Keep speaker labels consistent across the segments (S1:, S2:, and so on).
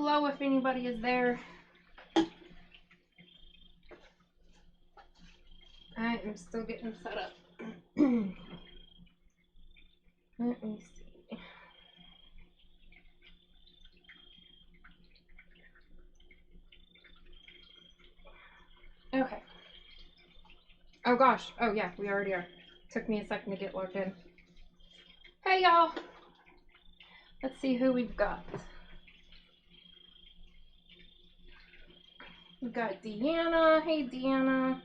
S1: hello if anybody is there. I am still getting set up. Let me see. Okay. Oh gosh. Oh yeah, we already are. Took me a second to get logged in. Hey y'all. Let's see who we've got. We've got Deanna. Hey Deanna.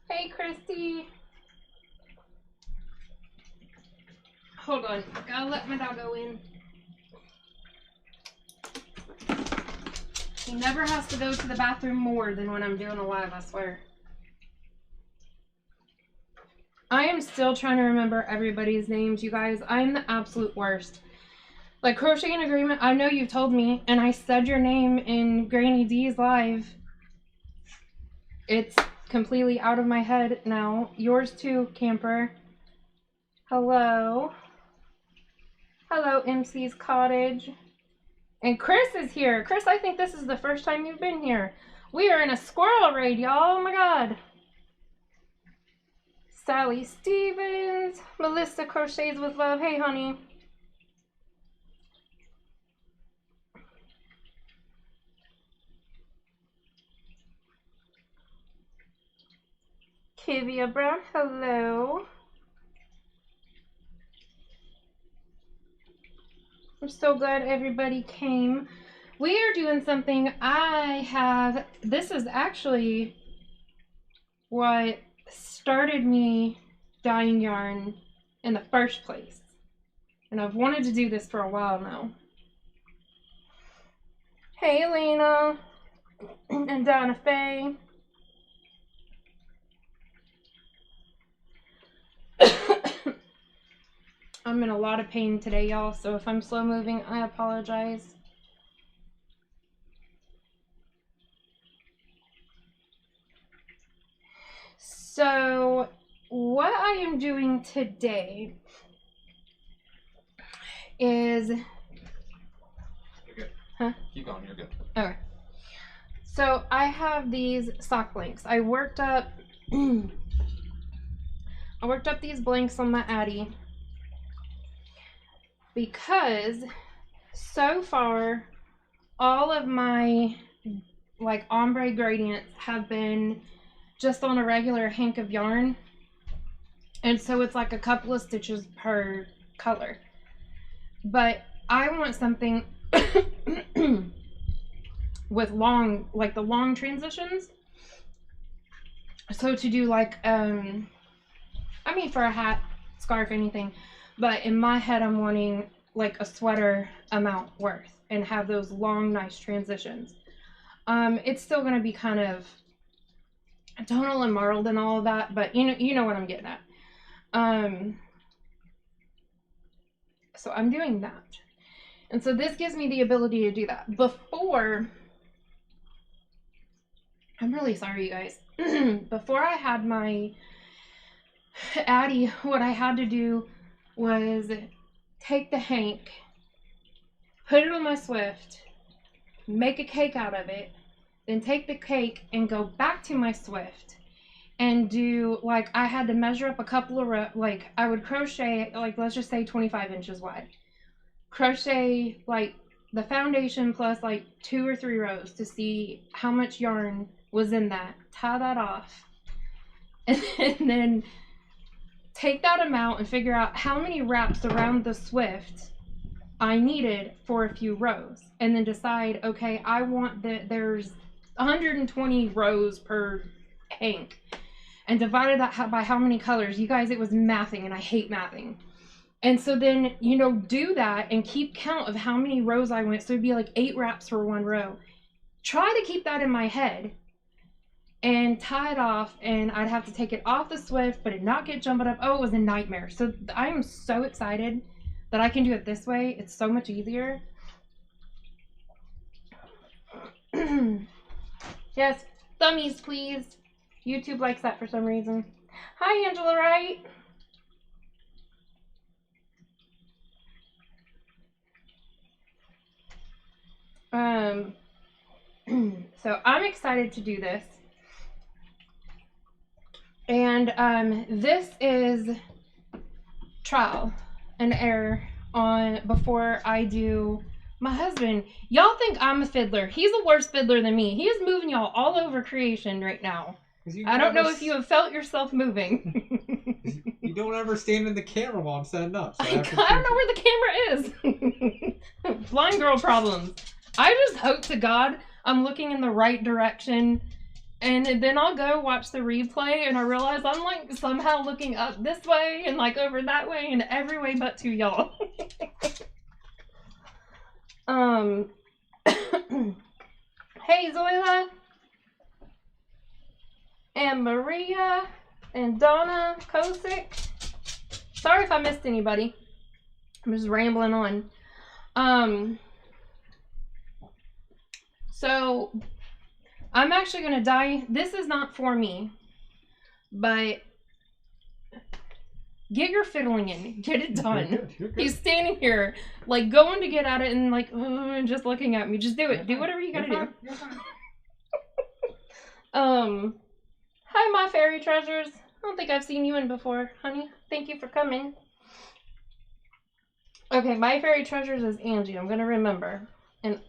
S1: Hey Christy. Hold on. Gotta let my doggo in. He never has to go to the bathroom more than when I'm doing a live, I swear. I am still trying to remember everybody's names, you guys. I'm the absolute worst. Like, Crochet in Agreement, I know you told me, and I said your name in Granny D's live. It's completely out of my head now. Yours too, Camper. Hello. Hello, MC's Cottage. And Chris is here. Chris, I think this is the first time you've been here. We are in a squirrel raid, y'all. Oh my god. Sally Stevens. Melissa Crochets with Love. Hey, honey. Kivia Brown. Hello. I'm so glad everybody came. We are doing something this is actually what started me dyeing yarn in the first place. And I've wanted to do this for a while now. Hey, Elena and Donna Faye. I'm in a lot of pain today, y'all, so if I'm slow moving, I apologize. So, what I am doing today is...
S2: You're good.
S1: Huh?
S2: Keep going, you're good.
S1: Okay. So, I have these sock blanks. I worked up these blanks on my Addy because so far all of my like ombre gradients have been just on a regular hank of yarn, and so it's like a couple of stitches per color. But I want something with long, like the long transitions, so to do like I mean for a hat, scarf, anything. But in my head, I'm wanting like a sweater amount worth and have those long, nice transitions. It's still going to be kind of tonal and marled and all of that, but you know what I'm getting at. So I'm doing that. And so this gives me the ability to do that. Before, I'm really sorry, you guys. Before I had my Addy, what I had to do was take the hank, put it on my Swift, make a cake out of it, then take the cake and go back to my Swift and do, like, I had to measure up a couple of rows. Like, I would crochet, like, let's just say 25 inches wide. Crochet, like, the foundation plus, like, 2 or 3 rows to see how much yarn was in that. Tie that off. And then take that amount and figure out how many wraps around the Swift I needed for a few rows, and then decide, okay, I want that there's 120 rows per hank, and divided that by how many colors. You guys, it was mathing, and I hate mathing. And so then, you know, do that and keep count of how many rows I went. So it'd be like 8 wraps for 1 row. Try to keep that in my head and tie it off, and I'd have to take it off the Swift, but it not get jumbled up. Oh, it was a nightmare. So I am so excited that I can do it this way. It's so much easier. Yes, thummies, please. YouTube likes that for some reason. Hi, Angela Wright. So I'm excited to do this. And this is trial and error on before I do my husband. Y'all think I'm a fiddler. He's a worse fiddler than me. He is moving y'all all over creation right now. I don't know if you have felt yourself moving.
S2: You don't ever stand in the camera while I'm setting up. So
S1: I don't know where the camera is. Blind girl problems. I just hope to God I'm looking in the right direction, and then I'll go watch the replay and I realize I'm like somehow looking up this way and like over that way and every way but to y'all. Hey Zoila and Maria and Donna Kosick. Sorry if I missed anybody. I'm just rambling on. So I'm actually gonna die. This is not for me, but get your fiddling in, get it done.
S2: You're good.
S1: He's standing here, like going to get at it and like just looking at me. Just do it. Do whatever you gotta do.
S2: You're fine.
S1: Hi, my fairy treasures. I don't think I've seen you in before, honey. Thank you for coming. Okay, my fairy treasures is Angie. I'm gonna remember. And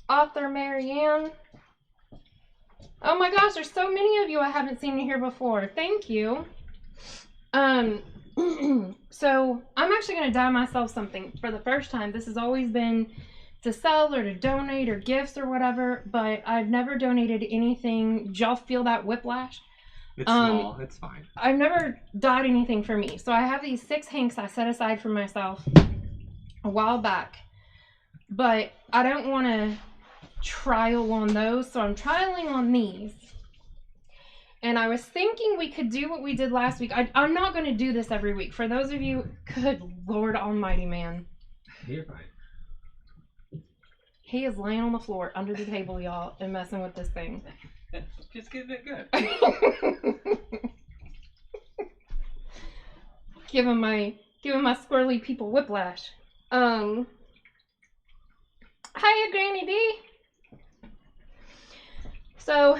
S1: author Marianne. Oh my gosh, there's so many of you I haven't seen here before. Thank you. So I'm actually gonna dye myself something for the first time. This has always been to sell or to donate or gifts or whatever, but I've never donated anything. Did y'all feel that whiplash?
S2: It's small. It's fine.
S1: I've never dyed anything for me. So I have these 6 hanks I set aside for myself a while back, but I don't want to trial on those, so I'm trialing on these. And I was thinking we could do what we did last week. I'm not going to do this every week. For those of you, good Lord Almighty, man.
S2: You're fine.
S1: He is laying on the floor under the table, y'all, and messing with this thing.
S2: Just getting it good.
S1: Giving my squirrely people whiplash. Hiya, Granny D. So,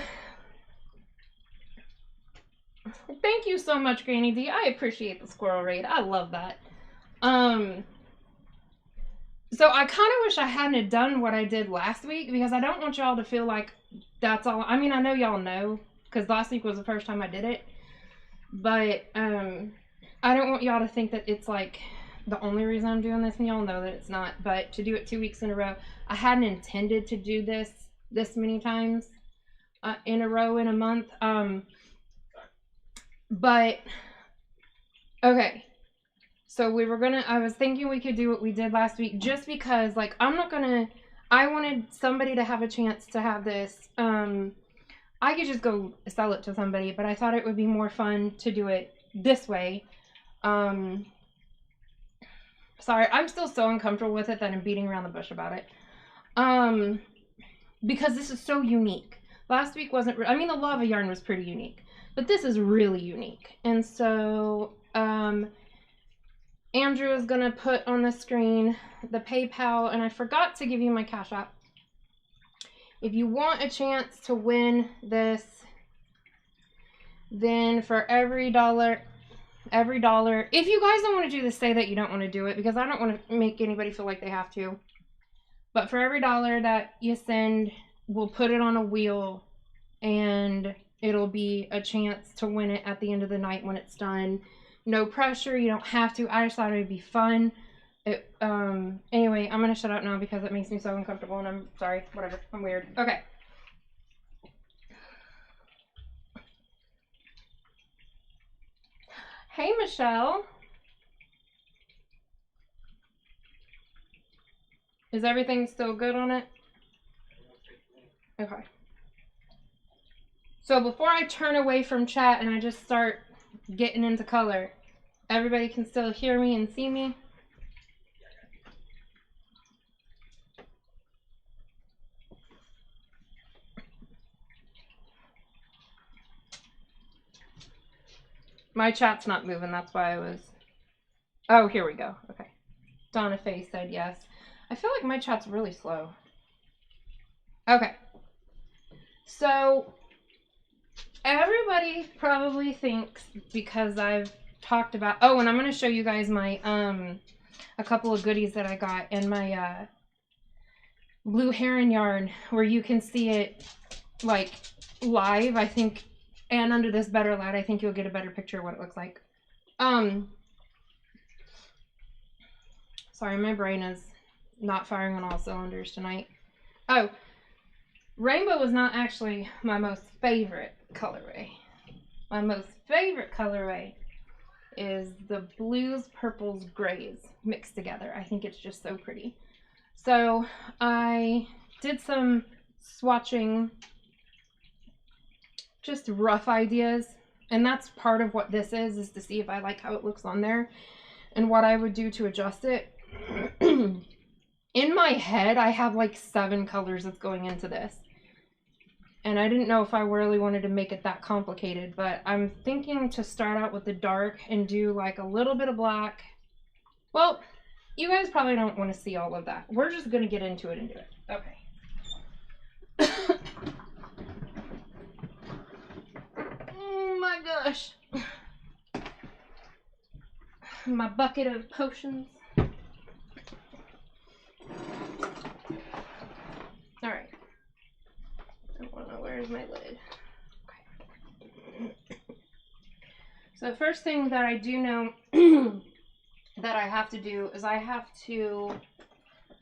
S1: thank you so much, Granny D. I appreciate the squirrel raid. I love that. So I kind of wish I hadn't done what I did last week, because I don't want y'all to feel like that's all. I mean, I know y'all know, because last week was the first time I did it. But I don't want y'all to think that it's like the only reason I'm doing this, and y'all know that it's not. But to do it 2 weeks in a row, I hadn't intended to do this many times in a row in a month. But okay. So I was thinking we could do what we did last week, just because, like, I wanted somebody to have a chance to have this. I could just go sell it to somebody, but I thought it would be more fun to do it this way. Sorry, I'm still so uncomfortable with it that I'm beating around the bush about it. Because this is so unique. Last week wasn't, I mean, the lava yarn was pretty unique, but this is really unique. And so, Andrew is going to put on the screen the PayPal, and I forgot to give you my Cash App. If you want a chance to win this, then for every dollar, if you guys don't want to do this, say that you don't want to do it, because I don't want to make anybody feel like they have to. But for every dollar that you send, we'll put it on a wheel, and it'll be a chance to win it at the end of the night when it's done. No pressure, you don't have to. I just thought it would be fun. Anyway, I'm gonna shut up now because it makes me so uncomfortable, and I'm sorry, whatever, I'm weird. Okay. Hey, Michelle. Is everything still good on it? Okay. So before I turn away from chat and I just start getting into color, everybody can still hear me and see me? My chat's not moving, that's why I was... Oh, here we go. Okay. Donna Faye said yes. I feel like my chat's really slow. Okay. So, everybody probably thinks because I've talked about... Oh, and I'm going to show you guys my, a couple of goodies that I got in my, blue heron yarn, where you can see it, like, live, I think, and under this better light, I think you'll get a better picture of what it looks like. Sorry, my brain is not firing on all cylinders tonight. Oh, rainbow is not actually my most favorite colorway. My most favorite colorway is the blues, purples, grays mixed together. I think it's just so pretty. So I did some swatching, just rough ideas, and that's part of what this is to see if I like how it looks on there and what I would do to adjust it. In my head, I have like 7 colors that's going into this. And I didn't know if I really wanted to make it that complicated, but I'm thinking to start out with the dark and do like a little bit of black. Well, you guys probably don't want to see all of that. We're just going to get into it and do it. Okay. Oh my gosh. My bucket of potions. Alright. I don't know, where's my lid? Okay. So the first thing that I do know that I have to do is I have to,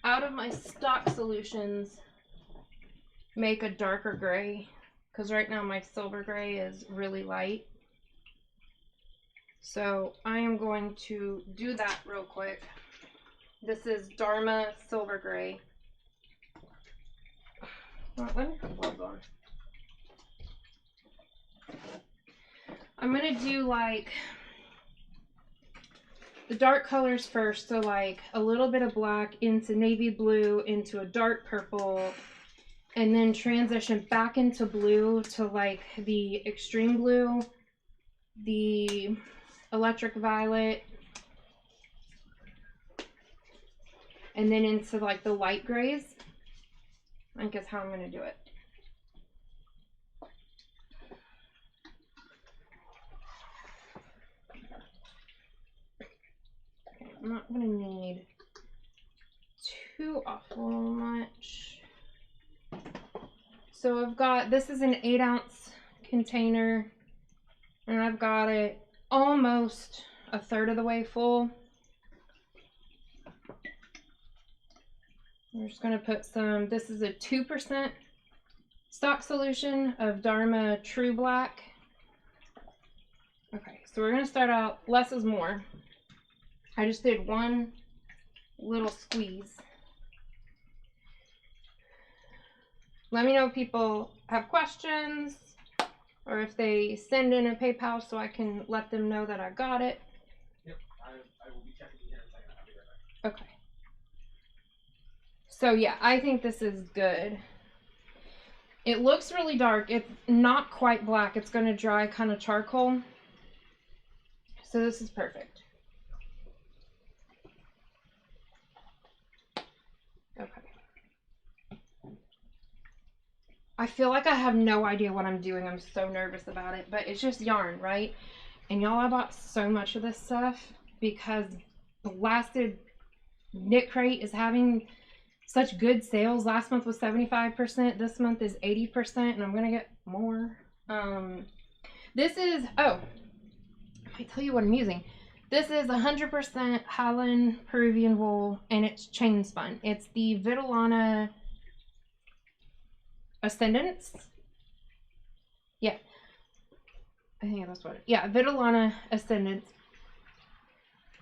S1: out of my stock solutions, make a darker gray. Because right now my silver gray is really light. So I am going to do that real quick. This is Dharma Silver Gray. Oh, let me put gloves on. I'm going to do like the dark colors first. So like a little bit of black into navy blue, into a dark purple, and then transition back into blue to like the extreme blue, the electric violet, and then into like the light grays. I think is how I'm going to do it. Okay, I'm not going to need too awful much. So I've got, this is an 8-ounce container, and I've got it almost a third of the way full. We're just going to put some, this is a 2% stock solution of Dharma True Black. Okay, so we're going to start out, less is more. I just did one little squeeze. Let me know if people have questions or if they send in a PayPal so I can let them know that I got it.
S2: Yep, I will be checking here in a second. I'll be right back.
S1: Okay. So yeah, I think this is good. It looks really dark. It's not quite black. It's going to dry kind of charcoal. So this is perfect. Okay. I feel like I have no idea what I'm doing. I'm so nervous about it, but it's just yarn, right? And y'all, I bought so much of this stuff because blasted Knit Crate is having such good sales. Last month was 75%. This month is 80%, and I'm going to get more. This is, oh, I might tell you what I'm using. This is 100% Holland Peruvian wool, and it's chain spun. It's the Vitellana Ascendance. Yeah. I think that's what it is. Yeah, Vitellana Ascendance.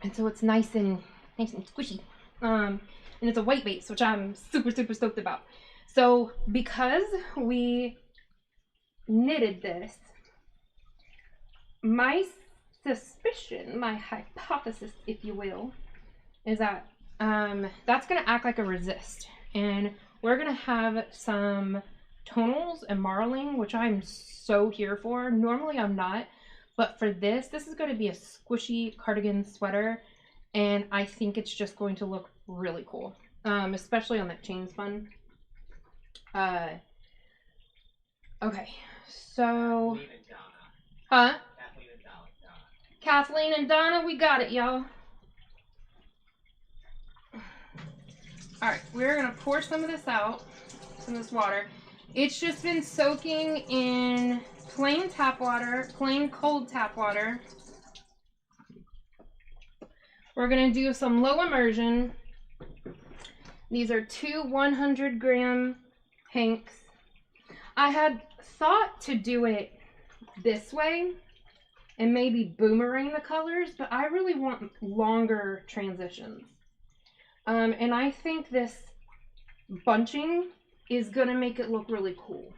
S1: And so it's nice and squishy. And it's a white base, which I'm super, super stoked about. So because we knitted this, my suspicion, my hypothesis, if you will, is that that's going to act like a resist. And we're going to have some tonals and marling, which I'm so here for. Normally I'm not, But for this is going to be a squishy cardigan sweater, and I think it's just going to look really cool, especially on that chain spun. Okay, so... Huh? Kathleen and Donna, we got it, y'all. Alright, we're going to pour some of this out, some of this water. It's just been soaking in plain tap water, plain cold tap water. We're going to do some low immersion. These are 2 100-gram hanks. I had thought to do it this way and maybe boomerang the colors, but I really want longer transitions. And I think this bunching is gonna make it look really cool.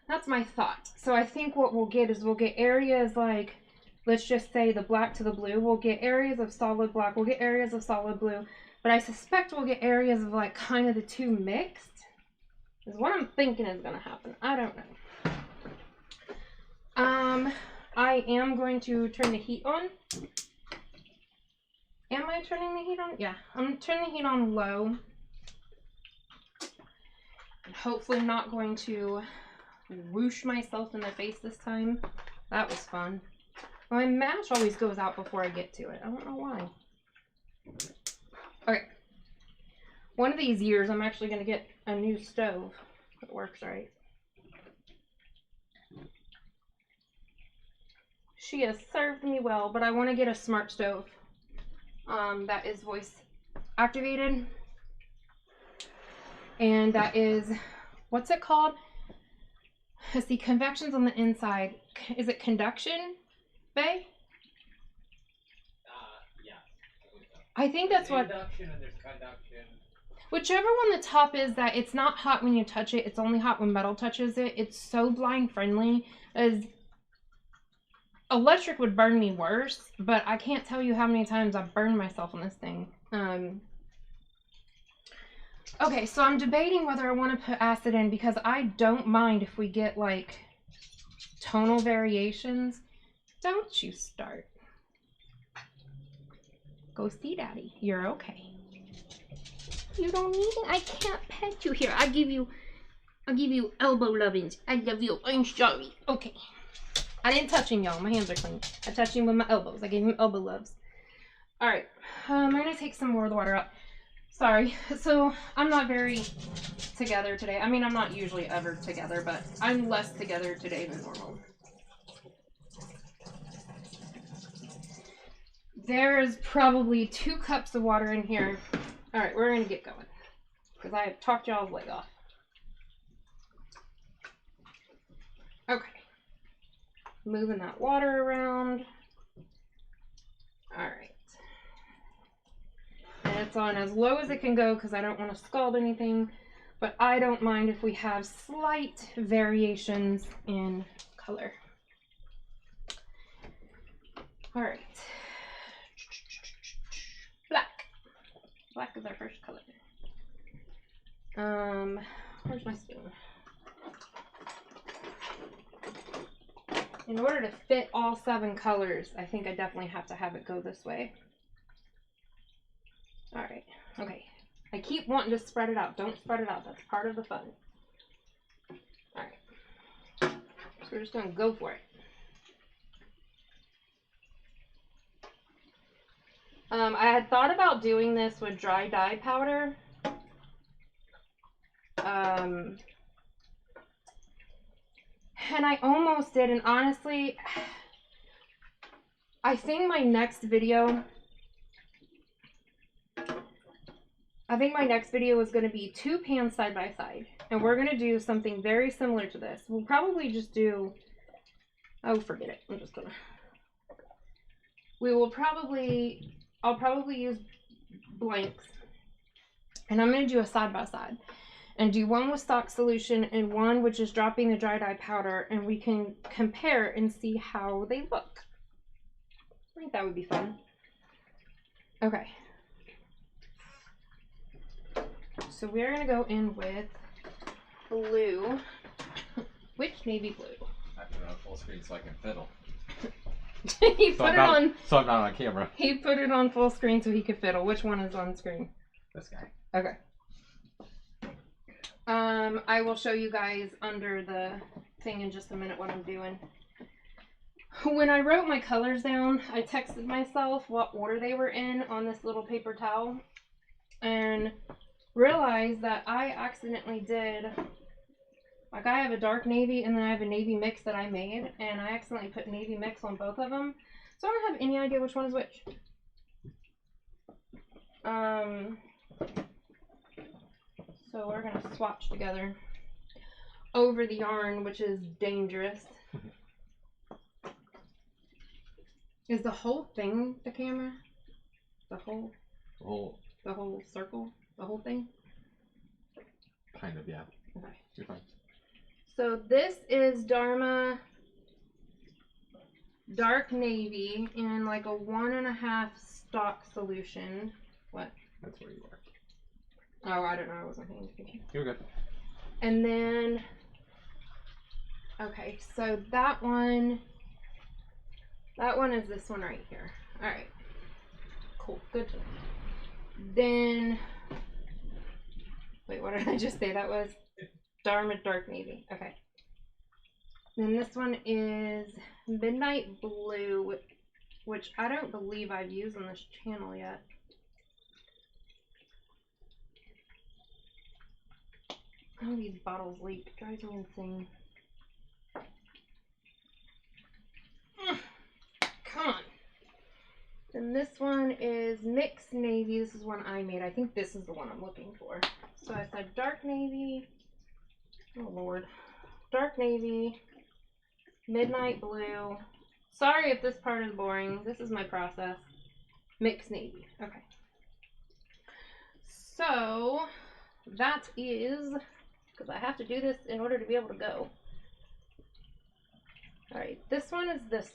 S1: That's my thought. So I think what we'll get is we'll get areas like, let's just say the black to the blue. We'll get areas of solid black, we'll get areas of solid blue, but I suspect we'll get areas of like kind of the two mixed. Is what I'm thinking is gonna happen. I don't know. I am going to turn the heat on. Am I turning the heat on? Yeah, I'm turning the heat on low. Hopefully I'm not going to whoosh myself in the face this time. That was fun. My match always goes out before I get to it. I don't know why. Okay. One of these years I'm actually going to get a new stove that works right. She has served me well, but I want to get a smart stove that is voice activated. And that is, what's it called? Let's see, convection's on the inside. Is it conduction, Bay?
S2: Yeah.
S1: I think that's what...
S2: Induction and there's conduction.
S1: Whichever one the top is, that it's not hot when you touch it, it's only hot when metal touches it. It's so blind friendly. As electric would burn me worse, but I can't tell you how many times I've burned myself on this thing. Okay, so I'm debating whether I want to put acid in, because I don't mind if we get like tonal variations. Don't you start. Go see Daddy. You're okay. You don't need it. I can't pet you. Here, I'll give you elbow lovings. I love you. I'm sorry. Okay. I didn't touch him, y'all. My hands are clean. I touched him with my elbows. I gave him elbow loves. Alright. I'm going to take some more of the water out. Sorry. So, I'm not very together today. I mean, I'm not usually ever together, but I'm less together today than normal. There is probably 2 cups of water in here. Alright, we're going to get going, because I have talked y'all's leg off. Okay. Moving that water around. Alright. And it's on as low as it can go, because I don't want to scald anything. But I don't mind if we have slight variations in color. Alright. Black. Black is our first color. Where's my spoon? In order to fit all 7 colors, I think I definitely have to have it go this way. Alright, okay. I keep wanting to spread it out. Don't spread it out. That's part of the fun. Alright. So we're just going to go for it. I had thought about doing this with dry dye powder. And I almost did, and honestly, I think my next video is going to be 2 pans side by side, and we're going to do something very similar to this. We'll probably just do, oh, forget it. I'm just going to, I'll probably use blanks, and I'm going to do a side by side. And do one with stock solution and one with just dropping the dry dye powder, and we can compare and see how they look. I think that would be fun. Okay. So we're going to go in with blue. Which navy blue?
S3: full screen so I can fiddle.
S1: He put it on.
S3: So I'm not on camera.
S1: He put it on full screen so he could fiddle. Which one is on screen?
S3: This guy.
S1: Okay. I will show you guys under the thing in just a minute what I'm doing. When I wrote my colors down, I texted myself what order they were in on this little paper towel and realized that I accidentally did, like, I have a dark navy and then I have a navy mix that I made, and I accidentally put navy mix on both of them, so I don't have any idea which one is which. So we're gonna swatch together over the yarn, which is dangerous. Is the whole thing the camera? The whole circle? The whole thing?
S3: Kind of, yeah.
S1: Okay.
S3: You're fine.
S1: So this is Dharma Dark Navy in like a 1.5 stock solution. What?
S3: That's where you are.
S1: Oh, I don't know. I wasn't paying attention.
S3: You're good.
S1: And then, okay, so that one is this one right here. All right, cool, good to know. Then, wait, what did I just say? That was Dharma Dark Navy. Okay. Then this one is Midnight Blue, which I don't believe I've used on this channel yet. Oh, these bottles leak. It drives me insane. Come on. Then this one is Mixed Navy. This is one I made. I think this is the one I'm looking for. So I said Dark Navy. Oh, Lord. Dark Navy. Midnight Blue. Sorry if this part is boring. This is my process. Mixed Navy. Okay. So, that is... because I have to do this in order to be able to go. Alright, this one is this.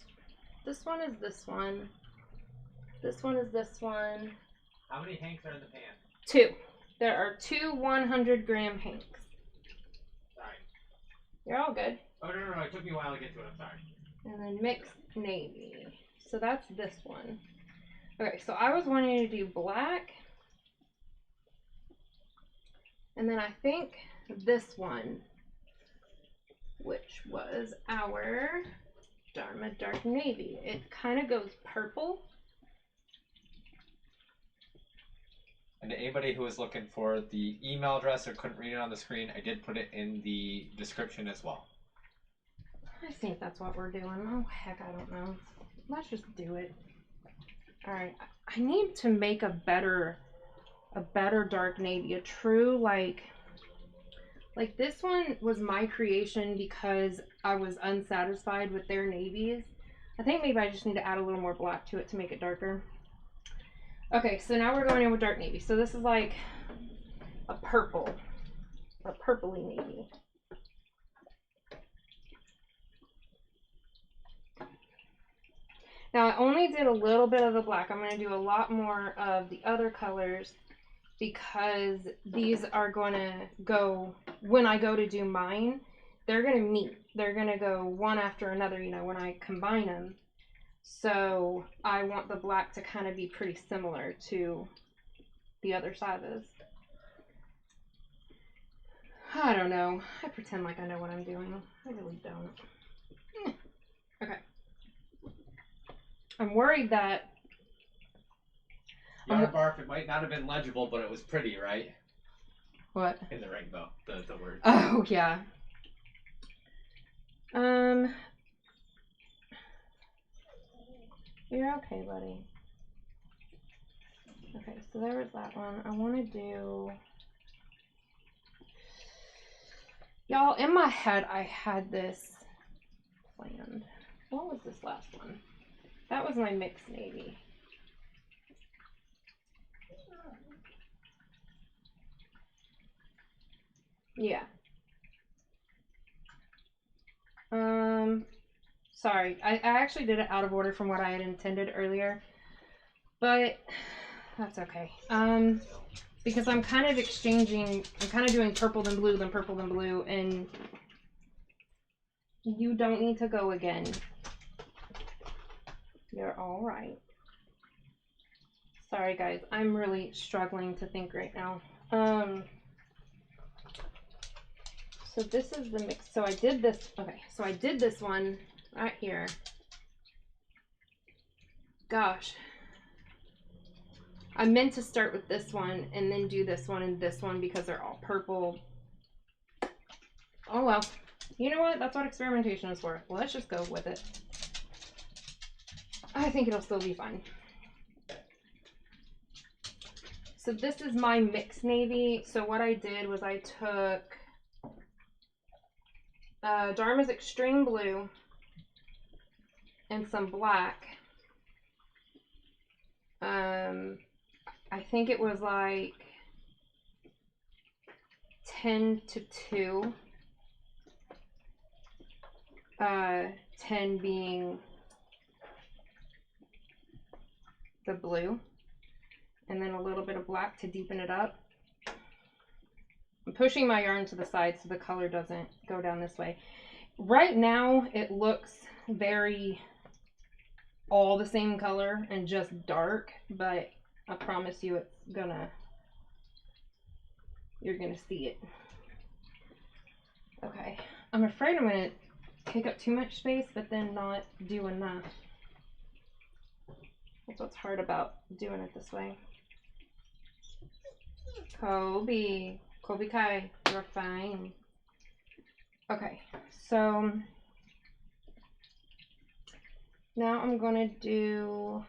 S1: This one is this one. This one is this one.
S2: How many hanks are in the pan?
S1: 2. There are 2 100-gram hanks.
S2: Sorry.
S1: You're all good.
S2: Oh, no. It took me a while to get to it. I'm sorry.
S1: And then Mixed Navy. So that's this one. Okay, so I was wanting to do black. And then I think this one, which was our Dharma Dark Navy. It kind of goes purple.
S3: And to anybody who was looking for the email address or couldn't read it on the screen, I did put it in the description as well.
S1: I think that's what we're doing. Oh, heck, I don't know. Let's just do it. Alright, I need to make a better Dark Navy. A true, like this one was my creation because I was unsatisfied with their navies. I think maybe I just need to add a little more black to it to make it darker. Okay, so now we're going in with Dark Navy. So this is like a purpley navy. Now I only did a little bit of the black. I'm going to do a lot more of the other colors because these are going to go, when I go to do mine, they're going to meet. They're going to go one after another, you know, when I combine them. So I want the black to kind of be pretty similar to the other sizes. I don't know. I pretend like I know what I'm doing. I really don't. Okay. I'm worried that...
S2: Yarn barf, it might not have been legible, but it was pretty, right?
S1: What?
S2: In the rainbow, the word.
S1: Oh, yeah. You're okay, buddy. Okay, so there was that one. I want to do... Y'all, in my head, I had this planned. What was this last one? That was my Mixed Navy. Yeah. Sorry. I actually did it out of order from what I had intended earlier. But that's okay. Because I'm kind of exchanging, I'm kind of doing purple then blue, then purple then blue, and You don't need to go again. You're all right. Sorry guys, I'm really struggling to think right now. So this is the mix. So I did this. Okay, so I did this one right here. Gosh. I meant to start with this one and then do this one and this one because they're all purple. Oh well. You know what? That's what experimentation is for. Let's just go with it. I think it'll still be fine. So this is my mixed navy. So what I did was I took Dharma's Extreme Blue and some black. I think it was like 10-2. 10 being the blue, and then a little bit of black to deepen it up. I'm pushing my yarn to the side so the color doesn't go down this way. Right now it looks very all the same color and just dark, but I promise you it's gonna, you're gonna see it. Okay, I'm afraid I'm gonna take up too much space but then not do enough. That's what's hard about doing it this way. Kobe Kai, you're fine. Okay, so now I'm gonna do,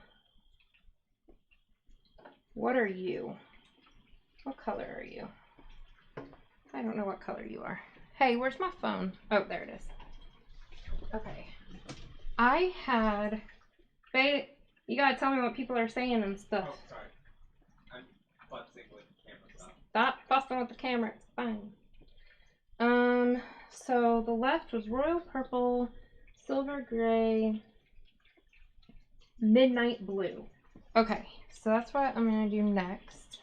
S1: what are you? What color are you? I don't know what color you are. Hey, where's my phone? Oh, there it is. Okay. I had, babe, you gotta tell me what people are saying and stuff.
S3: Oh, sorry. I'm fussing with the camera stuff.
S1: Stop fussing with the camera, it's fine. So the left was royal purple, silver gray, midnight blue. Okay, so that's what I'm gonna do next.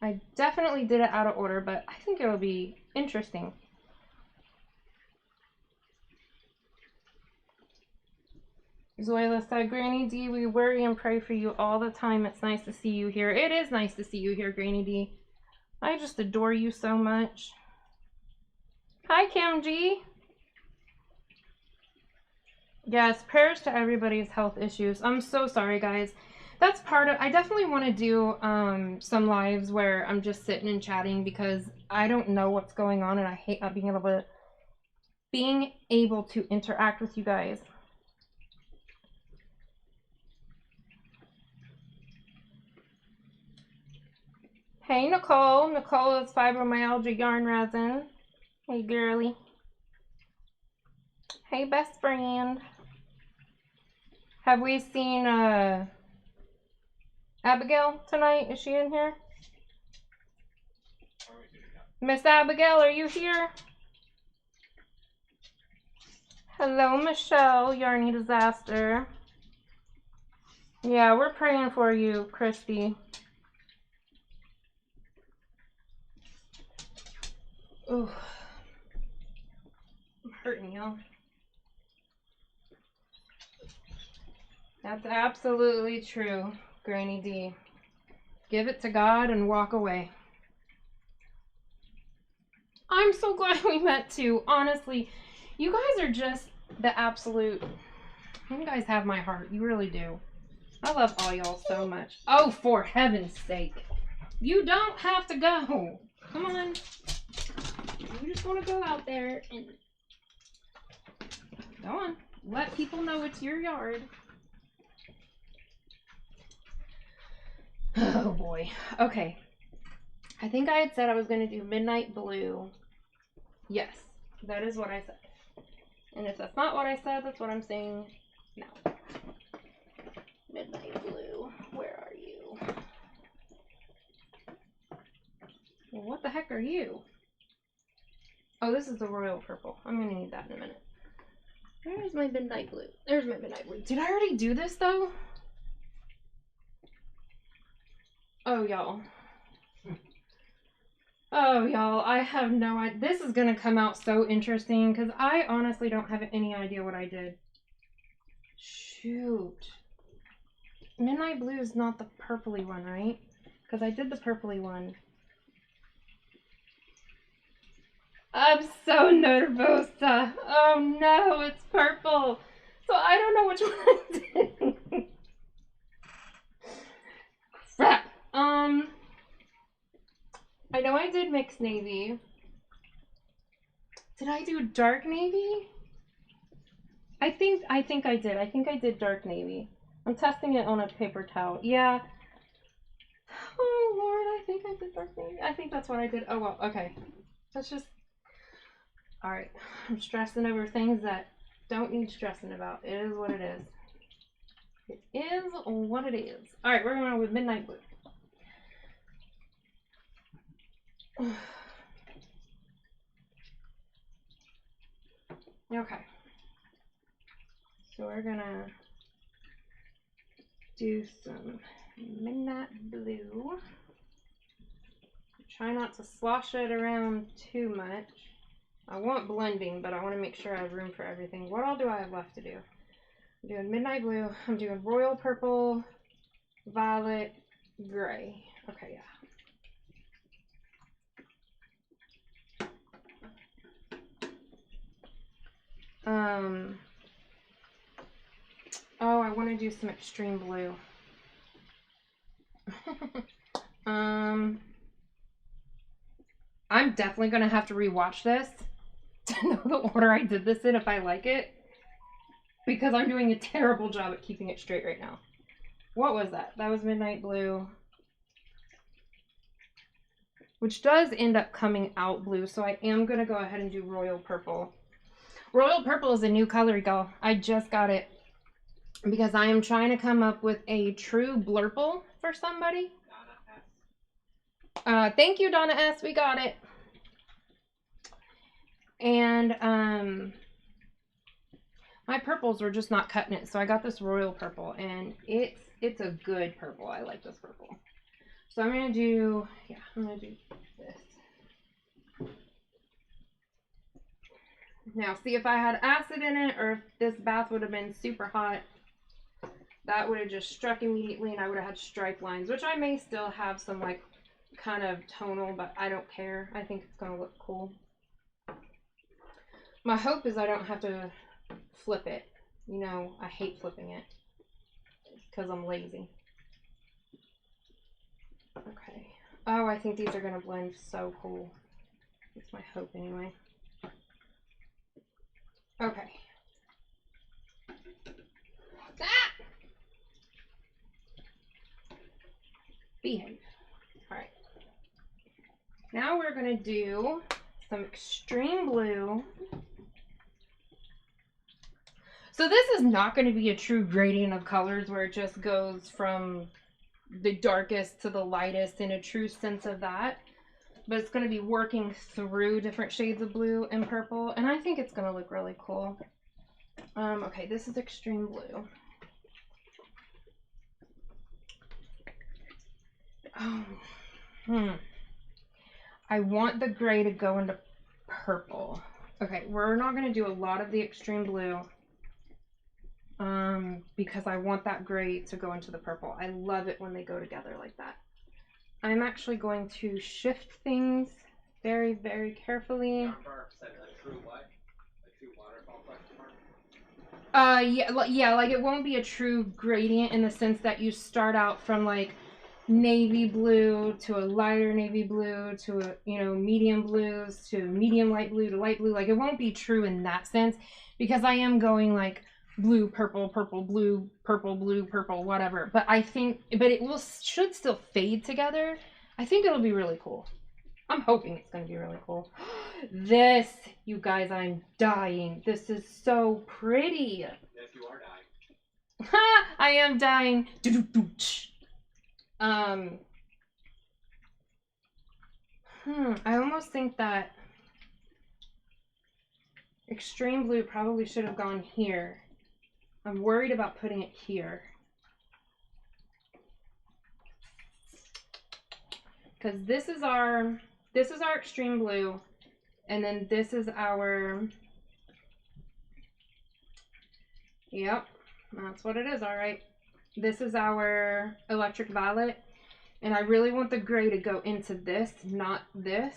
S1: I definitely did it out of order, but I think it'll be interesting. Zoila said, Granny D, we worry and pray for you all the time. It's nice to see you here. It is nice to see you here, Granny D. I just adore you so much. Hi, Kim G. Yes, prayers to everybody's health issues. I'm so sorry, guys. That's part of, I definitely want to do some lives where I'm just sitting and chatting because I don't know what's going on and I hate not being able to interact with you guys. Hey, Nicole. Nicole is fibromyalgia yarn resin. Hey, girly. Hey, best friend. Have we seen Abigail tonight? Is she in here? Miss Abigail, are you here? Hello, Michelle, Yarny Disaster. Yeah, we're praying for you, Christy. Ooh. I'm hurting, y'all. That's absolutely true, Granny D. Give it to God and walk away. I'm so glad we met too. Honestly, you guys are just the absolute... You guys have my heart. You really do. I love all y'all so much. Oh, for heaven's sake. You don't have to go. Come on. You just want to go out there and... Go on. Let people know it's your yard. Oh boy. Okay. I think I had said I was going to do midnight blue. Yes, that is what I said. And if that's not what I said, that's what I'm saying now. Midnight blue. Where are you? Well, what the heck are you? Oh, this is the royal purple. I'm going to need that in a minute. Where's my midnight blue? There's my midnight blue. Did I already do this though? Oh, y'all. Oh, y'all, I have no idea. This is gonna come out so interesting because I honestly don't have any idea what I did. Shoot. Midnight Blue is not the purpley one, right? Because I did the purpley one. I'm so nervous. Oh no, it's purple. So I don't know which one I did. Crap. I know I did mixed navy. Did I do dark navy? I think I did. I think I did dark navy. I'm testing it on a paper towel. Yeah. Oh Lord, I think I did dark navy. I think that's what I did. Oh well, okay. Let's just. Alright. I'm stressing over things that don't need stressing about. It is what it is. It is what it is. Alright, we're going with Midnight Blue. Okay. So we're gonna do some Midnight Blue. Try not to slosh it around too much. I want blending, but I want to make sure I have room for everything. What all do I have left to do? I'm doing Midnight Blue. I'm doing Royal Purple, Violet, Gray. Okay, yeah. Oh, I want to do some Extreme Blue. I'm definitely going to have to rewatch this to know the order I did this in if I like it. Because I'm doing a terrible job at keeping it straight right now. What was that? That was Midnight Blue. Which does end up coming out blue, so I am going to go ahead and do Royal Purple. Royal Purple is a new color, y'all. I just got it. Because I am trying to come up with a true blurple for somebody. Thank you, Donna S. We got it. And my purples were just not cutting it, so I got this Royal Purple, and it's a good purple. I like this purple. So I'm gonna do this. Now, see if I had acid in it, or if this bath would have been super hot, that would have just struck immediately, and I would have had stripe lines, which I may still have some like kind of tonal, but I don't care. I think it's gonna look cool. My hope is I don't have to flip it. You know, I hate flipping it because I'm lazy. Okay. Oh, I think these are gonna blend so cool. That's my hope anyway. Okay. Ah! Behave. Alright. Now we're gonna do some Extreme Blue. So this is not going to be a true gradient of colors where it just goes from the darkest to the lightest in a true sense of that. But it's going to be working through different shades of blue and purple. And I think it's going to look really cool. Okay, this is Extreme Blue. I want the gray to go into purple. Okay, we're not going to do a lot of the Extreme Blue. Because I want that gray to go into the purple. I love it when they go together like that. I'm actually going to shift things very, very carefully.
S3: A true what? A true waterfall question mark?
S1: Yeah, like it won't be a true gradient in the sense that you start out from like navy blue to a lighter navy blue to a, you know, medium blues to medium light blue to light blue. Like it won't be true in that sense because I am going like blue, purple, purple, blue, purple, whatever. But I think, but it should still fade together. I think it'll be really cool. I'm hoping it's going to be really cool. This, you guys, I'm dying. This is so pretty.
S3: Yes, you are dying.
S1: Ha! I am dying. I almost think that Extreme Blue probably should have gone here. I'm worried about putting it here. Because this this is our extreme blue, and then this is our, yep, that's what it is, all right. This is our electric violet, and I really want the gray to go into this, not this.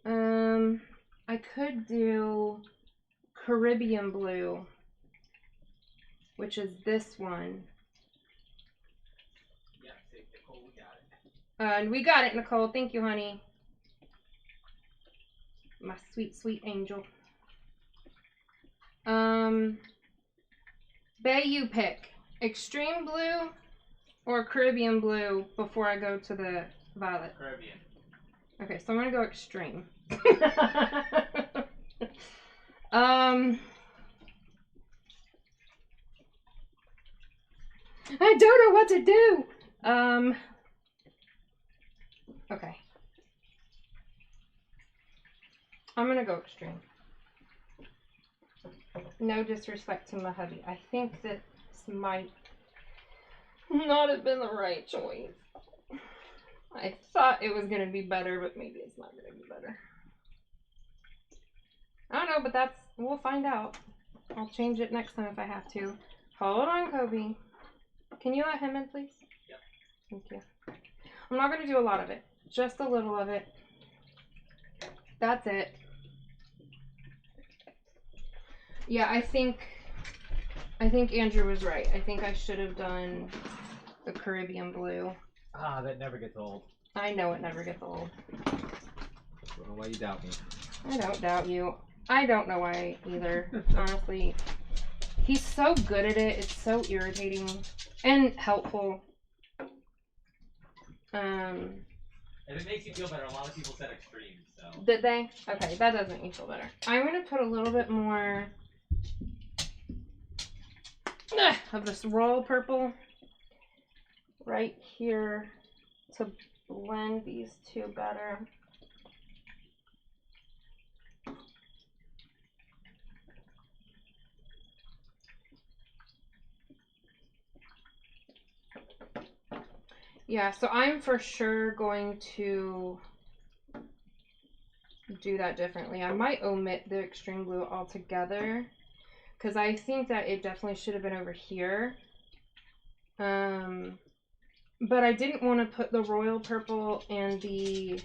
S1: I could do Caribbean blue, which is this one.
S2: Yeah, see, Nicole, we got it.
S1: And we got it, Nicole. Thank you, honey. My sweet, sweet angel. Bay, you pick extreme blue or Caribbean blue before I go to the violet.
S2: Caribbean.
S1: Okay, so I'm gonna go extreme. I don't know what to do. Okay. I'm gonna go extreme. No disrespect to my hubby. I think that this might not have been the right choice. I thought it was gonna be better, but maybe it's not gonna be better. I don't know, but we'll find out. I'll change it next time if I have to. Hold on, Kobe. Can you let him in, please?
S2: Yep.
S1: Thank you. I'm not gonna do a lot of it. Just a little of it. That's it. Yeah, I think Andrew was right. I think I should have done the Caribbean blue.
S3: Ah, that never gets old.
S1: I know it never gets old.
S3: I don't know why you doubt me.
S1: I don't doubt you. I don't know why either. Honestly, he's so good at it. It's so irritating and helpful.
S2: If it makes you feel better, a lot of people said extreme, so.
S1: Did they? Okay, that does make me feel better. I'm gonna put a little bit more of this royal purple right here to blend these two better. Yeah, so I'm for sure going to do that differently. I might omit the extreme blue altogether because I think that it definitely should have been over here. But I didn't want to put the royal purple and the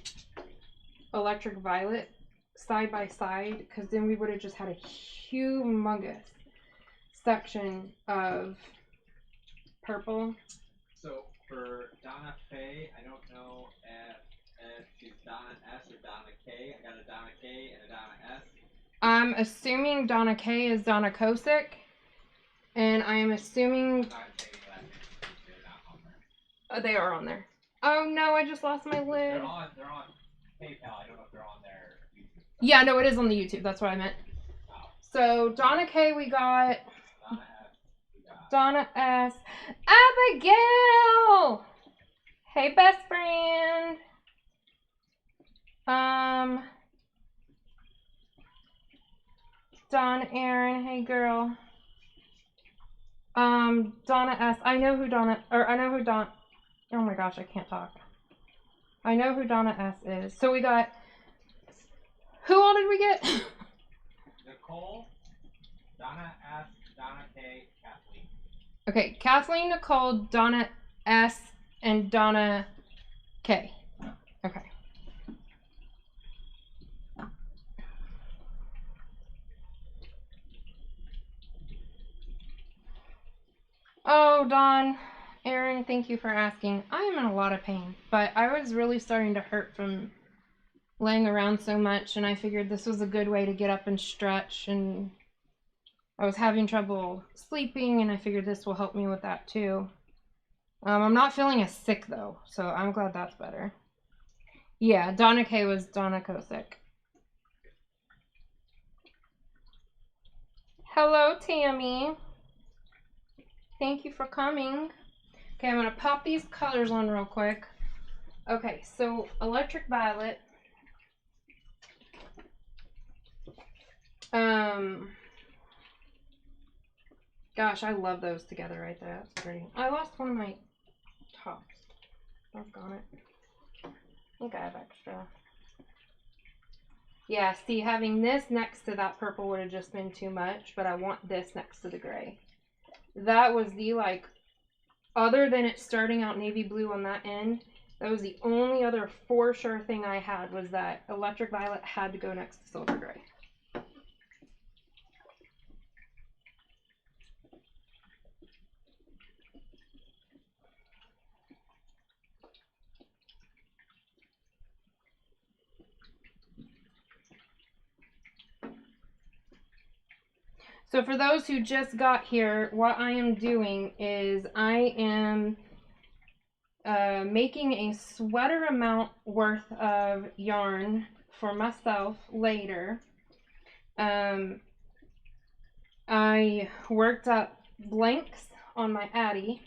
S1: electric violet side by side because then we would have just had a humongous section of purple.
S2: So for Donna Faye, I don't know if she's Donna S or Donna K. I got a Donna K and a Donna S.
S1: I'm assuming Donna K is Donna Kosick, and I am assuming
S2: I'm not taking that name. They're not on there.
S1: they are on there. Oh no, I just lost my lid.
S2: They're on PayPal. I don't know if they're on their YouTube.
S1: Yeah, no, it is on the YouTube. That's what I meant.
S2: Oh.
S1: So Donna K, we got
S2: Donna S. We got
S1: Donna S. Abigail! Hey, best friend. Don Aaron, hey girl. Donna S. I know who Don. Oh my gosh, I can't talk. I know who Donna S. is. So we got. Who all did we get?
S2: Nicole, Donna S, Donna K, Kathleen.
S1: Okay, Kathleen, Nicole, Donna S, and Donna K. Okay. Oh, Dawn, Aaron, thank you for asking. I am in a lot of pain, but I was really starting to hurt from laying around so much, and I figured this was a good way to get up and stretch, and I was having trouble sleeping, and I figured this will help me with that too. I'm not feeling as sick though, so I'm glad that's better. Yeah, Donna K was Donna Kosick. Hello, Tammy. Thank you for coming. Okay, I'm going to pop these colors on real quick. Okay, so electric violet. Gosh, I love those together right there. That's pretty. I lost one of my tops. Doggone it. I think I have extra. Yeah, see, having this next to that purple would have just been too much, but I want this next to the gray. That was the, like, other than it starting out navy blue on that end, that was the only other for sure thing I had was that electric violet had to go next to silver gray. So for those who just got here, what I am doing is I am making a sweater amount worth of yarn for myself later. I worked up blanks on my Addy,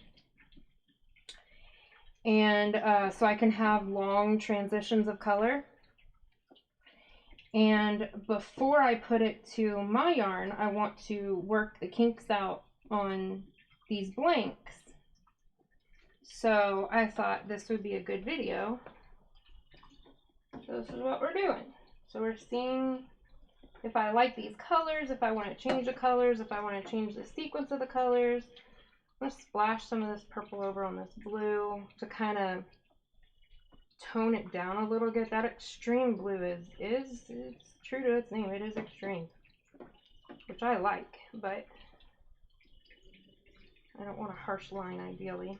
S1: and so I can have long transitions of color. And before I put it to my yarn, I want to work the kinks out on these blanks. So I thought this would be a good video. So this is what we're doing. So we're seeing if I like these colors, if I want to change the colors, if I want to change the sequence of the colors. I'm going to splash some of this purple over on this blue to kind of tone it down a little bit. That extreme blue is it's true to its name. It is extreme, which I like, but I don't want a harsh line ideally.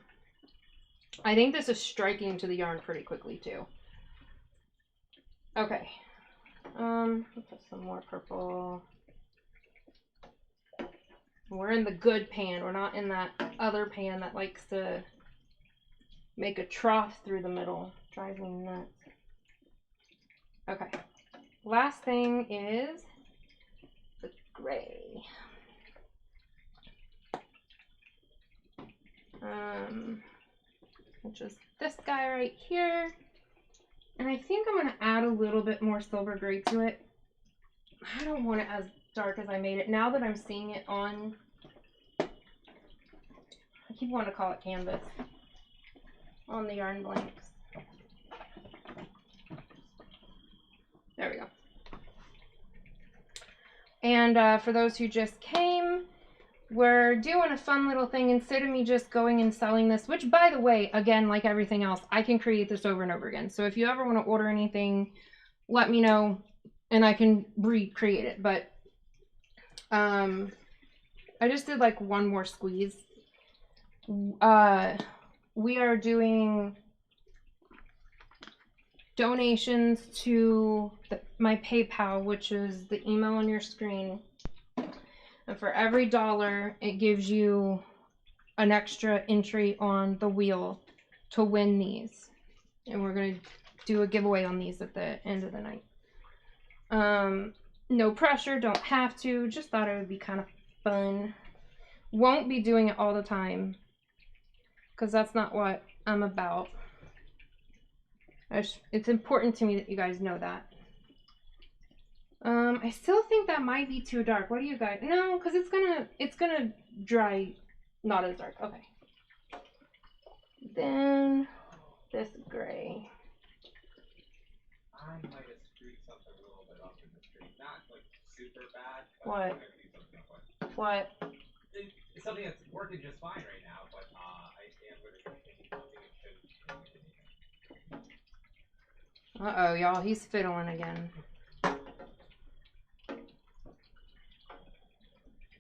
S1: I think this is striking to the yarn pretty quickly too. Okay, put some more purple. We're in the good pan. We're not in that other pan that likes to make a trough through the middle. Drives me nuts. Okay, last thing is the gray. Which is this guy right here. And I think I'm going to add a little bit more silver gray to it. I don't want it as dark as I made it. Now that I'm seeing it on, I keep wanting to call it canvas, on the yarn blanks. There we go. And for those who just came, we're doing a fun little thing. Instead of me just going and selling this, which by the way, again, like everything else, I can create this over and over again. So if you ever want to order anything, let me know and I can recreate it. But I just did like one more squeeze. We are doing donations to my PayPal, which is the email on your screen. And for every $1, it gives you an extra entry on the wheel to win these. And we're going to do a giveaway on these at the end of the night. No pressure, don't have to. Just thought it would be kind of fun. Won't be doing it all the time, because that's not what I'm about. It's important to me that you guys know that. I still think that might be too dark. What do you guys? No, because it's gonna dry not as dark. Okay. Then this gray.
S2: I might have screwed something a little bit up in the stream. Not like super bad.
S1: What? What?
S2: It's something that's working just fine right now, but I am going to change something it shouldn't.
S1: Uh-oh, y'all. He's fiddling again.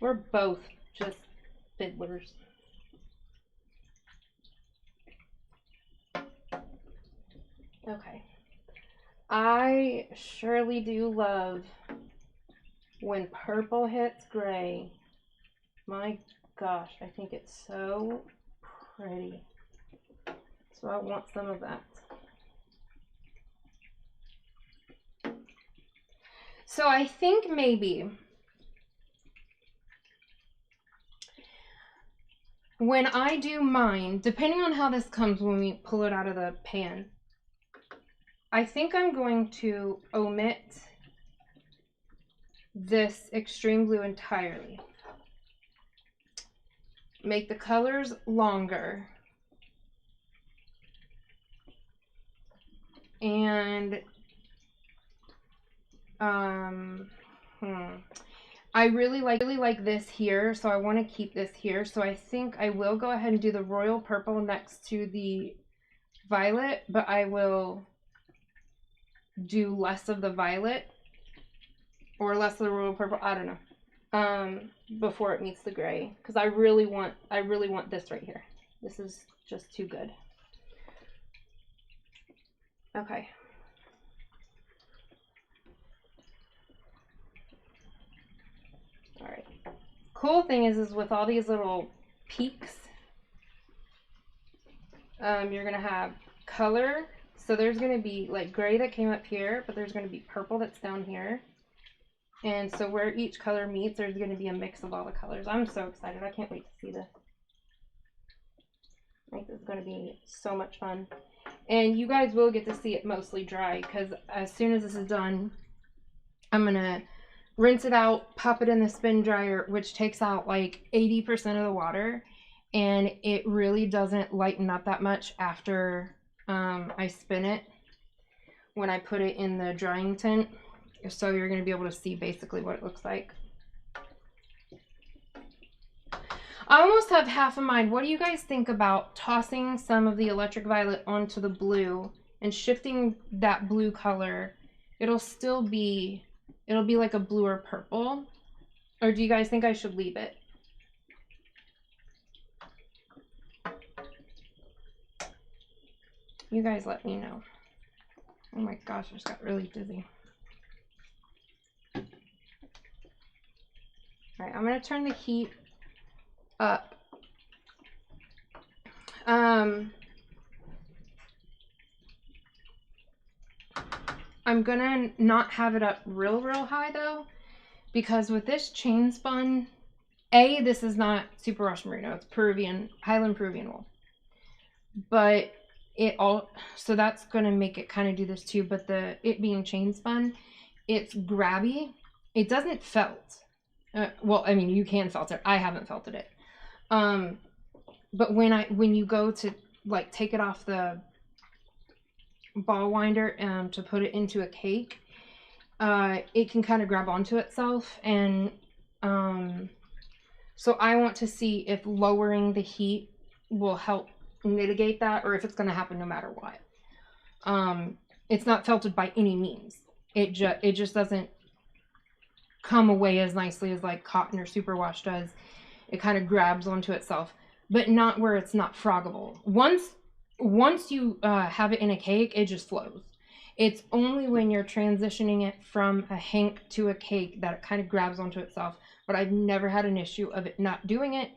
S1: We're both just fiddlers. Okay. I surely do love when purple hits gray. My gosh, I think it's so pretty. So I want some of that. So I think maybe when I do mine, depending on how this comes when we pull it out of the pan, I think I'm going to omit this extreme blue entirely. Make the colors longer. And I really like this here, so I want to keep this here. So I think I will go ahead and do the royal purple next to the violet, but I will do less of the violet or less of the royal purple. I don't know. Before it meets the gray, because I really want this right here. This is just too good. Okay. All right. Cool thing is with all these little peaks, you're gonna have color. So there's gonna be like gray that came up here, but there's gonna be purple that's down here. And so where each color meets, there's gonna be a mix of all the colors. I'm so excited. I can't wait to see this. I think this is gonna be so much fun. And you guys will get to see it mostly dry, because as soon as this is done, I'm gonna rinse it out, pop it in the spin dryer, which takes out like 80% of the water, and it really doesn't lighten up that much after I spin it when I put it in the drying tent. So you're going to be able to see basically what it looks like. I almost have half a mind. What do you guys think about tossing some of the electric violet onto the blue and shifting that blue color? It'll be like a blue or purple. Or do you guys think I should leave it? You guys let me know. Oh my gosh, I just got really dizzy. All right, I'm gonna turn the heat up. I'm gonna not have it up real high though, because with this chain spun, this is not super Rush Merino, it's Highland Peruvian wool. But so that's gonna make it kind of do this too, but it being chain spun, it's grabby. It doesn't felt. Well, I mean, you can felt it. I haven't felted it. But when you go to like take it off the ball winder to put it into a cake, it can kind of grab onto itself, and so I want to see if lowering the heat will help mitigate that, or if it's going to happen no matter what. It's not felted by any means. It just doesn't come away as nicely as like cotton or superwash does. It kind of grabs onto itself, but not where it's not froggable. Once you have it in a cake, it just flows. It's only when you're transitioning it from a hank to a cake that it kind of grabs onto itself, but I've never had an issue of it not doing it.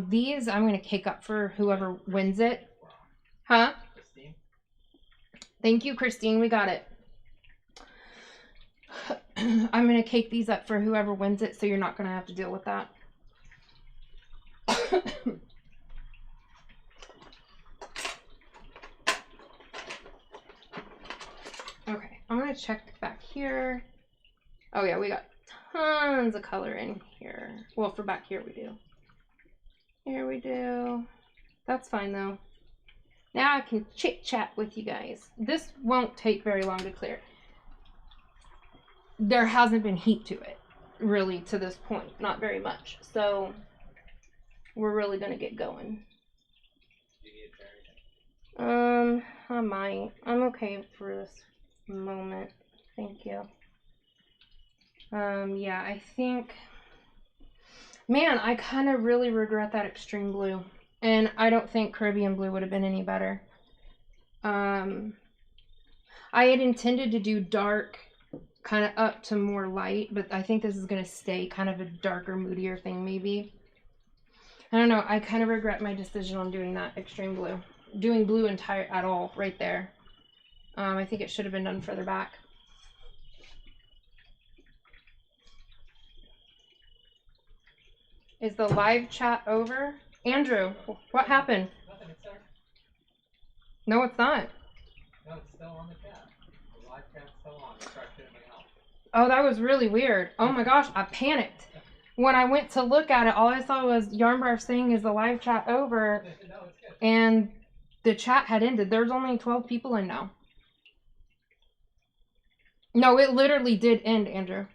S1: These I'm going to cake up for whoever wins it. Huh?
S2: Christine?
S1: Thank you, Christine. We got it. I'm going to cake these up for whoever wins it, so you're not going to have to deal with that. Okay, I'm going to check back here. Oh yeah, we got tons of color in here. Well, for back here we do. Here we do. That's fine though. Now I can chit chat with you guys. This won't take very long to clear. There hasn't been heat to it, really, to this point. Not very much. So we're really gonna get going.
S2: Do you need a cherry?
S1: I might. I'm okay for this moment. Thank you. Yeah, I think, man, I kind of really regret that extreme blue, and I don't think Caribbean blue would have been any better. I had intended to do dark kind of up to more light, but I think this is going to stay kind of a darker, moodier thing maybe. I don't know, I kind of regret my decision on doing that extreme blue. Doing blue entire at all right there. I think it should have been done further back. Is the live chat over? Andrew, what happened?
S3: Nothing, it's there.
S1: No, it's not.
S3: No, it's still on the chat. The live chat's still on. Refresh it and it helps.
S1: Oh, that was really weird. Oh my gosh, I panicked. When I went to look at it, all I saw was Yarnbarf saying, is the live chat over?
S3: No, it's good.
S1: And the chat had ended. There's only 12 people in now. No, it literally did end, Andrew.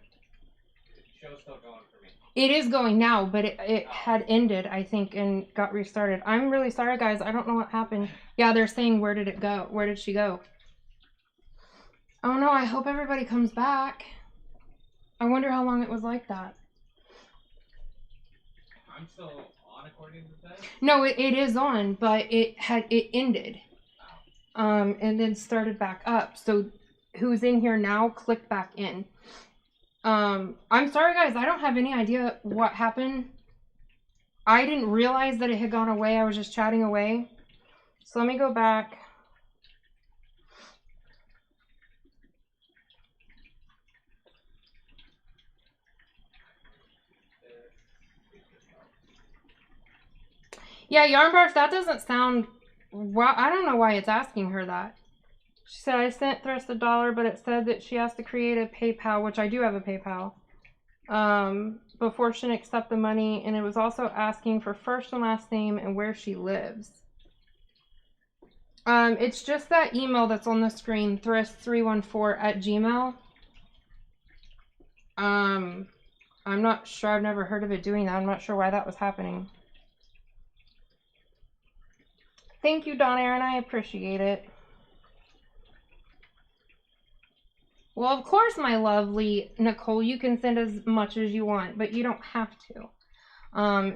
S3: The show's still going for me.
S1: It is going now, but it had ended, I think, and got restarted. I'm really sorry, guys. I don't know what happened. Yeah, they're saying, where did it go? Where did she go? Oh no, I hope everybody comes back. I wonder how long it was like that.
S2: I'm still on according to this.
S1: No, it is on, but it ended. And then started back up. So who's in here now, click back in. I'm sorry guys, I don't have any idea what happened. I didn't realize that it had gone away. I was just chatting away. So let me go back. Yeah, Yarnbarf, that doesn't sound... Well, I don't know why it's asking her that. She said, I sent Thrust $1, but it said that she has to create a PayPal, which I do have a PayPal, before she can accept the money. And it was also asking for first and last name and where she lives. It's just that email that's on the screen, thrust314@gmail. I'm not sure. I've never heard of it doing that. I'm not sure why that was happening. Thank you, Don Aaron. I appreciate it. Well, of course, my lovely Nicole, you can send as much as you want, but you don't have to.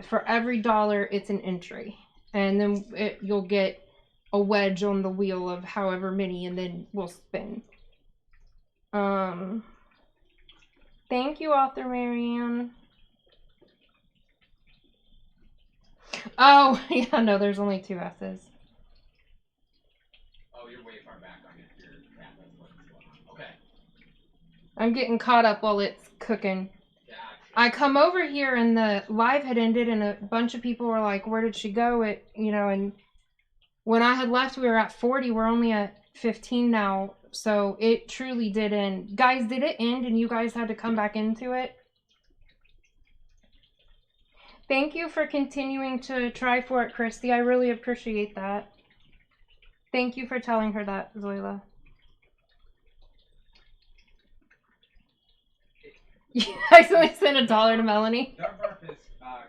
S1: For every dollar, it's an entry. And then you'll get a wedge on the wheel of however many, and then we'll spin. Thank you, author Marianne. Oh, yeah, no, there's only 2 S's.
S2: Oh, you're way far back on your chat. That's what's going on. Okay.
S1: I'm getting caught up while it's cooking.
S2: Gotcha.
S1: I come over here and the live had ended and a bunch of people were like, where did she go? And when I had left, we were at 40. We're only at 15 now. So it truly did end. Guys, did it end and you guys had to come back into it? Thank you for continuing to try for it, Christy. I really appreciate that. Thank you for telling her that, Zoila. I only sent $1 to Melanie.
S2: Darbarf is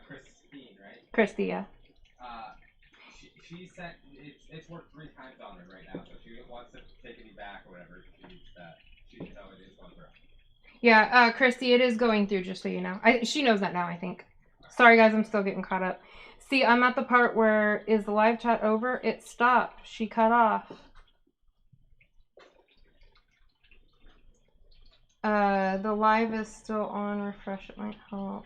S2: Christine, right?
S1: Christy, yeah.
S2: She sent it's worth 3 times on her right now, so if she wants to take any back or whatever, she can tell it is going through.
S1: Yeah, Christy, it is going through, just so you know. She knows that now, I think. Sorry, guys, I'm still getting caught up. See, I'm at the part where, is the live chat over? It stopped. She cut off. The live is still on. Refresh it might help.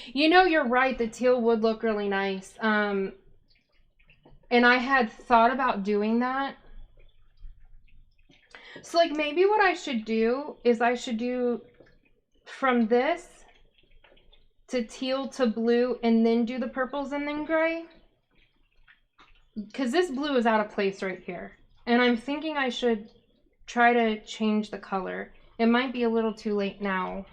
S1: You know, you're right. The teal would look really nice. And I had thought about doing that. So, like, maybe what I should do is I should do from this to teal to blue and then do the purples and then gray. Because this blue is out of place right here. And I'm thinking I should try to change the color. It might be a little too late now.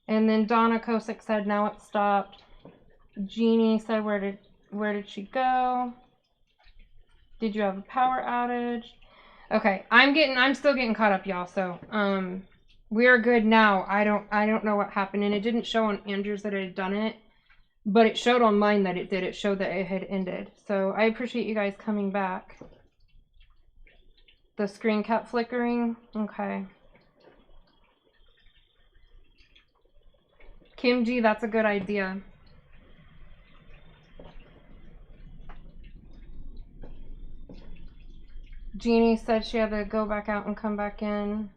S1: And then Donna Kosick said now it stopped. Jeannie said where did she go? Did you have a power outage? Okay, I'm still getting caught up, y'all. So we are good now. I don't know what happened, and it didn't show on Andrew's that it had done it, but it showed on mine that it did. It showed that it had ended. So I appreciate you guys coming back. The screen kept flickering. Okay. Kim G, that's a good idea. Jeannie said she had to go back out and come back in.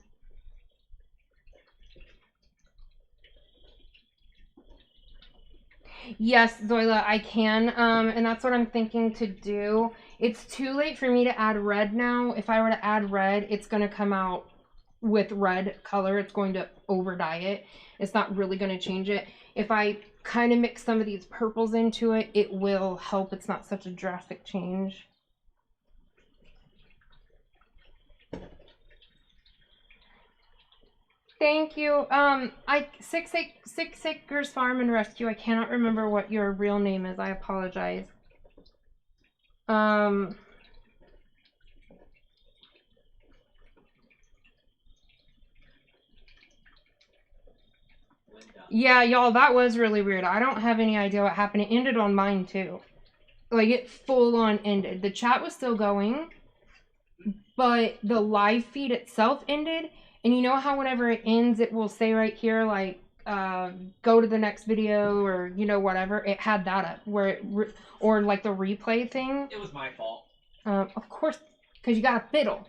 S1: Yes, Zoila, I can. And that's what I'm thinking to do. It's too late for me to add red now. If I were to add red, it's going to come out with red color. It's going to over dye it. It's not really going to change it. If I kind of mix some of these purples into it, it will help. It's not such a drastic change. Thank you. Six Acres Farm and Rescue. I cannot remember what your real name is. I apologize. Yeah, y'all, that was really weird. I don't have any idea what happened. It ended on mine, too. Like, it full on ended. The chat was still going, but the live feed itself ended. And you know how whenever it ends, it will say right here, like, go to the next video or, you know, whatever. It had that up where it, or like the replay thing.
S2: It was my fault.
S1: Of course, because you got a fiddle.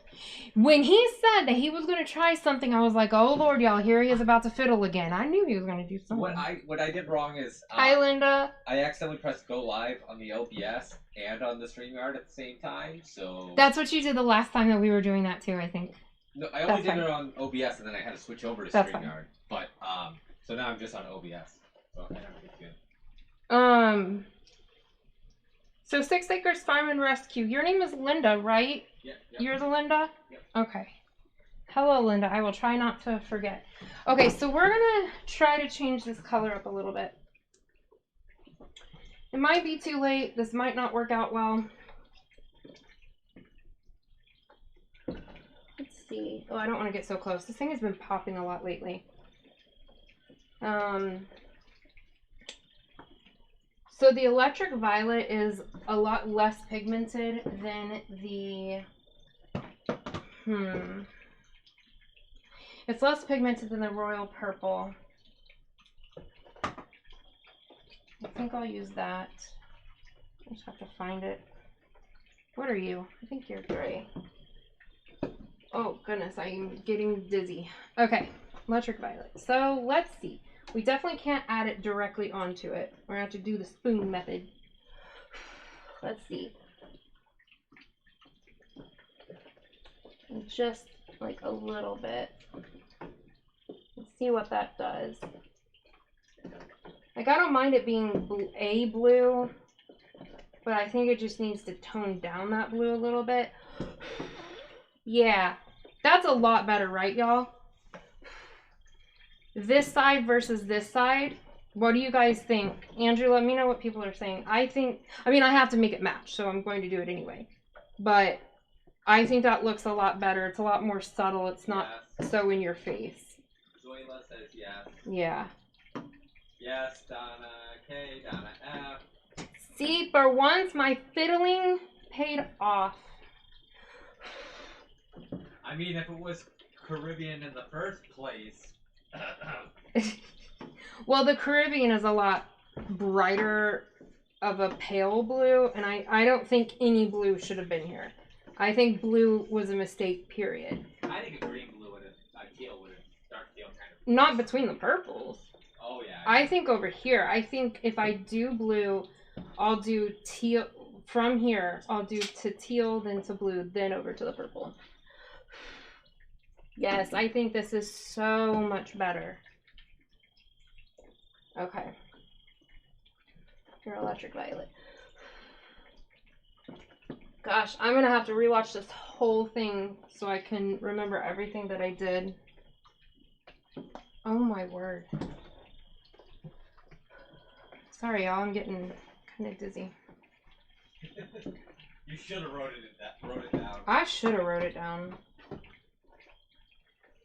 S1: When he said that he was going to try something, I was like, oh Lord, y'all, here he is about to fiddle again. I knew he was going to do something.
S2: What I did wrong is
S1: Hi, Linda.
S2: I accidentally pressed go live on the OBS and on the StreamYard at the same time, so
S1: That's what you did the last time that we were doing that too, I think.
S2: no, I only did it on OBS and then I had to switch over to
S1: That's
S2: StreamYard. But so now I'm just on OBS. So I don't get good.
S1: So 6 Acres Farm and Rescue. Your name is Linda, right?
S2: Yep.
S1: You're the Linda?
S2: Yep.
S1: Okay. Hello, Linda. I will try not to forget. Okay, so we're going to try to change this color up a little bit. It might be too late. This might not work out well. Let's see. Oh, I don't want to get so close. This thing has been popping a lot lately. So the electric violet is a lot less pigmented than the, it's less pigmented than the royal purple. I think I'll use that. I just have to find it. What are you? I think you're gray. Oh goodness, I'm getting dizzy. Okay, electric violet. So let's see. We definitely can't add it directly onto it. We're going to have to do the spoon method. Let's see. Just like a little bit. Let's see what that does. Like, I don't mind it being a blue, but I think it just needs to tone down that blue a little bit. Yeah, that's a lot better, right, y'all? This side versus this side. What do you guys think? Andrew, let me know what people are saying. I mean, I have to make it match, so I'm going to do it anyway. But I think that looks a lot better. It's a lot more subtle. It's not so in your face.
S2: Zoila says yes.
S1: Yeah.
S2: Yes, Donna K, Donna F.
S1: See, for once, my fiddling paid off.
S2: I mean, if it was Caribbean in the first place.
S1: Well, the Caribbean is a lot brighter of a pale blue, and I don't think any blue should have been here. I think blue was a mistake, period.
S2: I think a green blue would have, teal would have, dark teal kind of.
S1: Not between the purples.
S2: Oh, yeah.
S1: I think over here, I think if I do blue, I'll do teal. From here, I'll do to teal, then to blue, then over to the purple. Yes, I think this is so much better. Okay. Your electric violet. Gosh, I'm gonna have to rewatch this whole thing so I can remember everything that I did. Oh my word. Sorry, y'all, I'm getting kind of dizzy.
S2: You should have wrote it down.
S1: I should have wrote it down.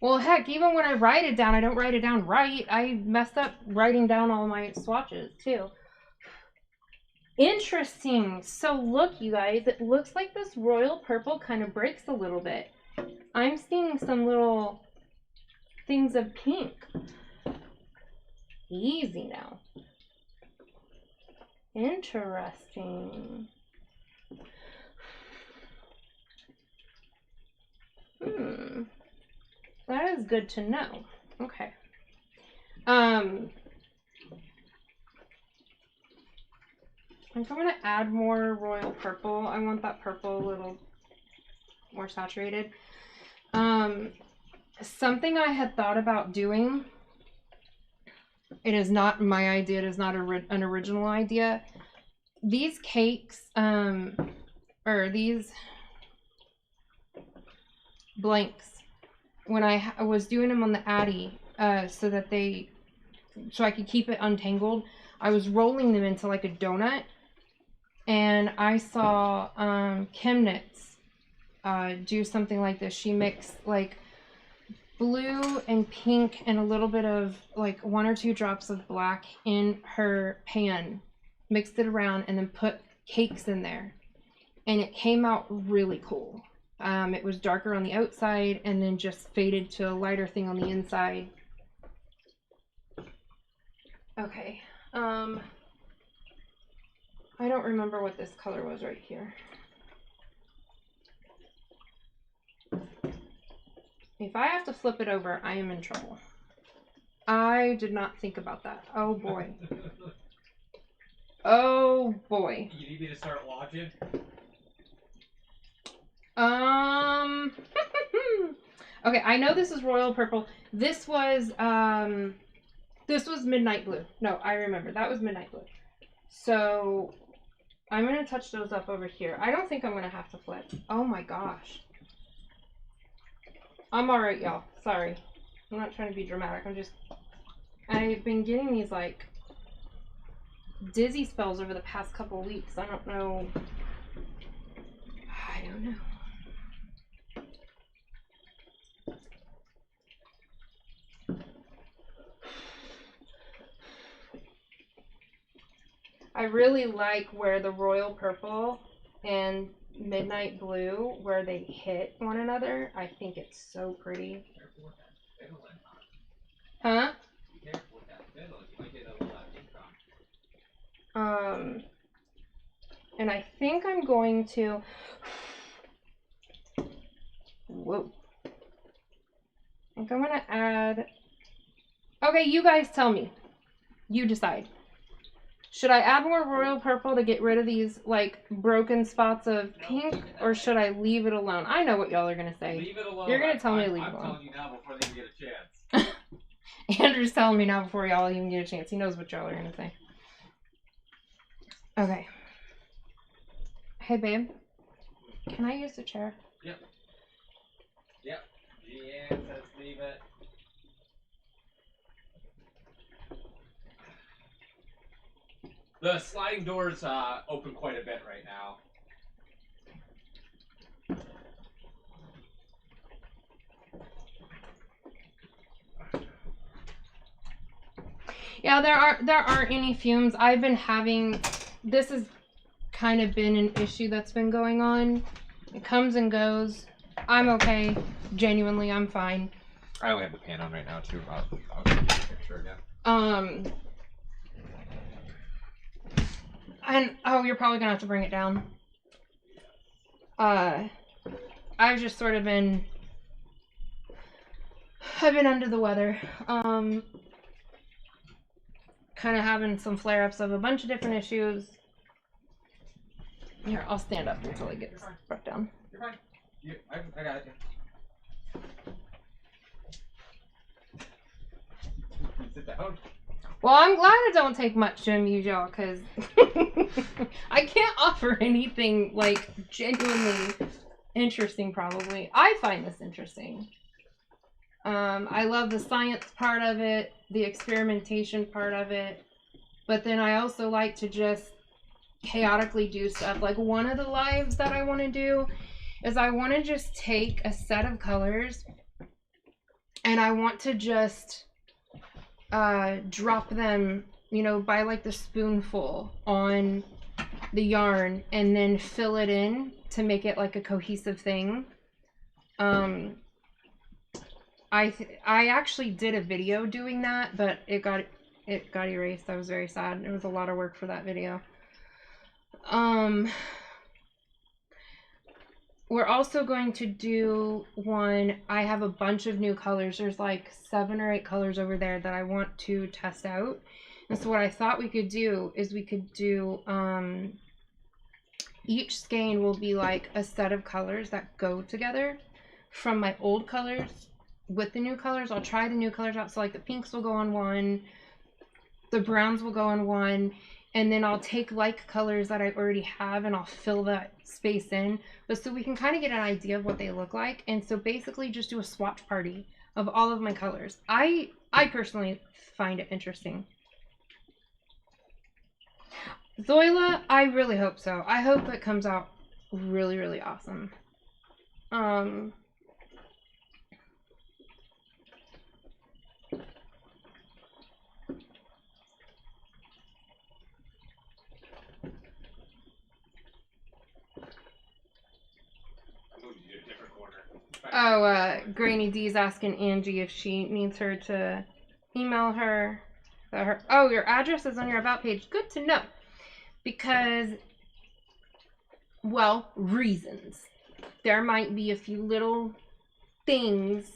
S1: Well, heck, even when I write it down, I don't write it down right. I messed up writing down all my swatches, too. Interesting. So, look, you guys. It looks like this royal purple kind of breaks a little bit. I'm seeing some little things of pink. Easy now. Interesting. That is good to know. Okay. I think I'm going to add more royal purple. I want that purple a little more saturated. Something I had thought about doing, it is not my idea, it is not an original idea. These cakes, or these blanks, when I was doing them on the Addy, so I could keep it untangled, I was rolling them into like a donut, and I saw Chemnitz do something like this. She mixed like blue and pink and a little bit of like 1 or 2 drops of black in her pan, mixed it around, and then put cakes in there. And it came out really cool. It was darker on the outside and then just faded to a lighter thing on the inside. Okay. I don't remember what this color was right here. If I have to flip it over, I am in trouble. I did not think about that. Oh boy. Oh boy.
S3: You need me to start watching?
S1: Okay, I know this is royal purple. This was midnight blue. No, I remember. That was midnight blue. So I'm gonna touch those up over here. I don't think I'm gonna have to flip. Oh my gosh. I'm alright, y'all. Sorry. I'm not trying to be dramatic. I've been getting these like dizzy spells over the past couple weeks. I don't know. I really like where the royal purple and midnight blue, where they hit one another. I think it's so pretty. Huh? And I think I'm going to... Whoa. I think I'm going to add... Okay, you guys tell me. You decide. Should I add more royal purple to get rid of these, like, broken spots of pink, or should I leave it alone? I know what y'all are going to say.
S3: Leave it alone.
S1: You're going to tell me to leave it alone.
S3: I'm telling you now before they get a chance.
S1: Andrew's telling me now before y'all even get a chance. He knows what y'all are going to say. Okay. Hey, babe. Can I use the chair?
S3: Yep. Yep. Deanne says leave it. The sliding doors open quite a bit right now.
S1: Yeah, there aren't any fumes. I've been having, this has kind of been an issue that's been going on. It comes and goes. I'm okay. Genuinely, I'm fine.
S3: I only have the pan on right now too. I'll take a picture again.
S1: And oh, you're probably gonna have to bring it down. I've just sort of been, I've been under the weather. Kind of having some flare-ups of a bunch of different issues. Here, I'll stand up until it gets brought down.
S3: You're fine. I got it. Sit down.
S1: Well, I'm glad it don't take much to amuse y'all, because I can't offer anything, like, genuinely interesting, probably. I find this interesting. I love the science part of it, the experimentation part of it, but then I also like to just chaotically do stuff. Like, one of the lives that I want to do is I want to just take a set of colors and I want to just drop them, you know, by like the spoonful on the yarn and then fill it in to make it like a cohesive thing. I actually did a video doing that, but it got erased. I was very sad. It was a lot of work for that video. We're also going to do one. I have a bunch of new colors. There's like 7 or 8 colors over there that I want to test out. And so what I thought we could do is we could do, each skein will be like a set of colors that go together from my old colors with the new colors. I'll try the new colors out. So like the pinks will go on one, the browns will go on one, and then I'll take like colors that I already have and I'll fill that space in, but so we can kind of get an idea of what they look like. And so basically just do a swatch party of all of my colors. I personally find it interesting. Zoila, I really hope so. I hope it comes out really, really awesome. Granny D's asking Angie if she needs her to email her. Oh, your address is on your About page. Good to know. Because, well, reasons. There might be a few little things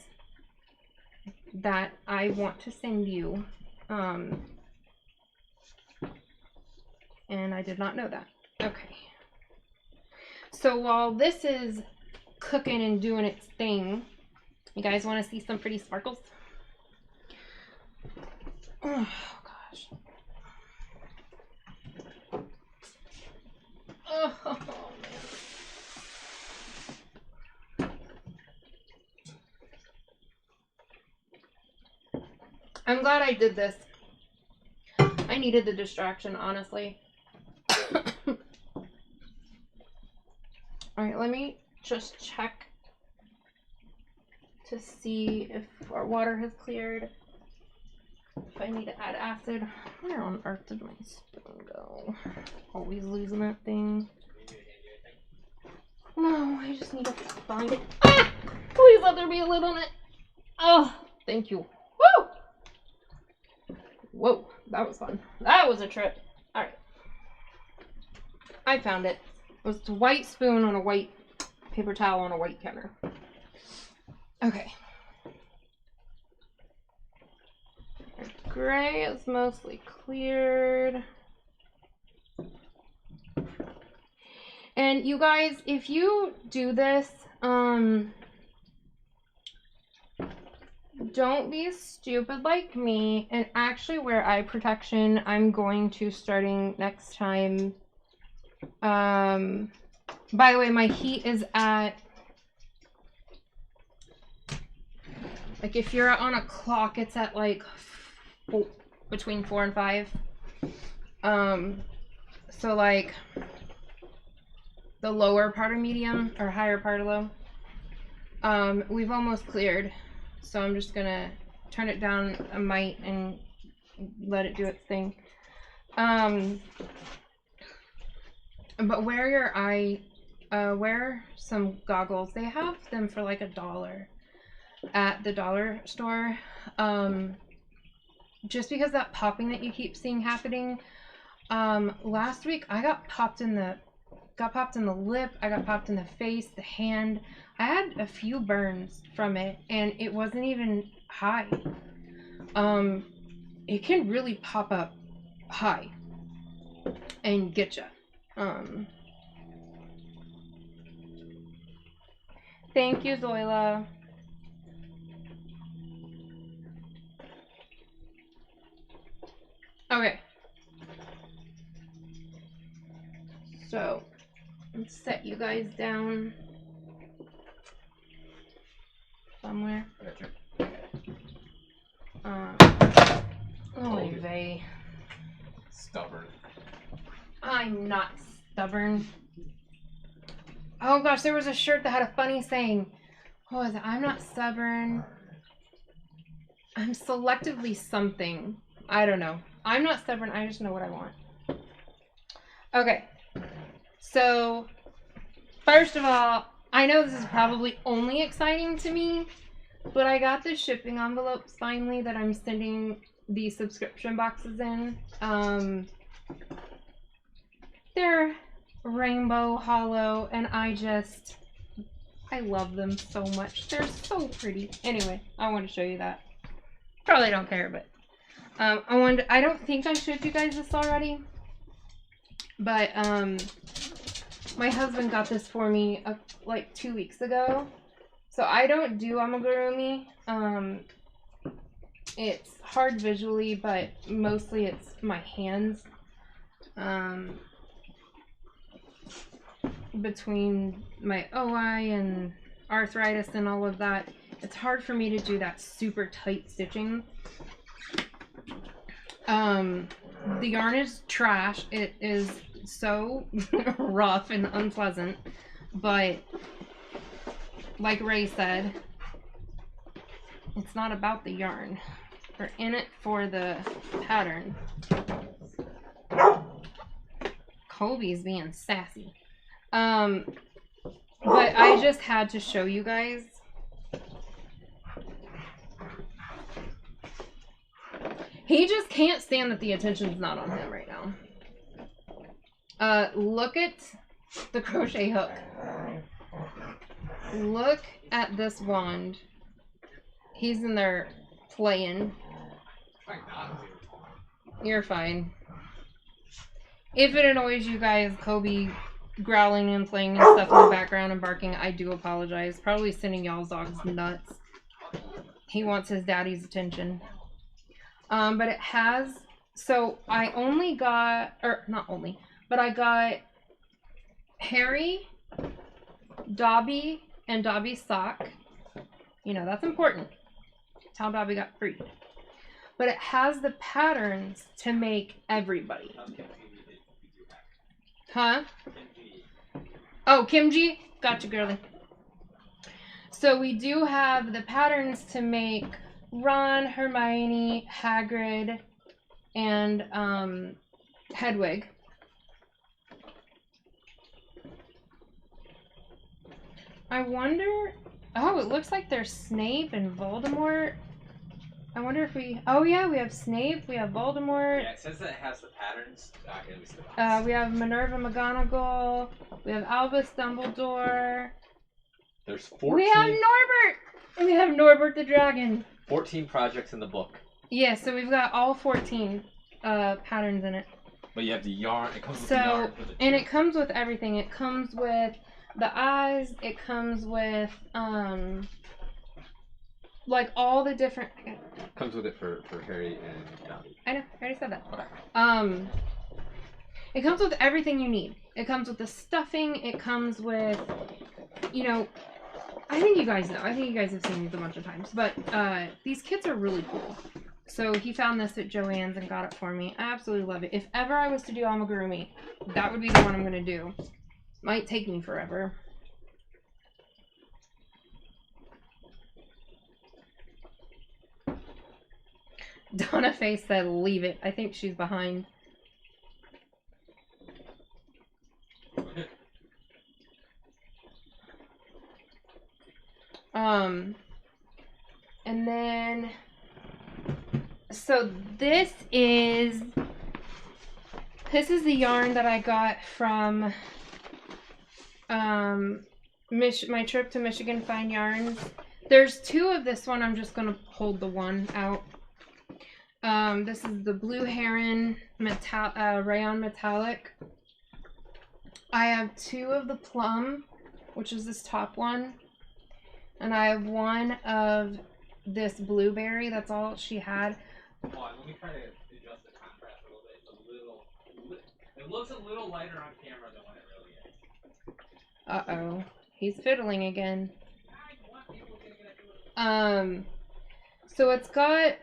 S1: that I want to send you. And I did not know that. Okay. So while this is cooking and doing its thing, you guys want to see some pretty sparkles? Oh gosh. Oh man. I'm glad I did this. I needed the distraction, honestly. Alright, let me just check to see if our water has cleared. If I need to add acid. Where on earth did my spoon go? Always losing that thing. No, I just need to find it. Ah! Please let there be a lid on it. Oh, thank you. Woo! Whoa, that was fun. That was a trip. Alright. I found it. It was a white spoon on a white paper towel on a white counter. Okay. Gray is mostly cleared. And you guys, if you do this, don't be stupid like me and actually wear eye protection. I'm going to, starting next time. By the way, my heat is at, like, if you're on a clock, it's at like between 4 and 5. So like the lower part of medium or higher part of low. We've almost cleared, so I'm just gonna turn it down a mite and let it do its thing. But wear your wear some goggles. They have them for like $1 at the dollar store. Just because that popping that you keep seeing happening. Last week I got popped in the lip, I got popped in the face, the hand. I had a few burns from it and it wasn't even high. It can really pop up high and get ya. Thank you, Zoila. Okay. So, let's set you guys down somewhere. Oy vey.
S3: Stubborn.
S1: I'm not stubborn. Oh gosh, there was a shirt that had a funny saying. What was it? I'm not stubborn. I'm selectively something. I don't know. I'm not stubborn. I just know what I want. Okay. So, first of all, I know this is probably only exciting to me, but I got the shipping envelopes finally that I'm sending these subscription boxes in. They're rainbow hollow, and I love them so much. They're so pretty. Anyway, I want to show you that. Probably don't care, but I don't think I showed you guys this already, but my husband got this for me like 2 weeks ago. So I don't do amigurumi. It's hard visually, but mostly it's my hands. Between my OI and arthritis and all of that, it's hard for me to do that super tight stitching. The yarn is trash. It is so rough and unpleasant, but like Ray said, it's not about the yarn. We're in it for the pattern. Kobe's being sassy. But I just had to show you guys He just can't stand that the attention's not on him right now. Look at the crochet hook. Look at this wand. He's in there playing. You're fine. If it annoys you guys, Kobe growling and playing and stuff in the background and barking, I do apologize. Probably sending y'all's dogs nuts. He wants his daddy's attention. But it has, so I only got, or not only, but I got Harry, Dobby, and Dobby's sock. You know, that's important. That's how Dobby got freed. But it has the patterns to make everybody. Huh? Oh, Kimji? Gotcha, girly. So we do have the patterns to make Ron, Hermione, Hagrid, and Hedwig. I wonder... Oh, it looks like there's Snape and Voldemort. I wonder if we... Oh, yeah, we have Snape, we have Voldemort.
S3: Yeah, it says that it has the patterns. At least the
S1: We have Minerva McGonagall. We have Albus Dumbledore.
S3: There's 14...
S1: We have Norbert! And we have Norbert the Dragon.
S3: 14 projects in the book.
S1: Yeah, so we've got all 14 patterns in it.
S3: But you have the yarn. It comes with the yarn for the
S1: and it comes with everything. It comes with the eyes. It comes with like all the different.
S3: Comes with it for Harry and Dobby.
S1: I know. I already said that.
S3: Okay.
S1: It comes with everything you need. It comes with the stuffing. It comes with, you know, I think you guys know. I think you guys have seen these a bunch of times. But these kits are really cool. So he found this at Joann's and got it for me. I absolutely love it. If ever I was to do amigurumi, that would be the one I'm going to do. Might take me forever. Donna Faye said, leave it. I think she's behind. And then, so this is the yarn that I got from, my trip to Michigan Fine Yarns. There's two of this one. I'm just going to hold the one out. This is the Blue Heron Rayon Metallic. I have two of the Plum, which is this top one. And I have one of this Blueberry. That's all she had.
S2: Hold on, let me try to adjust the contrast a little bit. It looks a little lighter on camera than what it really is.
S1: Uh-oh. He's fiddling again. So it's got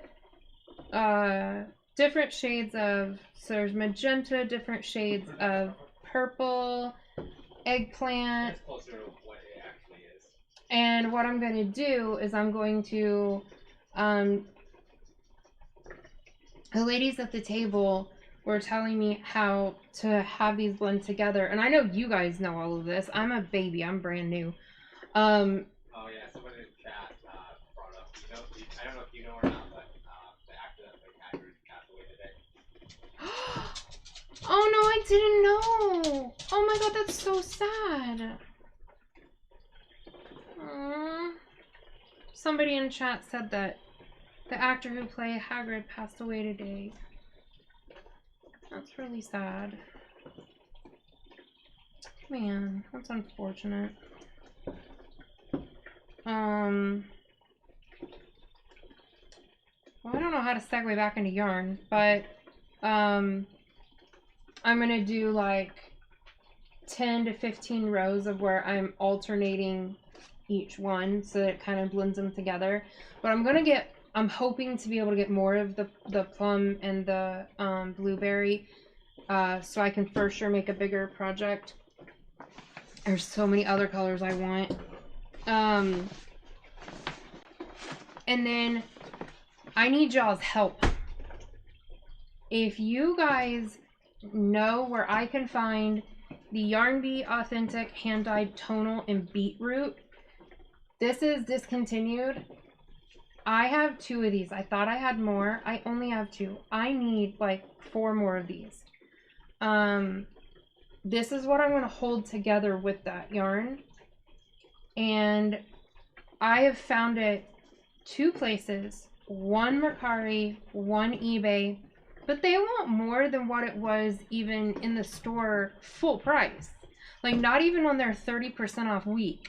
S1: different shades of, so there's magenta, different shades of purple, eggplant.
S2: It's closer to what it actually is.
S1: And what I'm going to do is I'm going to, the ladies at the table were telling me how to have these blend together. And I know you guys know all of this. I'm a baby. I'm brand new.
S2: Oh yeah, someone in the chat brought up, I don't know if you know or not, but the actor that played Hagrid passed away today.
S1: Oh no, I didn't know. Oh my god, that's so sad. Somebody in chat said that the actor who played Hagrid passed away today. That's really sad. Man, that's unfortunate. Well, I don't know how to segue back into yarn, but I'm gonna do like 10 to 15 rows of where I'm alternating each one so that it kind of blends them together. But I'm hoping to be able to get more of the plum and the blueberry so I can for sure make a bigger project. There's so many other colors I want. And then I need y'all's help. If you guys know where I can find the Yarn Bee Authentic Hand-Dyed Tonal and Beetroot, this is discontinued. I have 2 of these. I thought I had more. I only have 2. I need like 4 more of these. This is what I'm going to hold together with that yarn. And I have found it 2 places, one Mercari, one eBay, but they want more than what it was even in the store full price. Like not even on their 30% off week.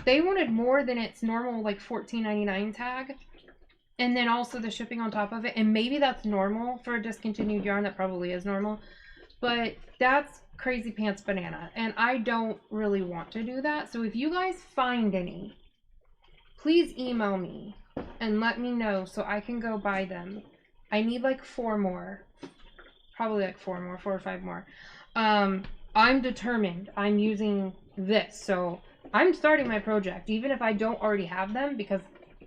S1: They wanted more than its normal like $14.99 tag. And then also the shipping on top of it. And maybe that's normal for a discontinued yarn. That probably is normal. But that's crazy pants banana. And I don't really want to do that. So if you guys find any, please email me and let me know so I can go buy them. I need like 4 more. Probably like 4 more, 4 or 5 more. I'm determined. I'm using this. So I'm starting my project, even if I don't already have them, because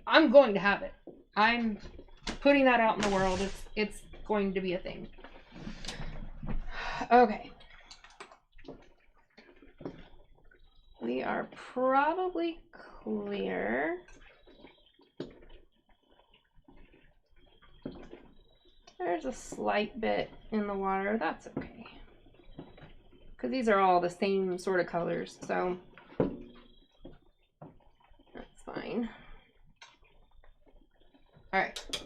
S1: I'm going to have it. I'm putting that out in the world. It's going to be a thing. Okay. We are probably clear. There's a slight bit in the water. That's okay. Because these are all the same sort of colors, so that's fine. All right.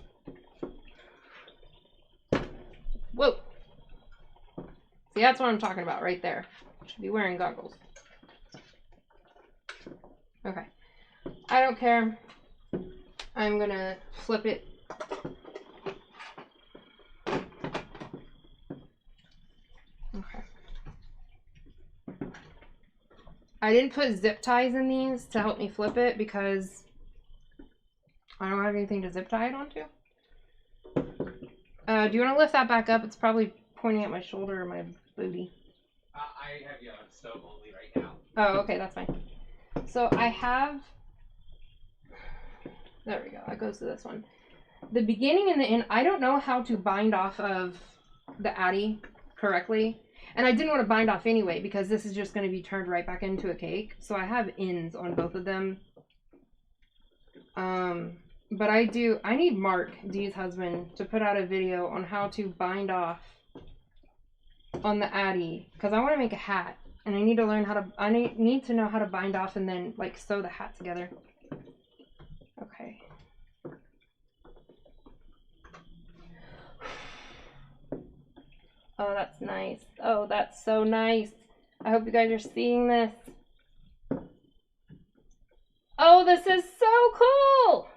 S1: Whoa. See, that's what I'm talking about right there. Should be wearing goggles. Okay. I don't care. I'm gonna flip it. Okay. I didn't put zip ties in these to help me flip it because I don't have anything to zip tie it onto. Do you want to lift that back up? It's probably pointing at my shoulder or my booty.
S2: I have you on stove only right now.
S1: Oh, okay, that's fine. So I have, there we go, that goes to this one. The beginning and the end, I don't know how to bind off of the Addy correctly. And I didn't want to bind off anyway because this is just going to be turned right back into a cake. So I have ends on both of them. But I need Mark, Dee's husband, to put out a video on how to bind off on the Addy. Because I want to make a hat. And I need to learn how to, I need to know how to bind off and then like sew the hat together. Okay. Oh, that's nice. Oh, that's so nice. I hope you guys are seeing this. Oh, this is so cool!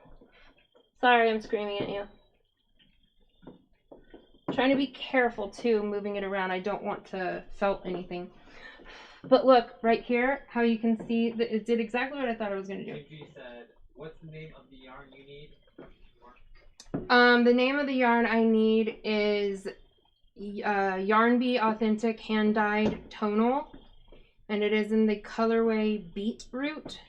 S1: Sorry, I'm screaming at you. I'm trying to be careful too, moving it around. I don't want to felt anything. But look, right here, how you can see that it did exactly what I thought it was going to do.
S2: KG said, what's the name of the yarn you need?
S1: The name of the yarn I need is Yarn Bee Authentic Hand Dyed Tonal, and it is in the colorway Beetroot.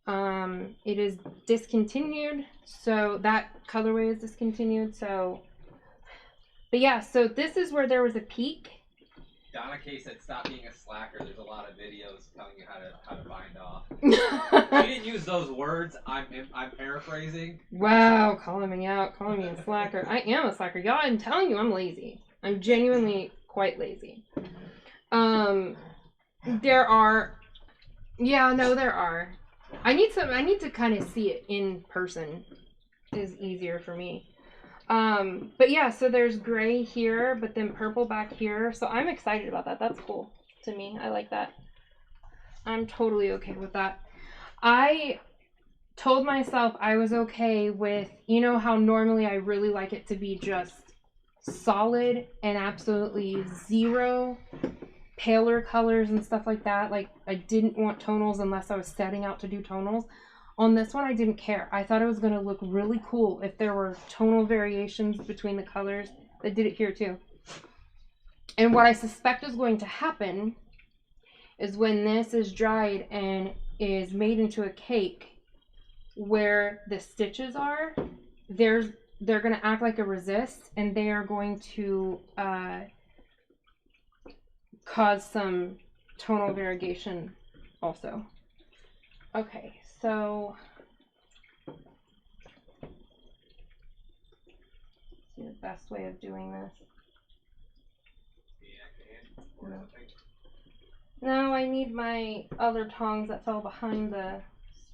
S1: It is discontinued, so that colorway is discontinued. So, but yeah, so this is where there was a peak.
S2: Donna K said, stop being a slacker. There's a lot of videos telling you how to bind off. She didn't use those words. I'm paraphrasing.
S1: Wow, calling me out, calling me a slacker. I am a slacker, y'all. I'm telling you, I'm lazy. I'm genuinely quite lazy. There are, yeah, no, there are. I need to kind of see it in person. Is easier for me. But yeah, so there's gray here, but then purple back here. So I'm excited about that. That's cool to me. I like that. I'm totally okay with that. I told myself I was okay with, you know how normally I really like it to be just solid and absolutely zero paler colors and stuff like that. Like I didn't want tonals unless I was setting out to do tonals. On this one, I didn't care. I thought it was going to look really cool if there were tonal variations between the colors. They did it here too. And what I suspect is going to happen is when this is dried and is made into a cake, where the stitches are, they're going to act like a resist, and they are going to cause some tonal variegation also. Okay, so best way of doing this. No. No, I need my other tongs that fell behind the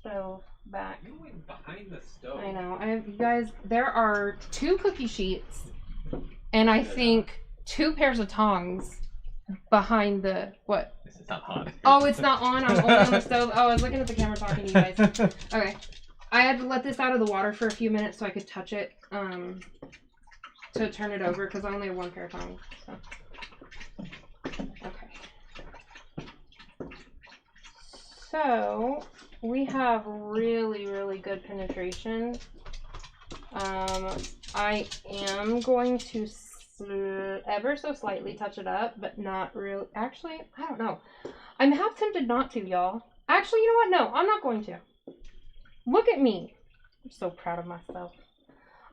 S1: stove back.
S3: You went behind the stove.
S1: I know. You guys, there are 2 cookie sheets, and I think 2 pairs of tongs behind the what?
S3: This is not hot.
S1: Oh, it's not on. I'm only on the stove. Oh, I was looking at the camera talking to you guys. Okay. I had to let this out of the water for a few minutes so I could touch it to turn it over because I only have 1 pair of tongs. So. Okay. So we have really, really good penetration. I am going to ever so slightly touch it up, but not really. Actually, I don't know. I'm half tempted not to, y'all. Actually, you know what? No, I'm not going to. Look at me. I'm so proud of myself.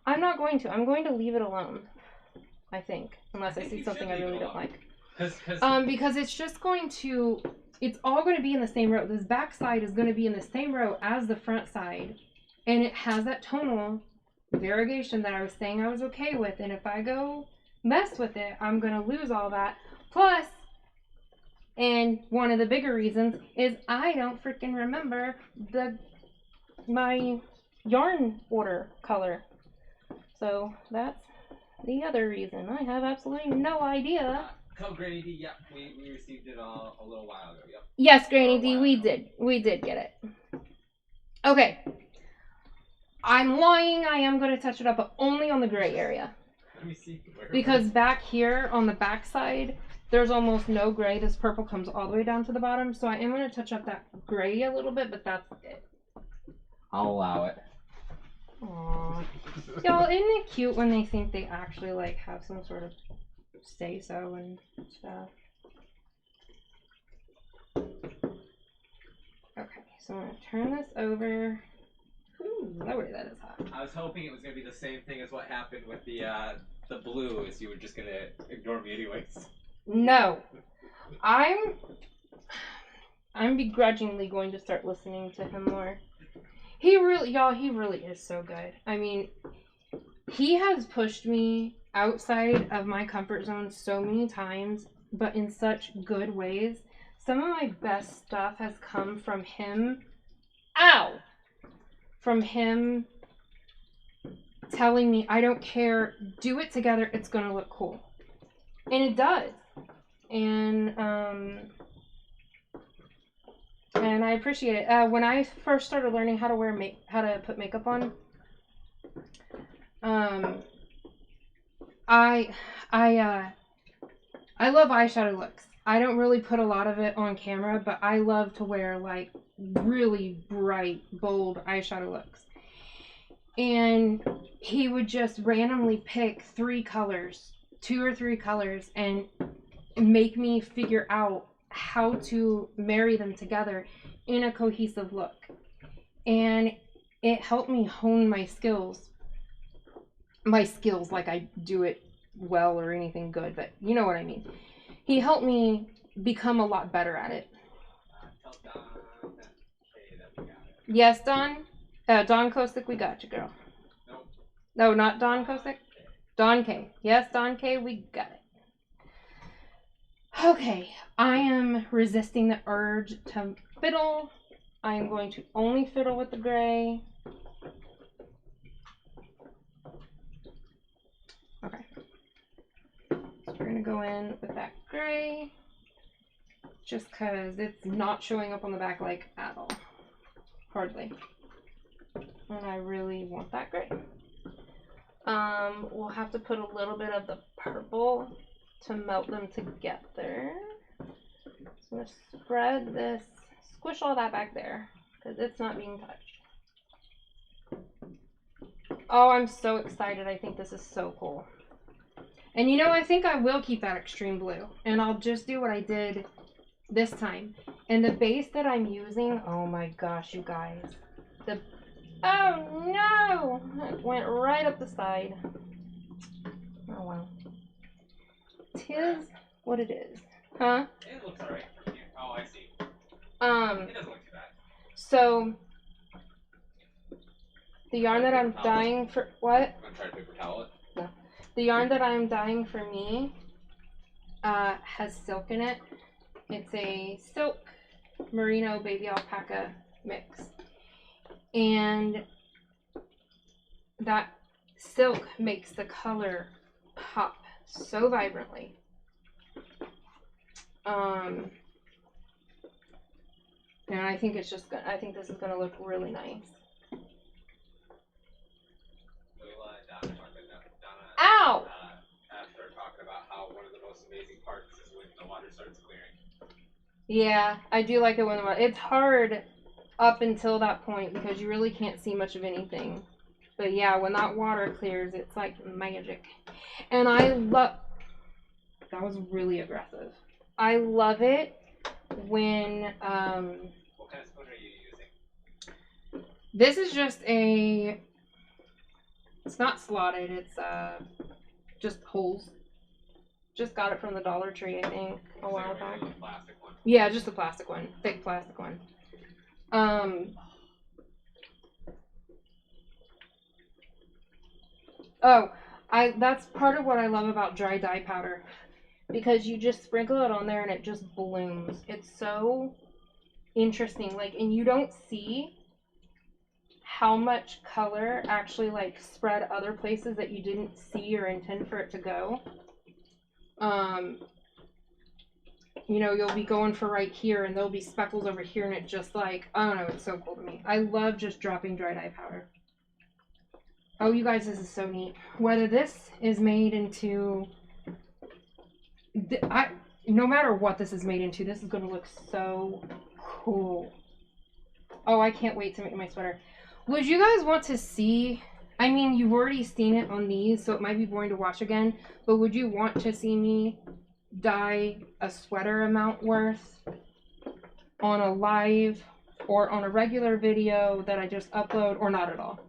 S1: I'm not going to. I'm going to leave it alone. I think. Unless I see something I really don't like. Because it's just going to... It's all going to be in the same row. This back side is going to be in the same row as the front side. And it has that tonal variegation that I was saying I was okay with. And if I go mess with it, I'm going to lose all that. Plus, and one of the bigger reasons is I don't freaking remember my yarn order color. So that's the other reason. I have absolutely no idea.
S2: Tell Granny D, yep, we received it a little while ago, yep.
S1: Yes, Granny D, we did. We did get it. Okay. I'm lying. I am going to touch it up, but only on the gray area.
S2: Let me see.
S1: Because back here on the back side, there's almost no gray. This purple comes all the way down to the bottom. So I am going to touch up that gray a little bit, but that's it.
S3: I'll allow it.
S1: Aww. Y'all, isn't it cute when they think they actually, like, have some sort of say-so and stuff? Okay, so I'm going to turn this over. Ooh, Lordy, that is hot.
S2: I was hoping it was going to be the same thing as what happened with the blue, is you were just going to ignore me anyways.
S1: No. I'm begrudgingly going to start listening to him more. He really is so good. I mean, he has pushed me outside of my comfort zone so many times, but in such good ways. Some of my best stuff has come from him. Ow! From him telling me, I don't care, do it together, it's gonna look cool. And it does. And I appreciate it. When I first started learning how to how to put makeup on, I love eyeshadow looks. I don't really put a lot of it on camera, but I love to wear like really bright, bold eyeshadow looks. And he would just randomly pick 3 colors, 2 or 3 colors, and make me figure out how to marry them together in a cohesive look. And it helped me hone my skills. My skills, like I do it well or anything good, but you know what I mean. He helped me become a lot better at it.
S2: Tell Don that we got it.
S1: Yes, Don? Don Kosick, we got you, girl.
S2: Nope.
S1: No, not Don Kosick. Don K. Yes, Don K, we got it. Okay, I am resisting the urge to fiddle. I am going to only fiddle with the gray. Okay. So we're going to go in with that gray. Just because it's not showing up on the back like at all. Hardly. And I really want that gray. We'll have to put a little bit of the purple to melt them together. So I'm going to spread this, squish all that back there, because it's not being touched. Oh, I'm so excited. I think this is so cool. And you know, I think I will keep that extreme blue, and I'll just do what I did this time. And the base that I'm using, oh my gosh, you guys. Oh no! It went right up the side. Oh wow. 'Tis what it is. Huh?
S2: It looks alright from here. Oh, I see. It doesn't look too bad.
S1: So the yarn that I'm dyeing for what?
S3: I'm gonna try to paper towel it.
S1: No. The yarn that I'm dyeing for me has silk in it. It's a silk merino baby alpaca mix. And that silk makes the color pop so vibrantly. And I think it's just I think this is gonna look really nice. Ow!
S3: After talking about how one of the most amazing parts is when the water starts clearing.
S1: Yeah, I do like it when the water. It's hard up until that point because you really can't see much of anything. But yeah, when that water clears, it's like magic. And I love. That was really aggressive. I love it when.
S3: What kind of spoon are you using?
S1: This is just a. It's not slotted. It's just holes. Just got it from the Dollar Tree, I think, a while back.
S3: Plastic one.
S1: Yeah, just a plastic one, thick plastic one. That's part of what I love about dry dye powder, because you just sprinkle it on there and it just blooms. It's so interesting, like, and you don't see how much color actually like spread other places that you didn't see or intend for it to go. You know, you'll be going for right here and there'll be speckles over here and it just like, I don't know, it's so cool to me. I love just dropping dry dye powder. Oh, you guys, this is so neat. Whether this is made into, no matter what this is made into, this is going to look so cool. Oh, I can't wait to make my sweater. Would you guys want to see, I mean, you've already seen it on these, so it might be boring to watch again, but would you want to see me dye a sweater amount worth on a live or on a regular video that I just upload, or not at all?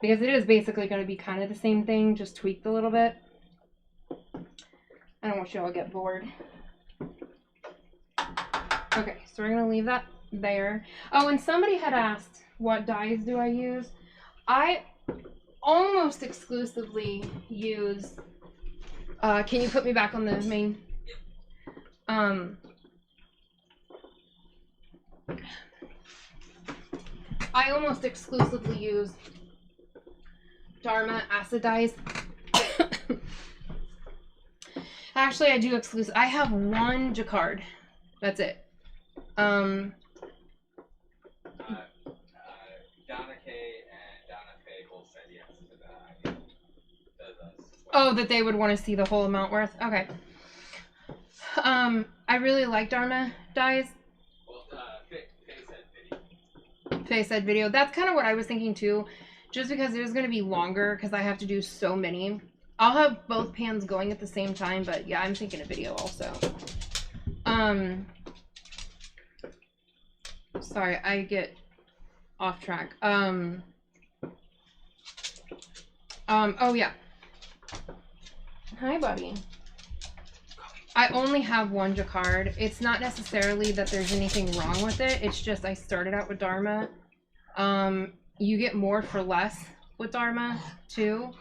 S1: Because it is basically going to be kind of the same thing, just tweaked a little bit. I don't want you all to get bored. Okay, so we're going to leave that there. Oh, and somebody had asked, what dyes do I use? I almost exclusively use, can you put me back on the main? I almost exclusively use Dharma acid dyes. Actually, I do exclusive. I have one jacquard. That's it.
S3: Donna K and Donna Faye both said yes to that.
S1: Oh, that they would want to see the whole amount worth? Okay. I really like Dharma dyes.
S3: Well, Faye said video.
S1: Faye said video. That's kind of what I was thinking too. Just because it is going to be longer because I have to do so many. I'll have both pans going at the same time, but yeah, I'm thinking a video also. Sorry, I get off track. Oh yeah. Hi, buddy. I only have one jacquard. It's not necessarily that there's anything wrong with it. It's just I started out with Dharma. You get more for less with Dharma too.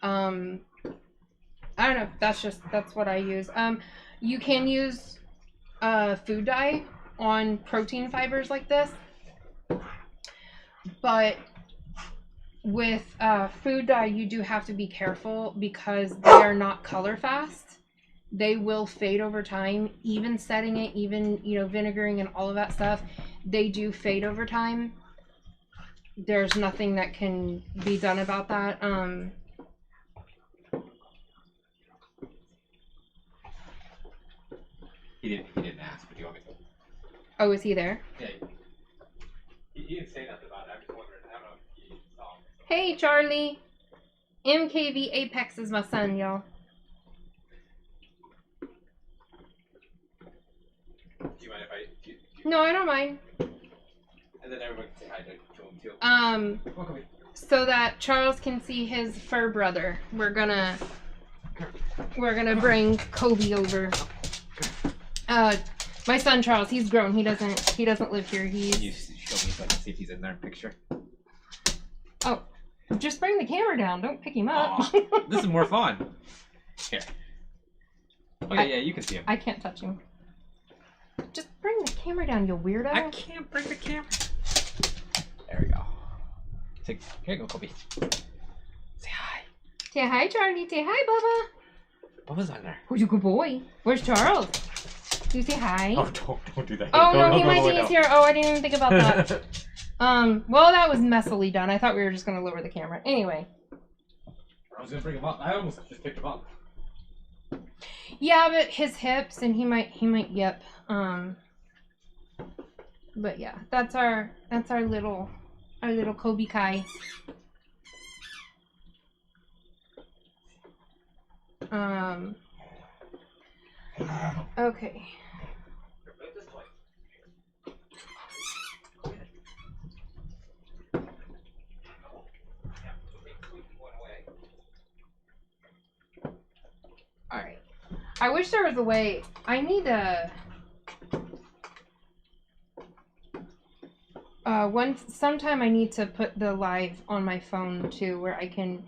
S1: I don't know. That's what I use. You can use food dye on protein fibers like this, but with food dye you do have to be careful because they are not color fast. They will fade over time. Even setting it, even, you know, vinegaring and all of that stuff, they do fade over time. There's nothing that can be done about that.
S3: He didn't ask, but do you want me to?
S1: Oh, is he there?
S3: Yeah. He didn't say nothing about it. I'm just wondering. I don't know if he saw him.
S1: Hey, Charlie. MKV Apex is my son, y'all.
S3: Do you mind if I?
S1: No, I don't mind.
S3: And then everyone can say hi to him too. Welcome.
S1: So that Charles can see his fur brother, we're gonna bring Kobe over. My son Charles, he's grown. He doesn't live here.
S3: Can you show me so I can see if he's in their picture?
S1: Oh, Just bring the camera down. Don't pick him up.
S3: Aw, this is more fun. Here. Okay, yeah, you can see him.
S1: I can't touch him. Just bring the camera down, you weirdo.
S3: I can't bring the camera. There we go. Here you go, Kobe. Say hi.
S1: Say hi, Charlie. Say hi, Bubba.
S3: Bubba's on there.
S1: Who's a good boy? Where's Charles? Do you say hi?
S3: Oh, don't do that.
S1: Oh,
S3: Don't
S1: no, he
S3: go
S1: might
S3: away
S1: think
S3: now.
S1: he's here. Oh, I didn't even think about that. Well, that was messily done. I thought we were just going to lower the camera. Anyway.
S3: I was going to bring him up. I almost just picked him up.
S1: Yeah, but his hips and he might yip. But yeah, that's our little Kobe Kai. Okay. Alright. I wish there was a way. I need a sometime I need to put the live on my phone too, where I can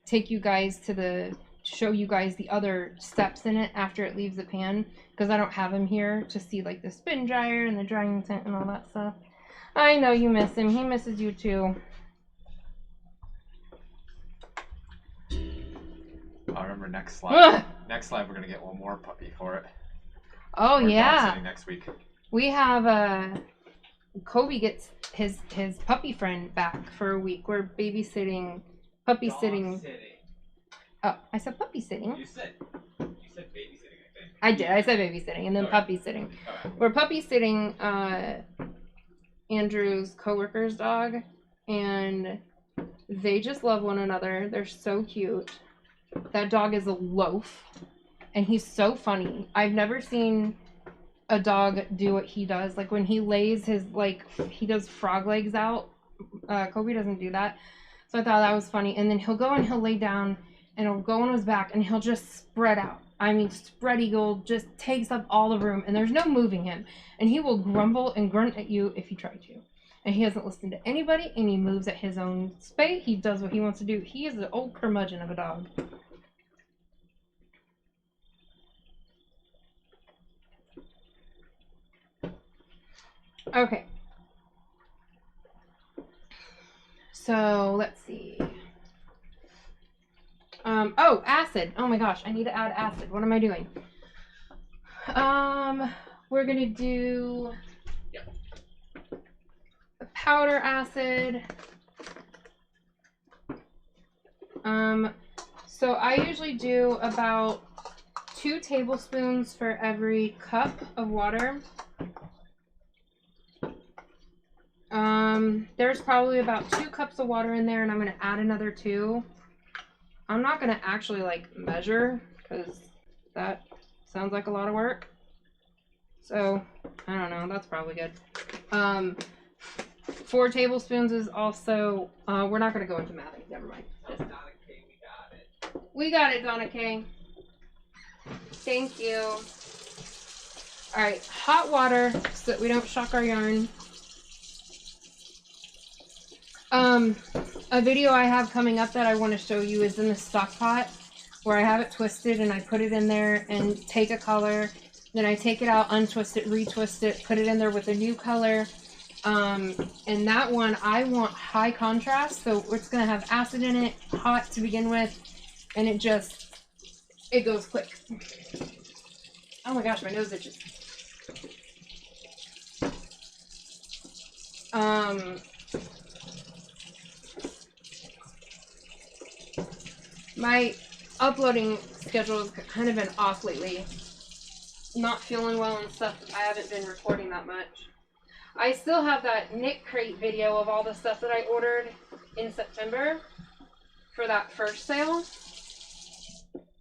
S1: take you guys to show you guys the other steps in it after it leaves the pan, because I don't have him here to see like the spin dryer and the drying tent and all that stuff. I know you miss him. He misses you too.
S3: I remember next slide. Next slide, we're gonna get one more puppy for it.
S1: Oh
S3: We're
S1: yeah.
S3: dog sitting next week.
S1: We have Kobe gets his puppy friend back for a week. We're babysitting, puppy sitting. Oh, I said puppy sitting.
S2: You said babysitting, I think.
S1: I did. I said babysitting and then
S2: Okay.
S1: puppy sitting.
S2: Okay.
S1: We're puppy sitting Andrew's coworker's dog, and they just love one another. They're so cute. That dog is a loaf, and he's so funny. I've never seen a dog do what he does. Like when he lays his, like, he does frog legs out. Kobe doesn't do that. So I thought that was funny. And then he'll go and he'll lay down and he'll go on his back and he'll just spread out. I mean, spread eagle, just takes up all the room and there's no moving him. And he will grumble and grunt at you if you try to. And he doesn't listen to anybody and he moves at his own pace. He does what he wants to do. He is an old curmudgeon of a dog. Okay. So let's see. Oh, acid. Oh my gosh, I need to add acid. What am I doing? We're gonna do powder acid. So I usually do about 2 tablespoons for every cup of water. There's probably about 2 cups of water in there, and I'm going to add another 2. I'm not going to actually, like, measure, because that sounds like a lot of work. So, I don't know, that's probably good. 4 tablespoons is also, we're not going to go into mathing, never mind.
S2: Donna K, we got it.
S1: We got it, Donna K. Thank you. Alright, hot water, so that we don't shock our yarn. A video I have coming up that I want to show you is in the stock pot, where I have it twisted and I put it in there and take a color, then I take it out, untwist it, retwist it, put it in there with a new color. And that one I want high contrast, so it's going to have acid in it, hot to begin with, and it goes quick. Oh my gosh, my nose itches. My uploading schedule has kind of been off lately. Not feeling well and stuff. I haven't been recording that much. I still have that knit crate video of all the stuff that I ordered in September for that first sale.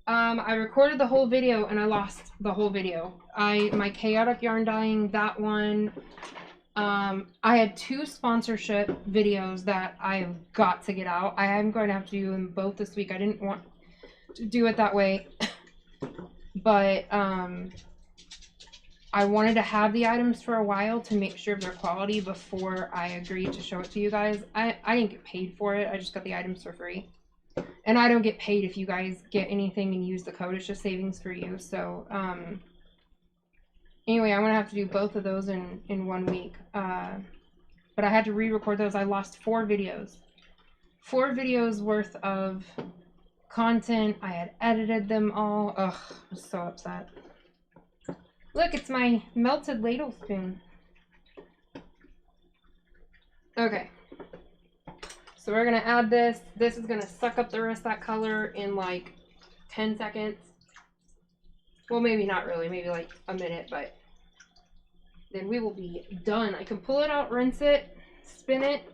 S1: I recorded the whole video and I lost the whole video. My chaotic yarn dyeing, that one. I had 2 sponsorship videos that I've got to get out. I am going to have to do them both this week. I didn't want to do it that way. But, I wanted to have the items for a while to make sure of their quality before I agreed to show it to you guys. I didn't get paid for it. I just got the items for free. And I don't get paid if you guys get anything and use the code. It's just savings for you. So, anyway, I'm going to have to do both of those in 1 week. But I had to re-record those. I lost 4 videos. 4 videos worth of content. I had edited them all. Ugh, I was so upset. Look, it's my melted ladle spoon. Okay. So we're going to add this. This is going to suck up the rest of that color in like 10 seconds. Well, maybe not really. Maybe like a minute, but then we will be done. I can pull it out, rinse it, spin it,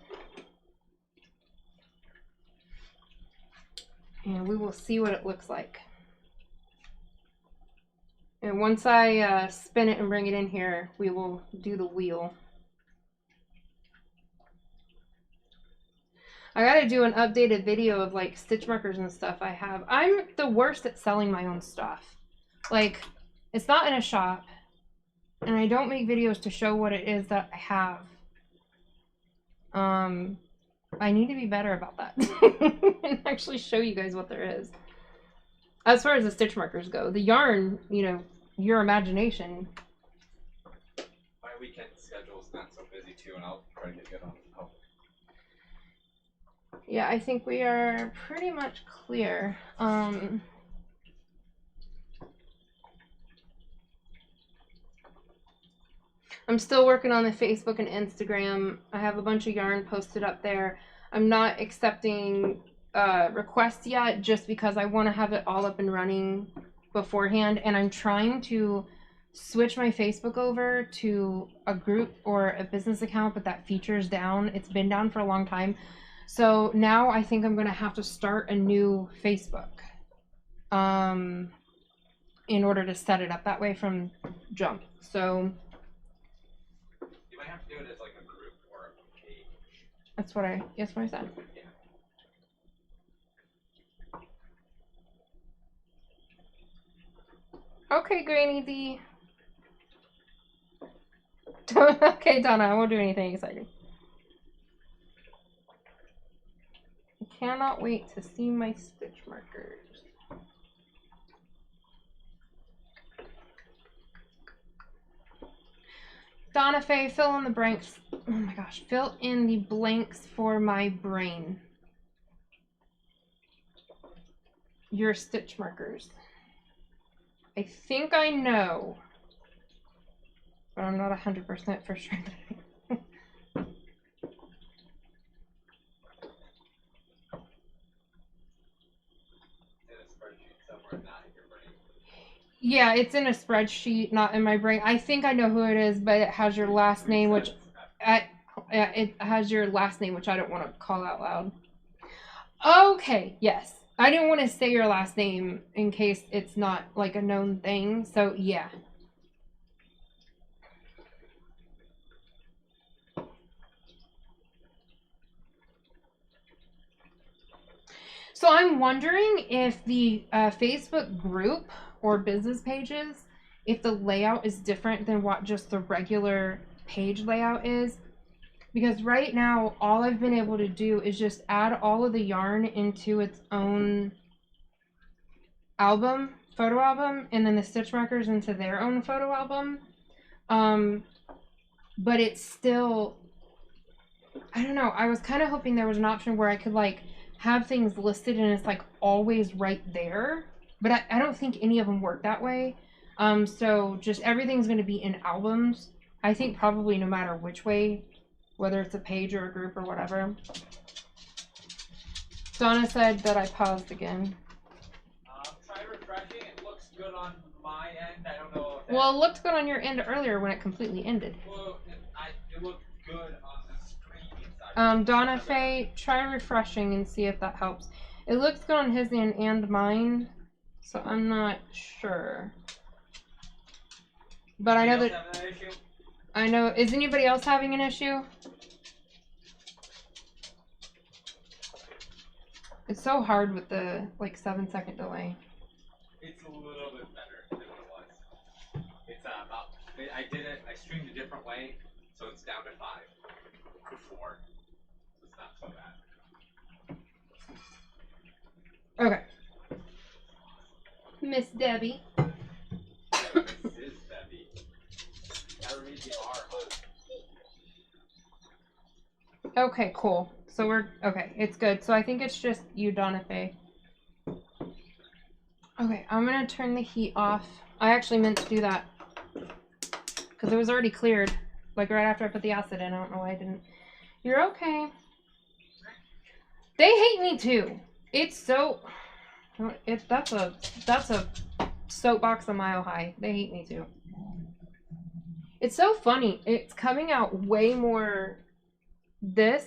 S1: and we will see what it looks like. And once I spin it and bring it in here, we will do the wheel. I gotta do an updated video of like stitch markers and stuff I have. I'm the worst at selling my own stuff. Like, it's not in a shop, and I don't make videos to show what it is that I have. I need to be better about that and actually show you guys what there is. As far as the stitch markers go, the yarn, you know, your imagination.
S3: My weekend schedule's not so busy too, and I'll try to get good on help.
S1: Yeah, I think we are pretty much clear. I'm still working on the Facebook and Instagram. I have a bunch of yarn posted up there. I'm not accepting requests yet just because I want to have it all up and running beforehand, and I'm trying to switch my Facebook over to a group or a business account, but that feature's down. It's been down for a long time. So now I think I'm going to have to start a new Facebook in order to set it up that way from jump. So
S3: You might have to do it as like a group or a page.
S1: that's what I said.
S3: Yeah.
S1: Okay, Granny D. Okay, Donna, I won't do anything exciting. I cannot wait to see my stitch markers. Donna Faye, fill in the blanks. Oh my gosh, fill in the blanks for my brain. Your stitch markers. I think I know, but I'm not 100% for sure that I Yeah, it's in a spreadsheet, not in my brain. I think I know who it is, but it has your last name, which it has your last name, which I don't want to call out loud. Okay, yes. I didn't want to say your last name in case it's not like a known thing. So, yeah. So I'm wondering if the Facebook group or business pages, if the layout is different than what just the regular page layout is. Because right now, all I've been able to do is just add all of the yarn into its own album, photo album, and then the stitch markers into their own photo album. But it's still, I don't know, I was kind of hoping there was an option where I could like have things listed and it's like always right there. But I don't think any of them work that way. So just everything's going to be in albums. I think probably no matter which way, whether it's a page or a group or whatever. Donna said that I paused again.
S3: Try refreshing. It looks good on my end. I don't know if that...
S1: Well, it looked good on your end earlier when it completely ended.
S3: Well, it looked good on the screen.
S1: Donna Faye, try refreshing and see if that helps. It looks good on his end and mine, so I'm not sure. But I know that... I know... Is anybody else having an issue? It's so hard with the, like, 7-second delay.
S3: It's a little bit better than what it was. It's about
S2: I did it. I streamed a different way, so it's down to 5 or 4. So it's not so bad.
S1: Okay. Miss Debbie.
S2: This is Debbie. Gotta read the R, huh?
S1: Okay, cool. So we're okay. It's good. So I think it's just you, Donna Faye. Okay, I'm gonna turn the heat off. I actually meant to do that because it was already cleared, like right after I put the acid in. I don't know why I didn't. You're okay. They hate me too. It's so. That's a soapbox a mile high. They hate me too. It's so funny. It's coming out way more. This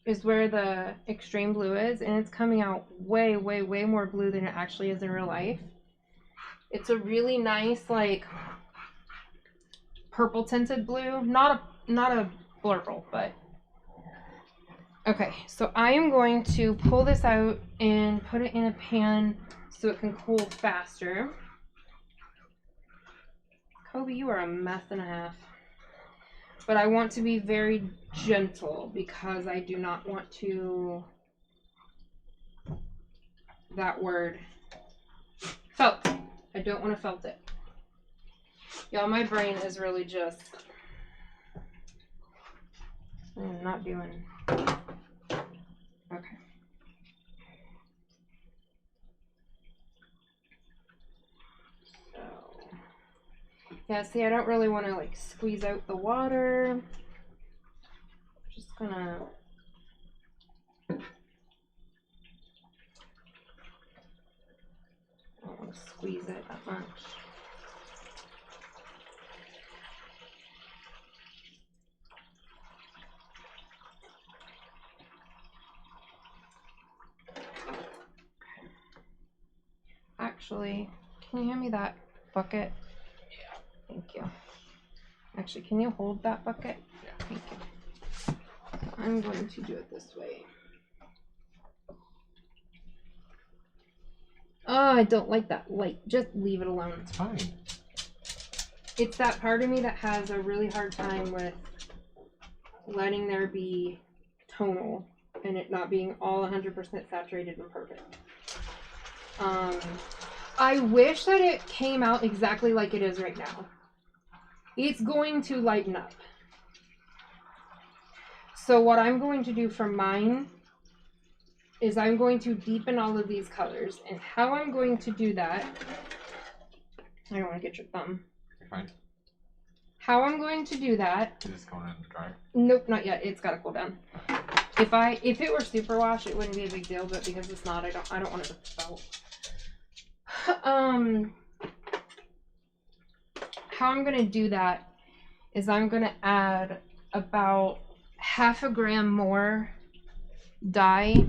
S1: is where the extreme blue is, and it's coming out way, way, way more blue than it actually is in real life. It's a really nice, like, purple tinted blue. Not a blurple, but okay. So I am going to pull this out and put it in a pan so it can cool faster. Kobe, you are a mess and a half. But I want to be very gentle because I do not want to, that word, felt. I don't want to felt it. Y'all, my brain is really just, I'm not doing, okay. So, yeah, see, I don't really want to, like, squeeze out the water. Just gonna... I don't want to squeeze it that much. Actually, can you hand me that bucket?
S3: Yeah.
S1: Thank you. Actually, can you hold that bucket?
S3: Yeah.
S1: Thank you. So I'm going to do it this way. Oh, I don't like that light. Just leave it alone.
S3: It's fine.
S1: It's that part of me that has a really hard time with letting there be tonal and it not being all 100% saturated and perfect. I wish that it came out exactly like it is right now. It's going to lighten up. So what I'm going to do for mine is I'm going to deepen all of these colors. And how I'm going to do that, I don't want to get your thumb.
S3: You're fine.
S1: How I'm going to do that.
S3: Is this going in the dryer?
S1: Nope, not yet. It's got to cool down. If it were superwash, it wouldn't be a big deal, but because it's not, I don't want it to felt. How I'm going to do that is I'm going to add about half a gram more dye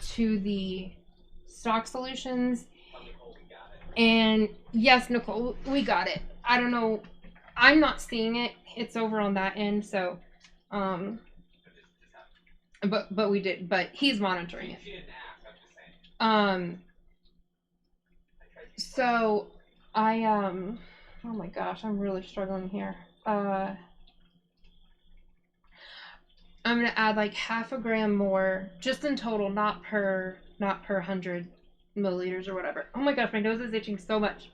S1: to the stock solutions. And yes, Nicole, we got it. I don't know. I'm not seeing it. It's over on that end, so but we did, but he's monitoring it. So I oh my gosh, I'm really struggling here. I'm gonna add like half a gram more, just in total, not per 100 milliliters or whatever. Oh my gosh, my nose is itching so much.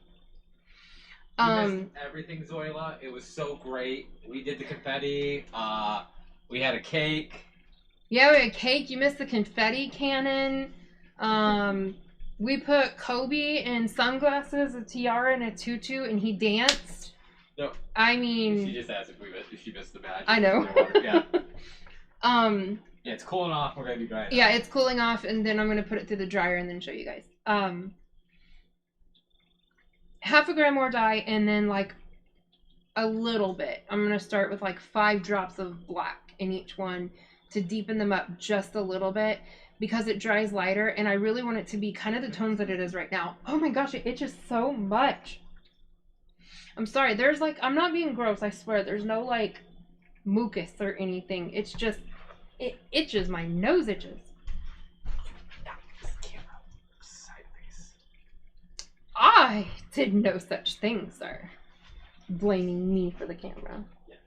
S3: You missed everything, Zoila. It was so great. We did the confetti. We had a cake.
S1: Yeah, we had cake. You missed the confetti cannon. We put Kobe in sunglasses, a tiara, and a tutu, and he danced.
S3: No.
S1: I mean,
S3: She just asked if she missed the badge.
S1: I know.
S3: Yeah.
S1: Yeah,
S3: It's cooling off. We're gonna be drying.
S1: Yeah, it's cooling off, and then I'm gonna put it through the dryer and then show you guys. Half a gram more dye, and then like a little bit. I'm gonna start with like 5 drops of black in each one to deepen them up just a little bit because it dries lighter, and I really want it to be kind of the tones that it is right now. Oh my gosh, it itches so much. I'm sorry, there's like, I'm not being gross, I swear. There's no like mucus or anything. It's just, it itches. My nose itches. I did no such thing, sir. blaming me for the camera.
S2: Yes.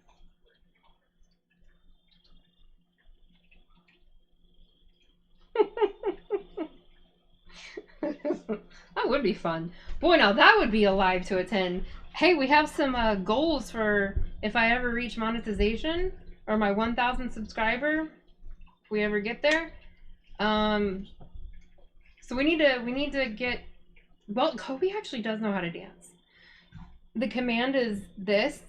S1: That would be fun. Boy, now that would be a live to attend. Hey, we have some goals for if I ever reach monetization or my 1,000 subscriber. If we ever get there, so we need to get. Well, Kobe actually does know how to dance. The command is this,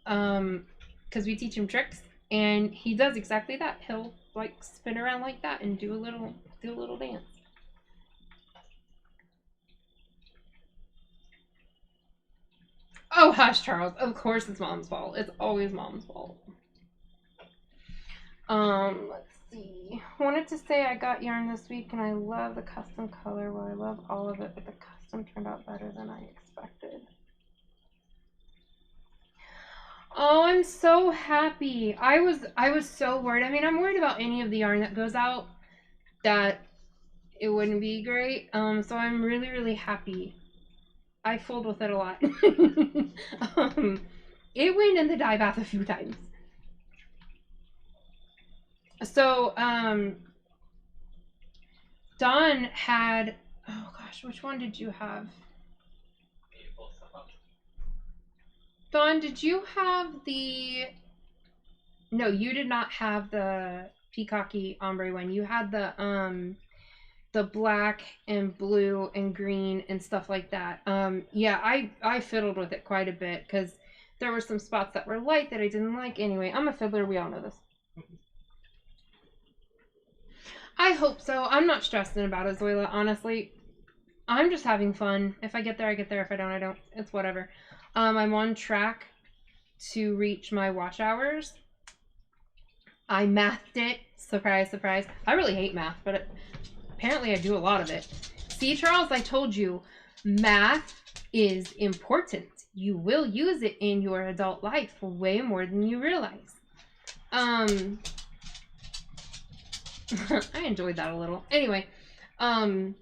S1: because we teach him tricks, and he does exactly that. He'll like spin around like that and do a little dance. Oh, hush, Charles. Of course it's Mom's fault. It's always Mom's fault. Let's see. Wanted to say I got yarn this week and I love the custom color. Well, I love all of it, but the custom turned out better than I expected. Oh, I'm so happy. I was so worried. I mean, I'm worried about any of the yarn that goes out that it wouldn't be great. So I'm really, really happy. I fooled with it a lot. It went in the dye bath a few times. So, Dawn had, oh gosh, which one did you have? Dawn, did you have the, no, you did not have the peacocky ombre one. You had the black and blue and green and stuff like that. Yeah, I fiddled with it quite a bit because there were some spots that were light that I didn't like. Anyway, I'm a fiddler. We all know this. I hope so. I'm not stressing about it, Zoila, honestly. I'm just having fun. If I get there, I get there. If I don't, I don't. It's whatever. I'm on track to reach my watch hours. I mathed it. Surprise, surprise. I really hate math, but apparently I do a lot of it. See, Charles, I told you, math is important. You will use it in your adult life way more than you realize. I enjoyed that a little. Anyway, I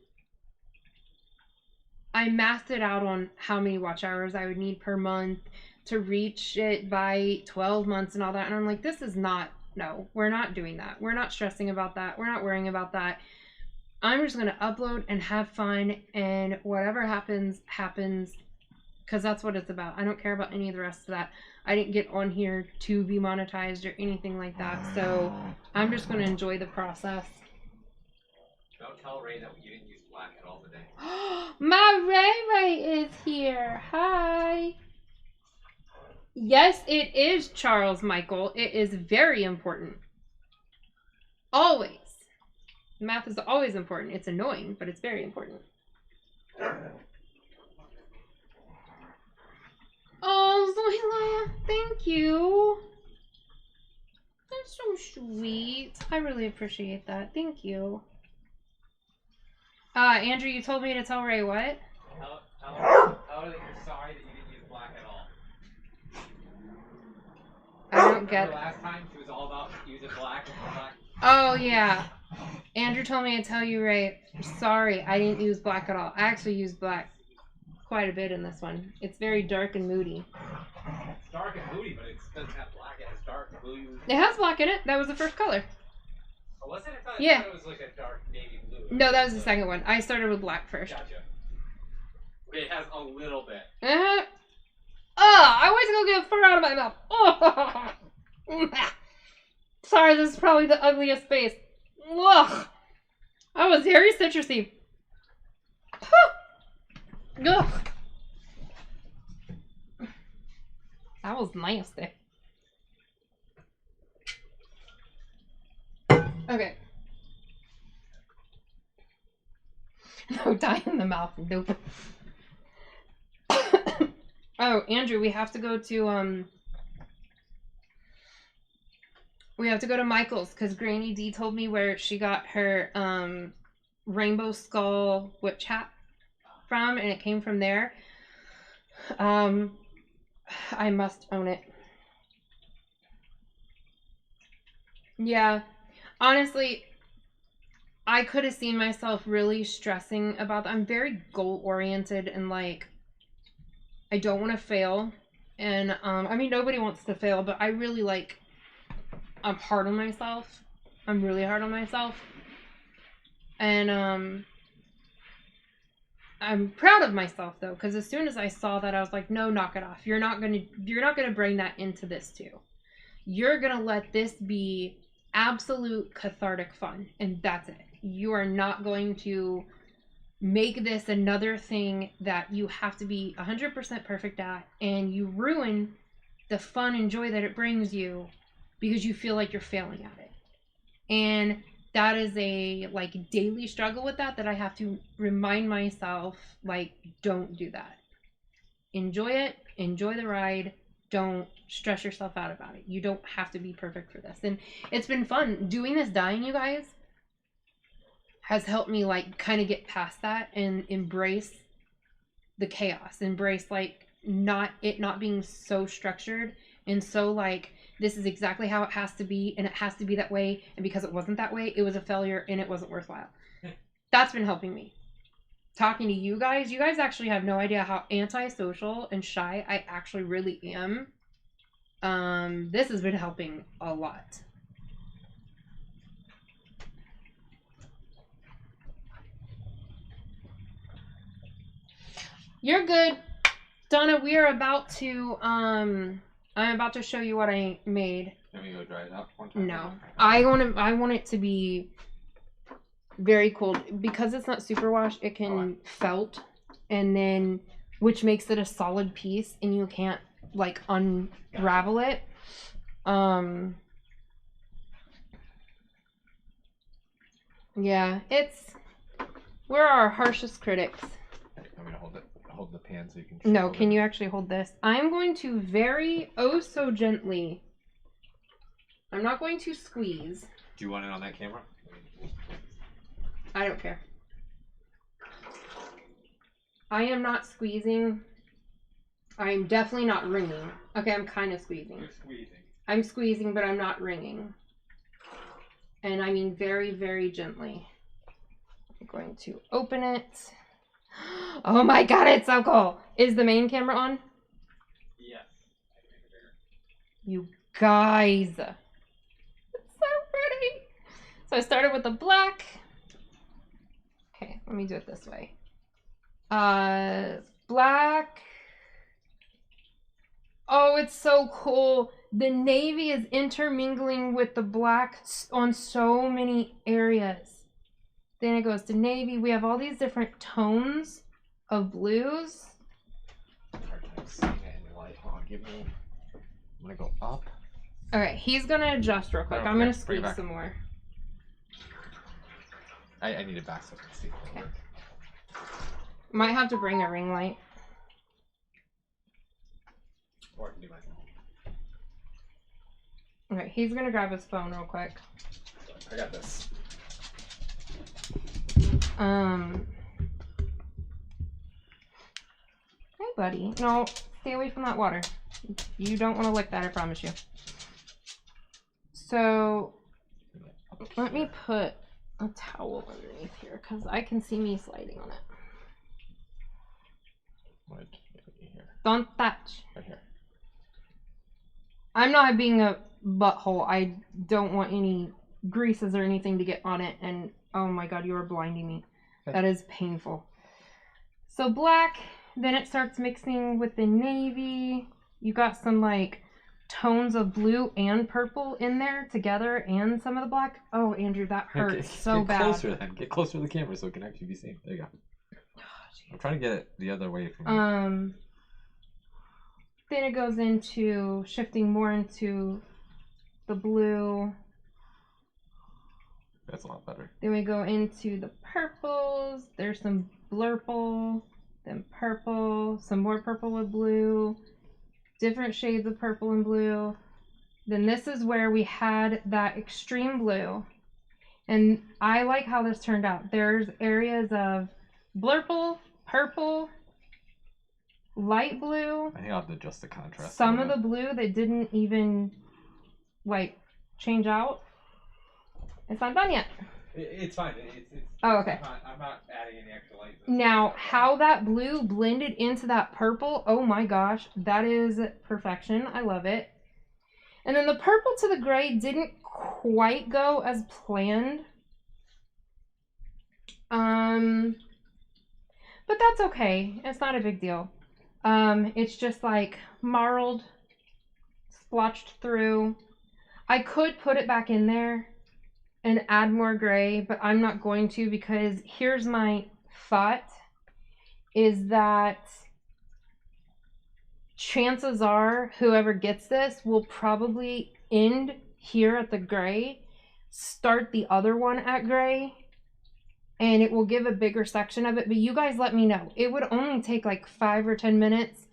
S1: mathed it out on how many watch hours I would need per month to reach it by 12 months and all that. And I'm like, this is not, no, we're not doing that. We're not stressing about that. We're not worrying about that. I'm just going to upload and have fun, and whatever happens, happens, because that's what it's about. I don't care about any of the rest of that. I didn't get on here to be monetized or anything like that, so I'm just going to enjoy the process.
S3: Don't tell Ray that you didn't use black at all today.
S1: My Ray is here. Hi. Yes, it is, Charles Michael. It is very important. Always. Math is always important. It's annoying, but it's very important. Oh, Zoila, thank you. That's so sweet. I really appreciate that. Thank you. Andrew, you told me to tell Ray what?
S3: Tell her that you're sorry that you didn't use black at all.
S1: I don't get it.
S3: Last time she was all about using black and black.
S1: Oh, yeah. Andrew told me to tell you, Ray, sorry, I didn't use black at all. I actually used black quite a bit in this one. It's very dark and moody.
S3: It's dark and moody, but it doesn't have black. It has dark blue.
S1: It has black in it. That was the first color.
S3: Oh, was it? I thought it was like a dark navy blue.
S1: No, that was the second one. I started with black first.
S3: Gotcha. Okay, it has a little bit.
S1: I was gonna get fur out of my mouth. Oh. Sorry, this is probably the ugliest face. Ugh. That was very citrusy. Ugh. That was nasty. Okay. No dye in the mouth. Nope. Oh, Andrew, we have to go to Michael's because Granny D told me where she got her rainbow skull witch hat from, and it came from there. I must own it. Yeah, honestly, I could have seen myself really stressing about that. I'm very goal oriented and like I don't want to fail, And I mean, nobody wants to fail, but I really I'm hard on myself. I'm really hard on myself. And I'm proud of myself though, because as soon as I saw that, I was like, no, knock it off. You're not gonna bring that into this too. You're gonna let this be absolute cathartic fun, and that's it. You are not going to make this another thing that you have to be 100% perfect at, and you ruin the fun and joy that it brings you because you feel like you're failing at it. And that is a daily struggle with that I have to remind myself, don't do that. Enjoy it, enjoy the ride. Don't stress yourself out about it. You don't have to be perfect for this. And it's been fun doing this dying, you guys, has helped me kind of get past that and embrace the chaos, embrace not being so structured and so this is exactly how it has to be, and it has to be that way, and because it wasn't that way, it was a failure and it wasn't worthwhile. That's been helping me. Talking to you guys actually have no idea how antisocial and shy I actually really am. This has been helping a lot. You're good. Donna, we are about to, I'm about to show you what I made.
S3: Let me go dry it out one time.
S1: No. I want it to be very cool. Because it's not superwash, it can felt, and then, which makes it a solid piece, and you can't, unravel it. Yeah, we're our harshest critics.
S3: I'm gonna hold the pan so you can.
S1: No, can you actually hold this? I'm going to very so gently. I'm not going to squeeze.
S3: Do you want it on that camera?
S1: I don't care. I am not squeezing. I am definitely not wringing. Okay, I'm kind of squeezing.
S2: You're squeezing.
S1: I'm squeezing, but I'm not wringing. And I mean very, very gently. I'm going to open it. Oh my god, it's so cool. Is the main camera on?
S2: Yes.
S1: You guys. It's so pretty. So I started with the black. Okay, let me do it this way. Black. Oh, it's so cool. The navy is intermingling with the black on so many areas. Then it goes to navy. We have all these different tones of blues.
S3: Hard time seeing it in the light. Hold on, I'm gonna go up.
S1: Alright, he's gonna adjust real quick. I'm gonna squeeze some more.
S3: I need it back so I can see.
S1: Okay. Might have to bring a ring light.
S3: Or I can do myself.
S1: Okay, he's gonna grab his phone real quick.
S3: I got this.
S1: Hey, buddy. No, stay away from that water. You don't want to lick that, I promise you. So, let me put a towel underneath here, because I can see me sliding on it.
S3: Right here.
S1: Don't touch.
S3: Right here.
S1: I'm not being a butthole. I don't want any greases or anything to get on it, and oh my god, you are blinding me. That is painful. So black, then it starts mixing with the navy. You got some tones of blue and purple in there together, and some of the black. Oh, Andrew, that hurts so bad.
S3: Get closer then. Get closer to the camera so it can actually be seen. There you go.
S1: Oh,
S3: I'm trying to get it the other way from you.
S1: Then it goes into shifting more into the blue.
S3: That's a lot better.
S1: Then we go into the purples. There's some blurple, then purple, some more purple with blue, different shades of purple and blue. Then this is where we had that extreme blue. And I like how this turned out. There's areas of blurple, purple, light blue.
S3: I think I'll have to adjust the contrast.
S1: Some of the blue that didn't even change out. It's not done yet.
S2: It's fine. It's
S1: Oh, okay.
S2: I'm not adding any extra lights.
S1: Now, how that blue blended into that purple, oh my gosh, that is perfection. I love it. And then the purple to the gray didn't quite go as planned. But that's okay. It's not a big deal. It's just like marled, splotched through. I could put it back in there and add more gray, but I'm not going to because here's my thought is that chances are whoever gets this will probably end here at the gray, start the other one at gray, and it will give a bigger section of it. But you guys let me know. It would only take like 5 or 10 minutes.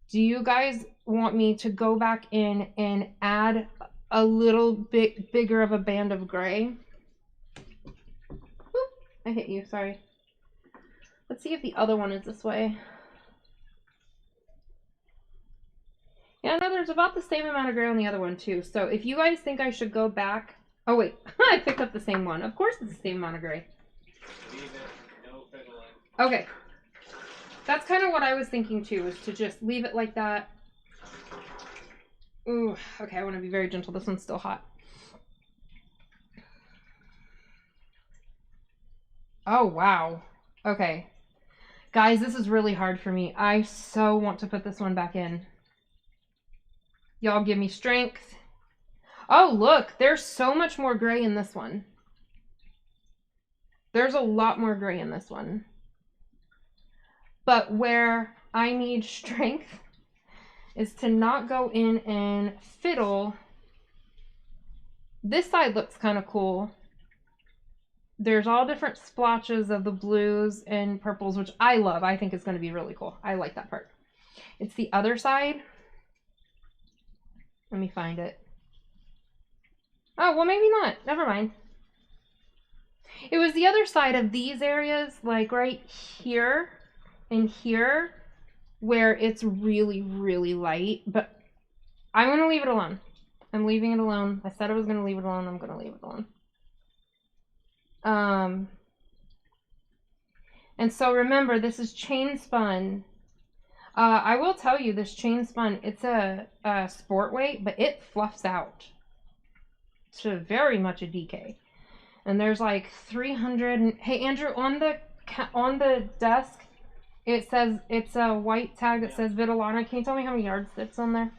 S1: Do you guys want me to go back in and add a little bit bigger of a band of gray? Oop, I hit you, sorry. Let's see if the other one is this way. Yeah, no, there's about the same amount of gray on the other one too. So if you guys think I should go back... Oh wait, I picked up the same one. Of course it's the same amount of gray.
S2: Leave it, no fiddling.
S1: Okay. That's kind of what I was thinking too, is to just leave it like that. Ooh, okay, I want to be very gentle. This one's still hot. Oh, wow. Okay. Guys, this is really hard for me. I so want to put this one back in. Y'all give me strength. Oh, look, there's so much more gray in this one. There's a lot more gray in this one. But where I need strength is to not go in and fiddle. This side looks kind of cool. There's all different splotches of the blues and purples, which I love. I think it's going to be really cool. I like that part. It's the other side. Let me find it. Oh, well, maybe not. Never mind. It was the other side of these areas, like right here and here, where it's really, really light. But I'm going to leave it alone. I'm leaving it alone. I said I was going to leave it alone. I'm going to leave it alone. And so remember, this is chain spun. I will tell you, this chain spun, it's a sport weight, but it fluffs out to very much a DK. And there's like 300. Hey Andrew, on the desk, it says it's a white tag that says Vitellana. Can you tell me how many yards that's on there?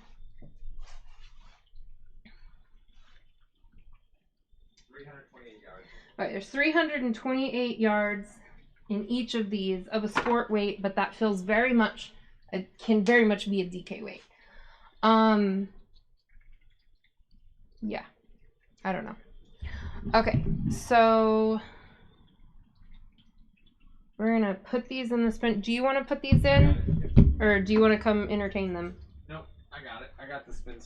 S2: 328 yards.
S1: All right, there's 328 yards in each of these of a sport weight, but that feels very much, it can very much be a DK weight. Yeah, I don't know. Okay, so we're gonna put these in the spin. Do you want to put these in, or do you want to come entertain them?
S2: Nope, I got it. I got the spin.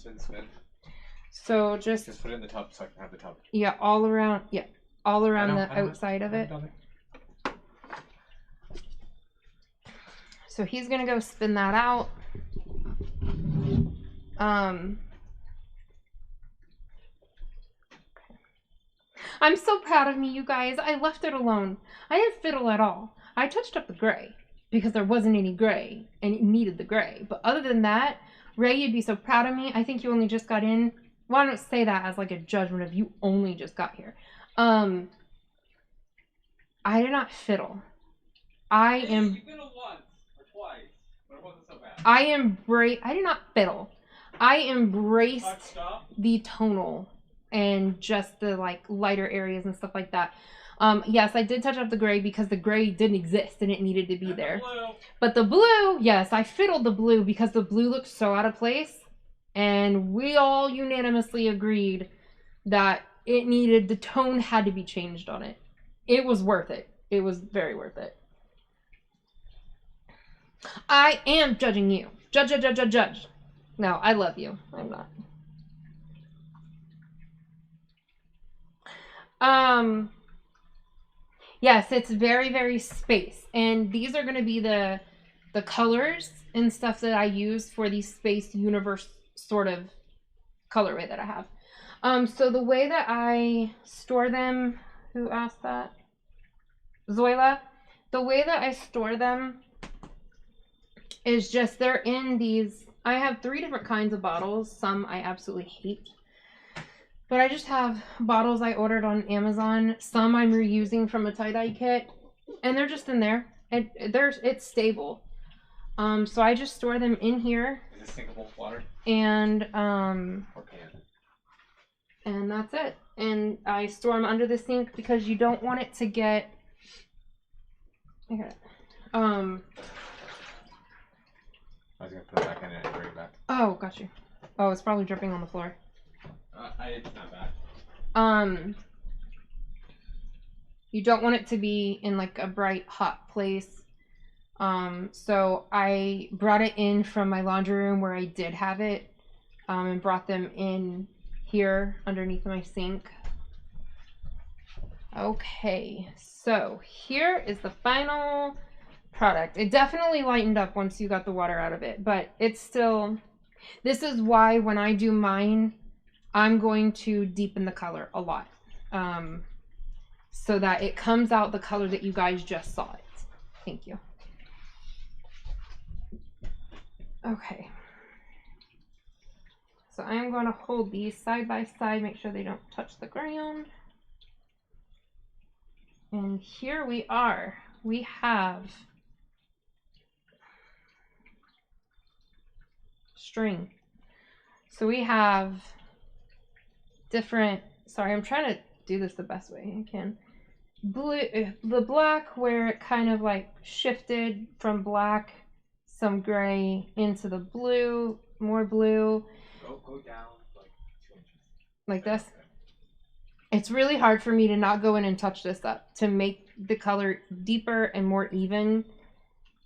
S1: So just
S3: put it in the tub so I can have the tub.
S1: Yeah, all around. Yeah, all around the outside of it. So he's gonna go spin that out. I'm so proud of me, you guys. I left it alone. I didn't fiddle at all. I touched up the gray because there wasn't any gray and it needed the gray. But other than that, Ray, you'd be so proud of me. I think you only just got in. Well, I don't say that as like a judgment of you only just got here. I did not fiddle. I am.
S2: You fiddled once or twice, but it wasn't so bad.
S1: I did not fiddle. I embraced the tonal and just the like lighter areas and stuff like that. Yes, I did touch up the gray because the gray didn't exist and it needed to be there. But the blue, yes, I fiddled the blue because the blue looked so out of place. And we all unanimously agreed that it needed, the tone had to be changed on it. It was worth it. It was very worth it. I am judging you. Judge. No, I love you. I'm not. Yes, it's very, very space. And these are going to be the colors and stuff that I use for the space universe sort of colorway that I have. So the way that I store them, who asked that. Zoila. The way that I store them is just they're in these. I have 3 different kinds of bottles. Some I absolutely hate. But I just have bottles I ordered on Amazon. Some I'm reusing from a tie-dye kit. And they're just in there. It's stable. So I just store them in here.
S3: Is this sinkable water?
S1: And
S3: Or can?
S1: and that's it. And I store them under the sink because you don't want it to get. I got it.
S3: I was gonna put it back in it and bring it back.
S1: Oh, got you. Oh, it's probably dripping on the floor.
S3: It's not bad.
S1: You don't want it to be in like a bright, hot place. So I brought it in from my laundry room where I did have it, and brought them in here underneath my sink. Okay, so here is the final product. It definitely lightened up once you got the water out of it, but it's still, this is why when I do mine, I'm going to deepen the color a lot, so that it comes out the color that you guys just saw it. Thank you. Okay. So I'm going to hold these side by side, make sure they don't touch the ground. And here we are. We have string. So we have different, sorry, I'm trying to do this the best way I can. Blue, the black where it kind of like shifted from black, some gray into the blue, more blue.
S3: Go down like 2 inches.
S1: Like this. It's really hard for me to not go in and touch this up to make the color deeper and more even.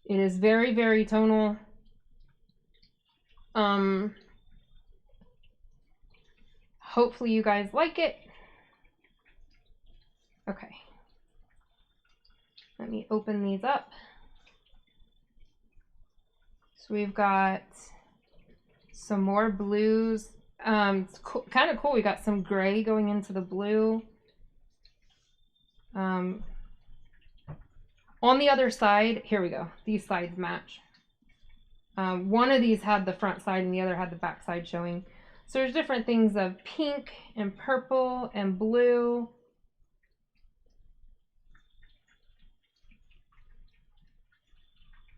S1: It is very, very tonal. Hopefully you guys like it. Okay. Let me open these up. So we've got some more blues. It's kind of cool. We got some gray going into the blue. On the other side, here we go. These sides match. One of these had the front side and the other had the back side showing. So there's different things of pink and purple and blue.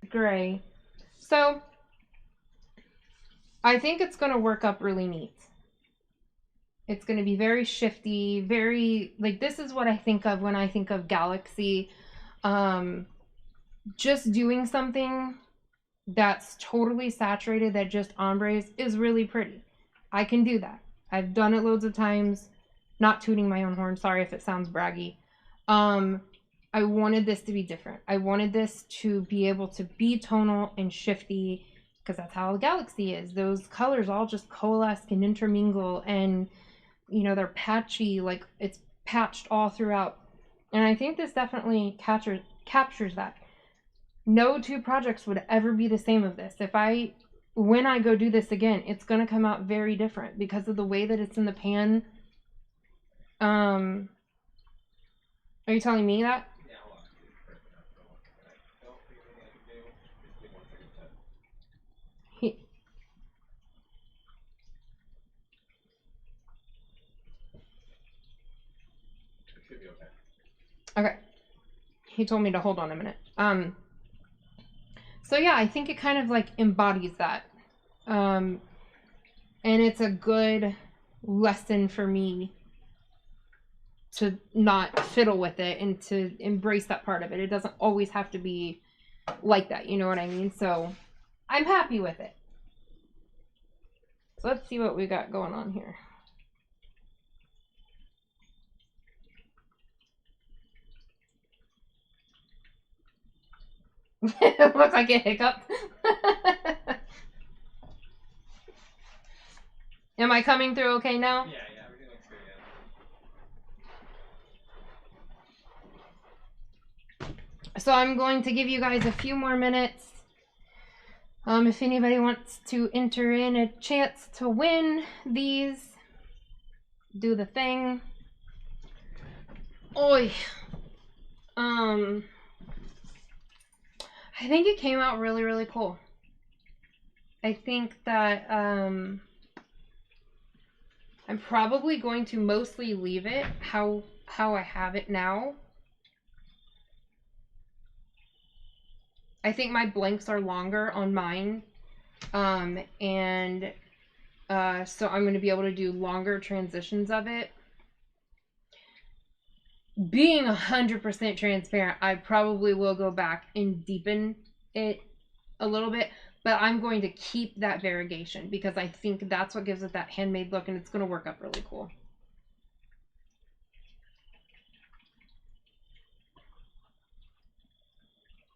S1: Gray. So I think it's going to work up really neat. It's going to be very shifty, very, like, this is what I think of when I think of Galaxy. Just doing something that's totally saturated, that just ombres, is really pretty. I can do that. I've done it loads of times. Not tooting my own horn. Sorry if it sounds braggy. I wanted this to be different. I wanted this to be able to be tonal and shifty, because that's how Galaxy is. Those colors all just coalesce and intermingle, and you know, they're patchy, like it's patched all throughout. And I think this definitely captures that. No 2 projects would ever be the same of this. When I go do this again, it's going to come out very different because of the way that it's in the pan. Are you telling me that?
S2: Yeah, hold on. I don't think anything I can do. Just give 1 second to. It should be okay.
S1: Okay. He told me to hold on a minute. So yeah, I think it kind of like embodies that. And it's a good lesson for me to not fiddle with it and to embrace that part of it. It doesn't always have to be like that, you know what I mean? So I'm happy with it. So let's see what we got going on here. It looks like a hiccup. Am I coming through okay now?
S2: Yeah, everything looks good, yeah.
S1: So I'm going to give you guys a few more minutes. If anybody wants to enter in a chance to win these, do the thing. Oi. I think it came out really, really cool. I think that I'm probably going to mostly leave it how I have it now. I think my blanks are longer on mine. And so I'm going to be able to do longer transitions of it. Being 100% transparent, I probably will go back and deepen it a little bit, but I'm going to keep that variegation because I think that's what gives it that handmade look, and it's going to work up really cool.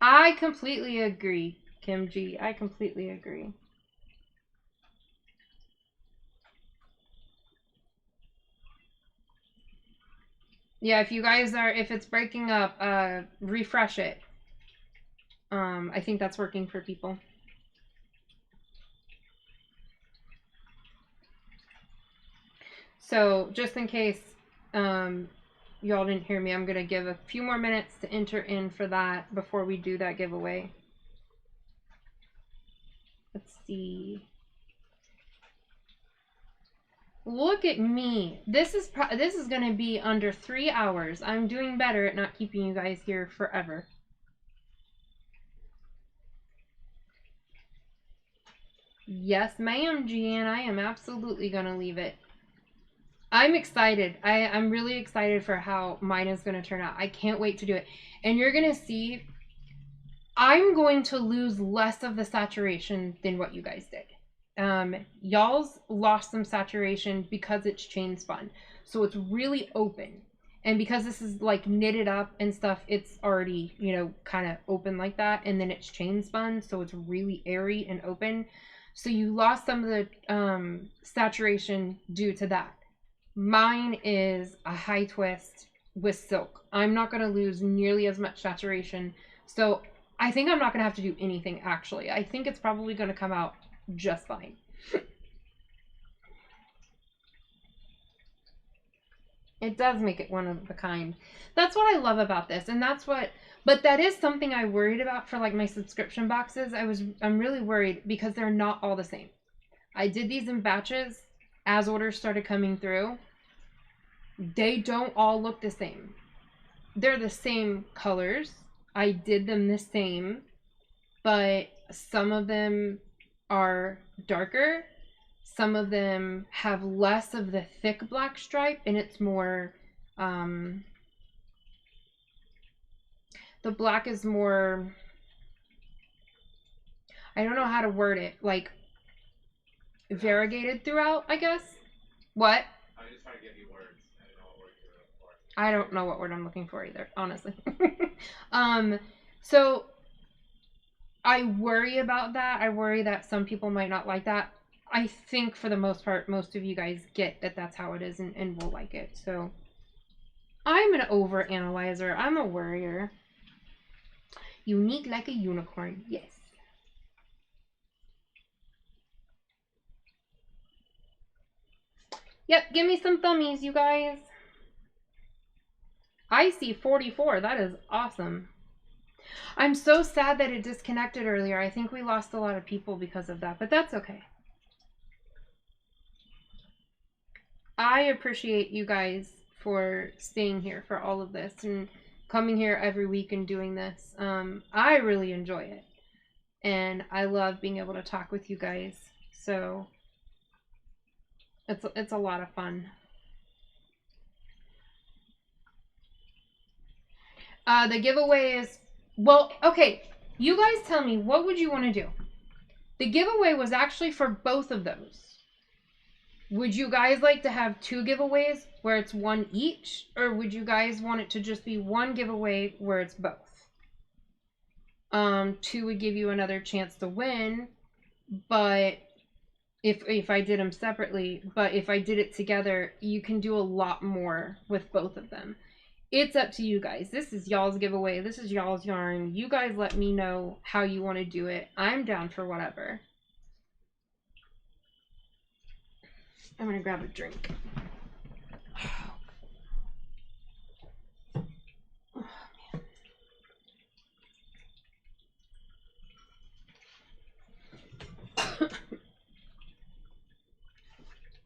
S1: I completely agree, Kim G. I completely agree. Yeah, if you guys are, if it's breaking up, refresh it. I think that's working for people. So just in case y'all didn't hear me, I'm going to give a few more minutes to enter in for that before we do that giveaway. Let's see. Look at me. This is going to be under 3 hours. I'm doing better at not keeping you guys here forever. Yes, ma'am, Jean. I am absolutely going to leave it. I'm excited. I'm really excited for how mine is going to turn out. I can't wait to do it. And you're going to see, I'm going to lose less of the saturation than what you guys did. Y'all's lost some saturation because it's chain spun. So it's really open. And because this is like knitted up and stuff, it's already, you know, kind of open like that. And then it's chain spun. So it's really airy and open. So you lost some of the saturation due to that. Mine is a high twist with silk. I'm not going to lose nearly as much saturation. So I think I'm not going to have to do anything, actually. I think it's probably going to come out just fine. It does make it one of a kind. That's what I love about this. And that's what, but that is something I worried about for like my subscription boxes. I'm really worried because they're not all the same. I did these in batches as orders started coming through. They don't all look the same. They're the same colors. I did them the same, but some of them are darker. Some of them have less of the thick black stripe, and it's more, the black is more, I don't know how to word it, like variegated throughout, I guess. What?
S3: I was just trying to give you words. I don't know what word you're looking for.
S1: I don't know what word I'm looking for either, honestly. So I worry about that. I worry that some people might not like that. I think for the most part, most of you guys get that that's how it is and will like it. So I'm an over-analyzer. I'm a worrier. Unique like a unicorn. Yes. Yep, give me some thummies, you guys. I see 44. That is awesome. I'm so sad that it disconnected earlier. I think we lost a lot of people because of that, but that's okay. I appreciate you guys for staying here for all of this and coming here every week and doing this. I really enjoy it. And I love being able to talk with you guys. So it's a lot of fun. The giveaway is, well, okay, you guys tell me, what would you want to do? The giveaway was actually for both of those. Would you guys like to have 2 giveaways where it's one each? Or would you guys want it to just be one giveaway where it's both? 2 would give you another chance to win, but if I did them separately, but if I did it together, you can do a lot more with both of them. It's up to you guys. This is y'all's giveaway. This is y'all's yarn. You guys let me know how you want to do it. I'm down for whatever. I'm going to grab a drink.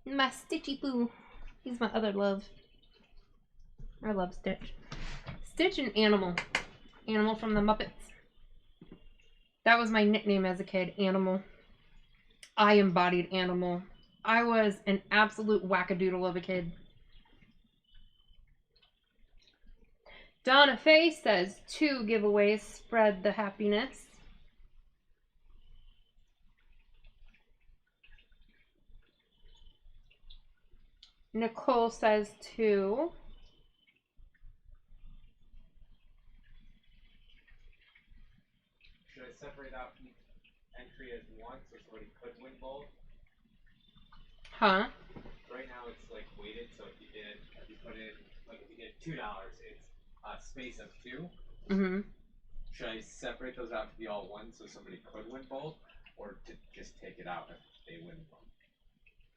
S1: My Stitchy Poo. He's my other love. I love Stitch. Stitch and Animal. Animal from the Muppets. That was my nickname as a kid, Animal. I embodied Animal. I was an absolute wackadoodle of a kid. Donna Faye says 2 giveaways spread the happiness. Nicole says 2.
S3: Should I separate out each entry as one so somebody could win both?
S1: Huh?
S3: Right now it's like weighted, so if you put in, like if you did $2, it's a space of 2.
S1: Mm-hmm.
S3: Should I separate those out to be all one so somebody could win both, or to just take it out if they win both?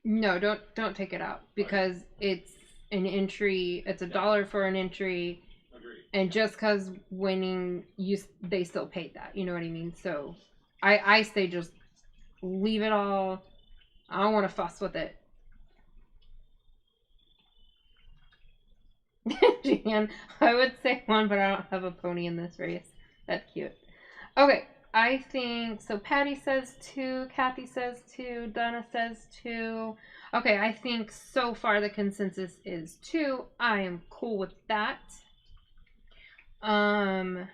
S1: No, don't take it out because it's an entry. It's $1 for an entry.
S3: Agreed.
S1: And just because winning, they still paid that. You know what I mean? So I say just leave it all. I don't want to fuss with it. Jan, I would say 1, but I don't have a pony in this race. That's cute. Okay, I think so. Patty says 2. Kathy says 2. Donna says 2. Okay, I think so far the consensus is 2. I am cool with that. I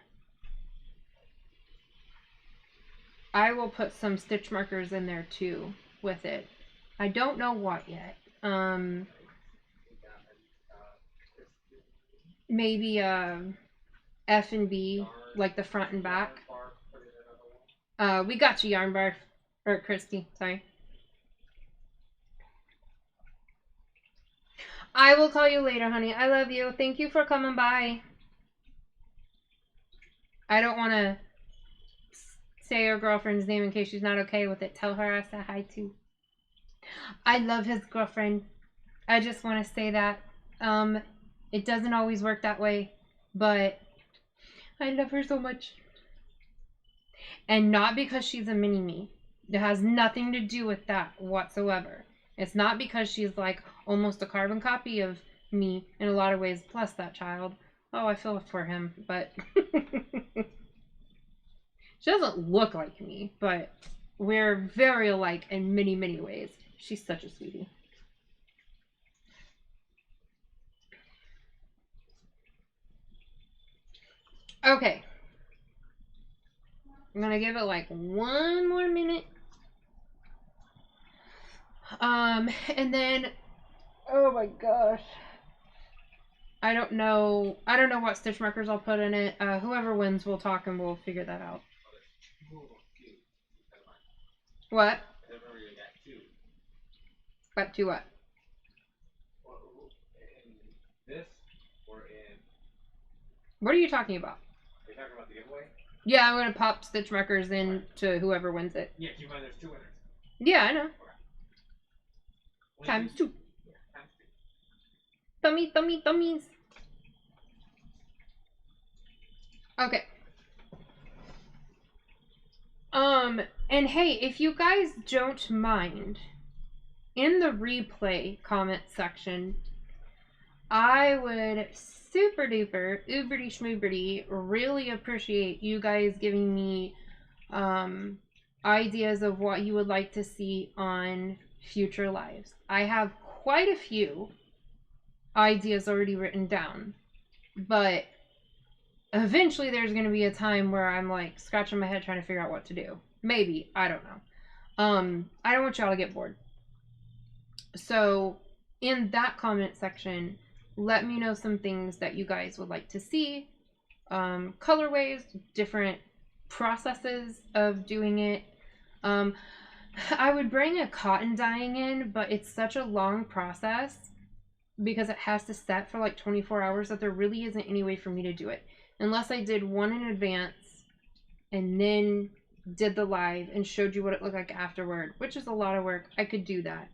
S1: will put some stitch markers in there too with it. I don't know what yet. Maybe F and B, like the front and back. We got you, Yarn Bar, or Christy. Sorry. I will call you later, honey. I love you. Thank you for coming by. I don't want to say your girlfriend's name in case she's not okay with it. Tell her I said hi too. I love his girlfriend. I just want to say that. It doesn't always work that way, but I love her so much. And not because she's a mini-me. It has nothing to do with that whatsoever. It's not because she's like almost a carbon copy of me in a lot of ways, plus that child. Oh, I feel for him, but she doesn't look like me, but we're very alike in many, many ways. She's such a sweetie. Okay. I'm gonna give it like 1 more minute. And then, oh my gosh. I don't know what stitch markers I'll put in it. Whoever wins, we'll talk and we'll figure that out. What? What to what?
S3: In this or in?
S1: What are you talking about?
S3: Are you talking about the giveaway?
S1: Yeah, I'm gonna pop stitch markers in to whoever wins it.
S3: Yeah, keep in mind there's 2 winners.
S1: Yeah, I know.
S3: Okay.
S1: Times 2.
S3: Yeah, times 2.
S1: Thummies. Okay. And hey, if you guys don't mind, in the replay comment section, I would super duper, uberty schmooberty, really appreciate you guys giving me ideas of what you would like to see on future lives. I have quite a few ideas already written down, but eventually there's going to be a time where I'm like scratching my head trying to figure out what to do. Maybe, I don't know. I don't want y'all to get bored. So in that comment section, let me know some things that you guys would like to see. Colorways, different processes of doing it. I would bring a cotton dyeing in, but it's such a long process because it has to set for like 24 hours that there really isn't any way for me to do it. Unless I did one in advance and then did the live and showed you what it looked like afterward, which is a lot of work. I could do that.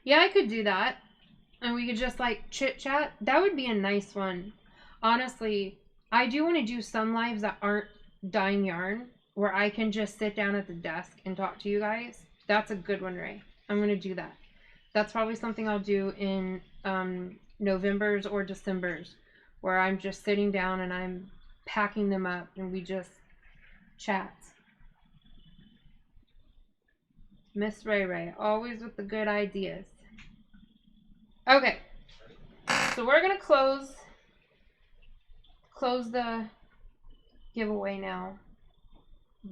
S1: Yeah, I could do that. And we could just like chit chat. That would be a nice one. Honestly, I do want to do some lives that aren't dyeing yarn. where I can just sit down at the desk and talk to you guys. That's a good one, Ray. I'm going to do that. That's probably something I'll do in November's or December's, where I'm just sitting down and I'm packing them up and we just chat. Miss Ray, always with the good ideas. Okay, so we're gonna close the giveaway now.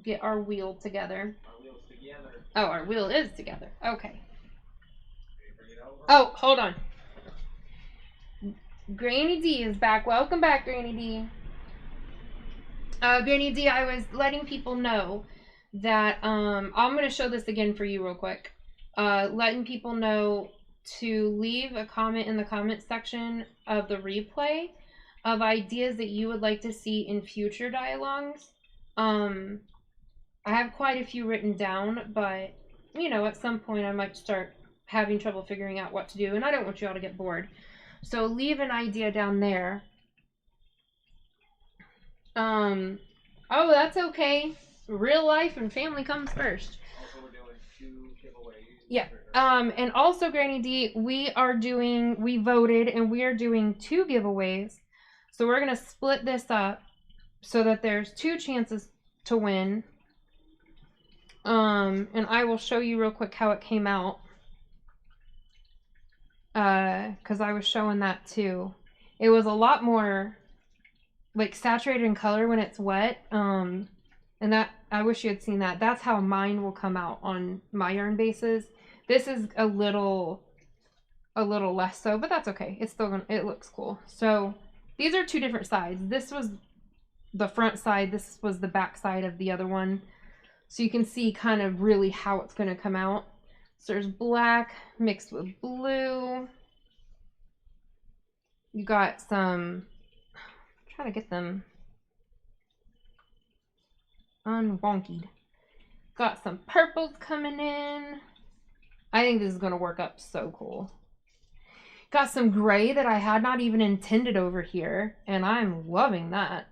S1: Get our wheel together.
S2: Our wheel's together.
S1: Oh, our wheel is together. Okay.
S2: Bring it over.
S1: Oh, hold on. Granny D is back. Welcome back, Granny D. Granny D, I was letting people know that I'm going to show this again for you real quick. Letting people know to leave a comment in the comment section of the replay of ideas that you would like to see in future dialogues. I have quite a few written down, but you know, at some point I might start having trouble figuring out what to do, and I don't want you all to get bored. So leave an idea down there. Oh, that's okay. Real life and family comes first.
S2: Also, we're doing 2 giveaways.
S1: Yeah. And also, Granny D, we voted and we are doing 2 giveaways. So we're going to split this up so that there's 2 chances to win. And I will show you real quick how it came out. Because I was showing that too. It was a lot more like saturated in color when it's wet. And that, I wish you had seen that. That's how mine will come out on my yarn bases. This is a little less so, but that's okay. It's still gonna, it looks cool. So these are 2 different sides. This was the front side. This was the back side of the other one. So you can see kind of really how it's going to come out. So there's black mixed with blue. You got some, I'm trying to get them unwonkied. Got some purples coming in. I think this is going to work up so cool. Got some gray that I had not even intended over here, and I'm loving that.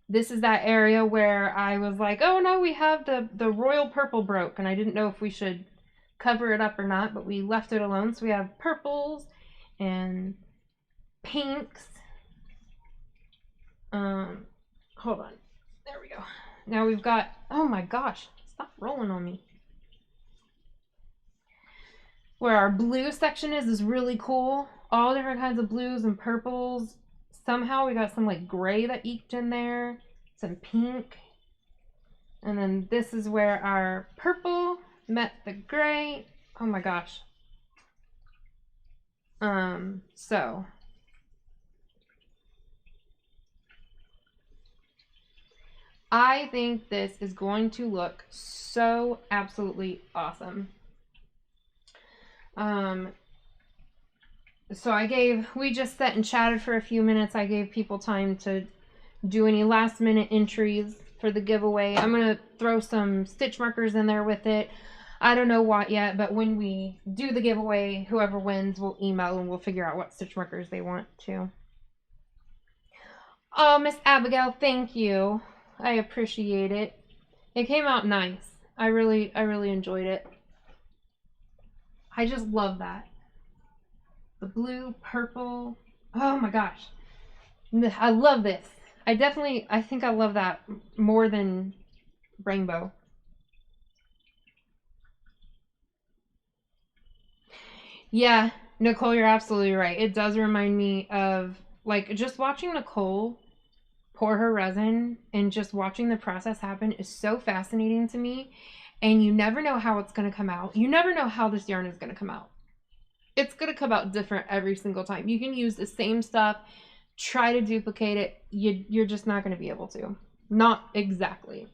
S1: This is that area where I was like, oh no, we have the royal purple broke, and I didn't know if we should cover it up or not, but we left it alone. So we have purples and pinks. Hold on. There we go. Now we've got, oh my gosh, stop rolling on me. Where our blue section is really cool. All different kinds of blues and purples. Somehow we got some like gray that eked in there. Some pink. And then this is where our purple met the gray. Oh my gosh. So I think this is going to look so absolutely awesome. So we just sat and chatted for a few minutes. I gave people time to do any last minute entries for the giveaway. I'm going to throw some stitch markers in there with it. I don't know what yet, but when we do the giveaway, whoever wins will email and we'll figure out what stitch markers they want to. Oh, Miss Abigail, thank you. I appreciate it. It came out nice. I really enjoyed it. I just love that. The blue, purple. Oh my gosh. I love this. I think I love that more than rainbow. Yeah, Nicole, you're absolutely right. It does remind me of, like, just watching Nicole pour her resin and just watching the process happen is so fascinating to me. And you never know how it's going to come out. You never know how this yarn is going to come out. It's going to come out different every single time. You can use the same stuff, try to duplicate it. You're just not going to be able to. Not exactly.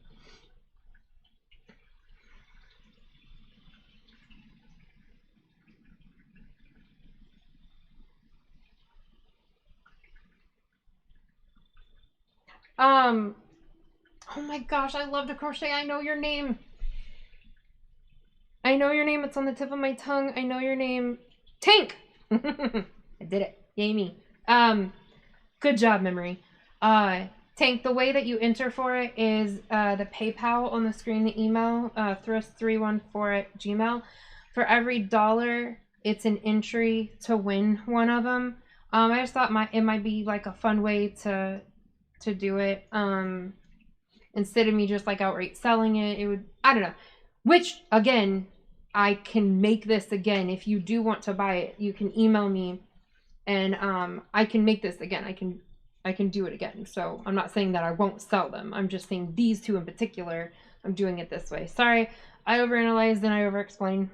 S1: Oh my gosh, I love to crochet. I know your name. I know your name. It's on the tip of my tongue. I know your name. Tank! I did it. Yay me. Good job, memory. Tank, the way that you enter for it is the PayPal on the screen, the email, thrust314 at Gmail. For every $1, it's an entry to win one of them. I just thought it might be like a fun way to do it. Instead of me just like outright selling it, it would, I don't know. Which, again, I can make this again. If you do want to buy it, you can email me and I can make this again. I can do it again. So I'm not saying that I won't sell them. I'm just saying these two in particular, I'm doing it this way. Sorry, I overanalyzed and I overexplained.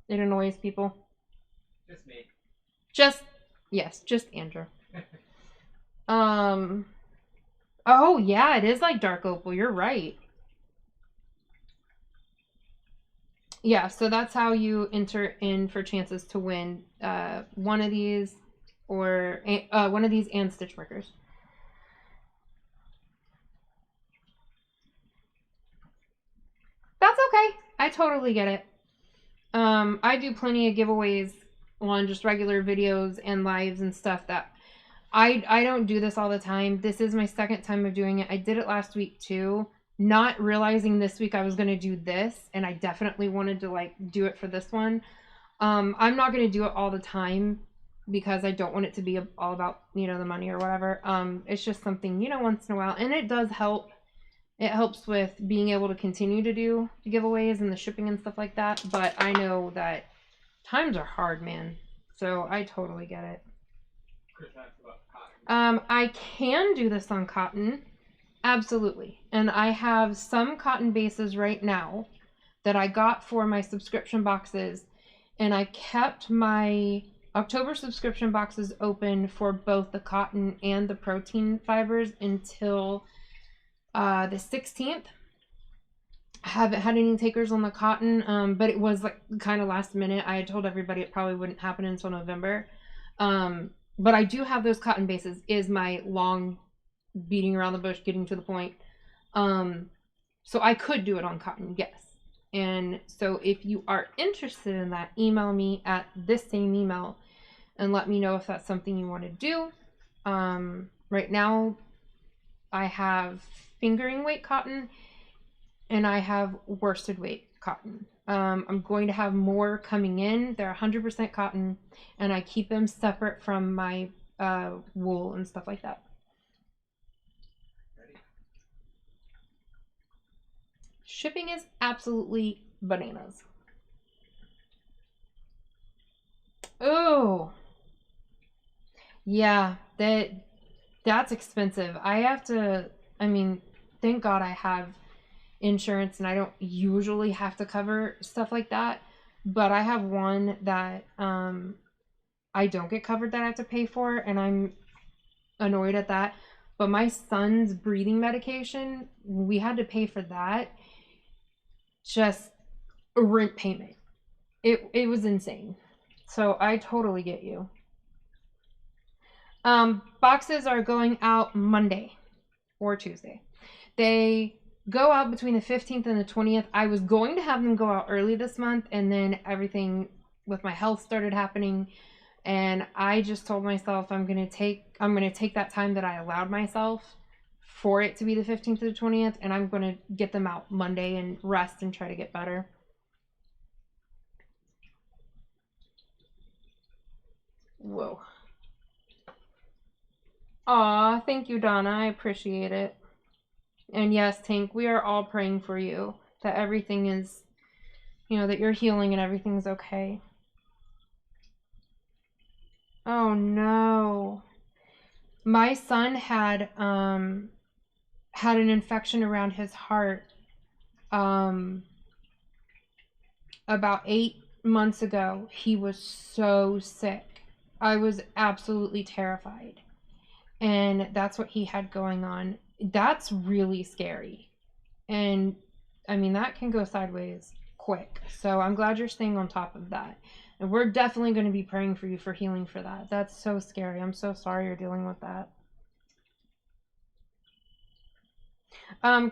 S1: It annoys people.
S2: Just me.
S1: Just Andrew. Oh yeah, it is like dark opal. You're right. Yeah, so that's how you enter in for chances to win one of these or one of these and stitch markers. That's okay. I totally get it. I do plenty of giveaways on just regular videos and lives and stuff that I don't do this all the time. This is my second time of doing it. I did it last week too, not realizing this week I was going to do this, and I definitely wanted to like do it for this one. I'm not going to do it all the time because I don't want it to be all about, you know, the money or whatever. It's just something, you know, once in a while, and it does help. It helps with being able to continue to do the giveaways and the shipping and stuff like that. But I know that times are hard, man. So I totally get it. I can do this on cotton. Absolutely. And I have some cotton bases right now that I got for my subscription boxes. And I kept my October subscription boxes open for both the cotton and the protein fibers until the 16th. I haven't had any takers on the cotton, but it was like kind of last minute. I had told everybody it probably wouldn't happen until November. But I do have those cotton bases, is my long beating around the bush, getting to the point. So I could do it on cotton, yes. And so if you are interested in that, email me at this same email and let me know if that's something you want to do. Right now, I have fingering weight cotton and I have worsted weight cotton. I'm going to have more coming in. They're 100% cotton, and I keep them separate from my wool and stuff like that.
S2: Ready?
S1: Shipping is absolutely bananas. Oh, yeah, that's expensive. I have to, I mean, thank God I have insurance and I don't usually have to cover stuff like that, but I have one that I don't get covered that I have to pay for, and I'm annoyed at that. But my son's breathing medication, we had to pay for that. Just a rent payment. It was insane. So I totally get you. Boxes are going out Monday or Tuesday. They go out between the 15th and the 20th. I was going to have them go out early this month, and then everything with my health started happening, and I just told myself I'm going to take that time that I allowed myself for it to be the 15th to the 20th, and I'm going to get them out Monday and rest and try to get better. Whoa. Aw, thank you, Donna. I appreciate it. And yes, Tank, we are all praying for you, that everything is, you know, that you're healing and everything's okay. Oh no. My son had an infection around his heart about 8 months ago. He was so sick. I was absolutely terrified. And that's what he had going on. That's really scary. And I mean, that can go sideways quick. So I'm glad you're staying on top of that. And we're definitely going to be praying for you for healing for that. That's so scary. I'm so sorry you're dealing with that.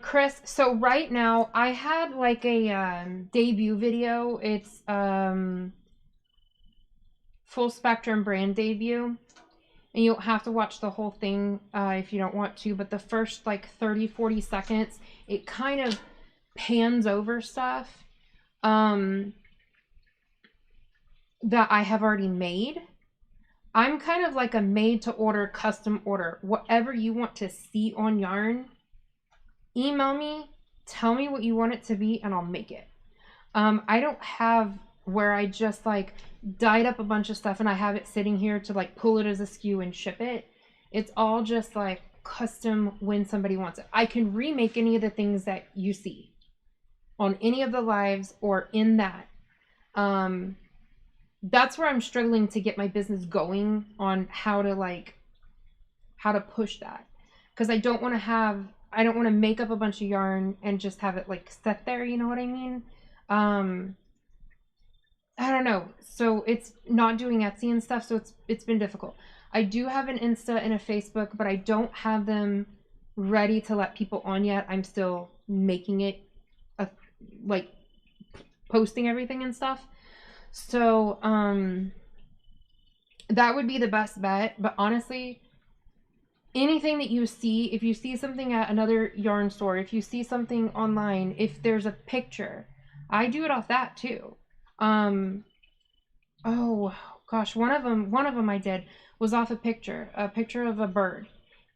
S1: Chris, so right now I had like a debut video. It's full spectrum brand debut. and you don't have to watch the whole thing if you don't want to, but the first like 30-40 seconds, it kind of pans over stuff that I have already made. I'm kind of like a made to order, custom order. Whatever you want to see on yarn, email me, tell me what you want it to be, and I'll make it. I don't have where I just like dyed up a bunch of stuff and I have it sitting here to like pull it as a SKU and ship it. It's all just like custom when somebody wants it. I can remake any of the things that you see on any of the lives or in that. That's where I'm struggling to get my business going on how to push that. Because I don't want to make up a bunch of yarn and just have it like set there, you know what I mean? I don't know. So it's not doing Etsy and stuff, so it's been difficult. I do have an Insta and a Facebook, but I don't have them ready to let people on yet. I'm still making it like posting everything and stuff. So that would be the best bet. But honestly, anything that you see, if you see something at another yarn store, if you see something online, if there's a picture, I do it off that too. Oh gosh, one of them I did was off a picture of a bird,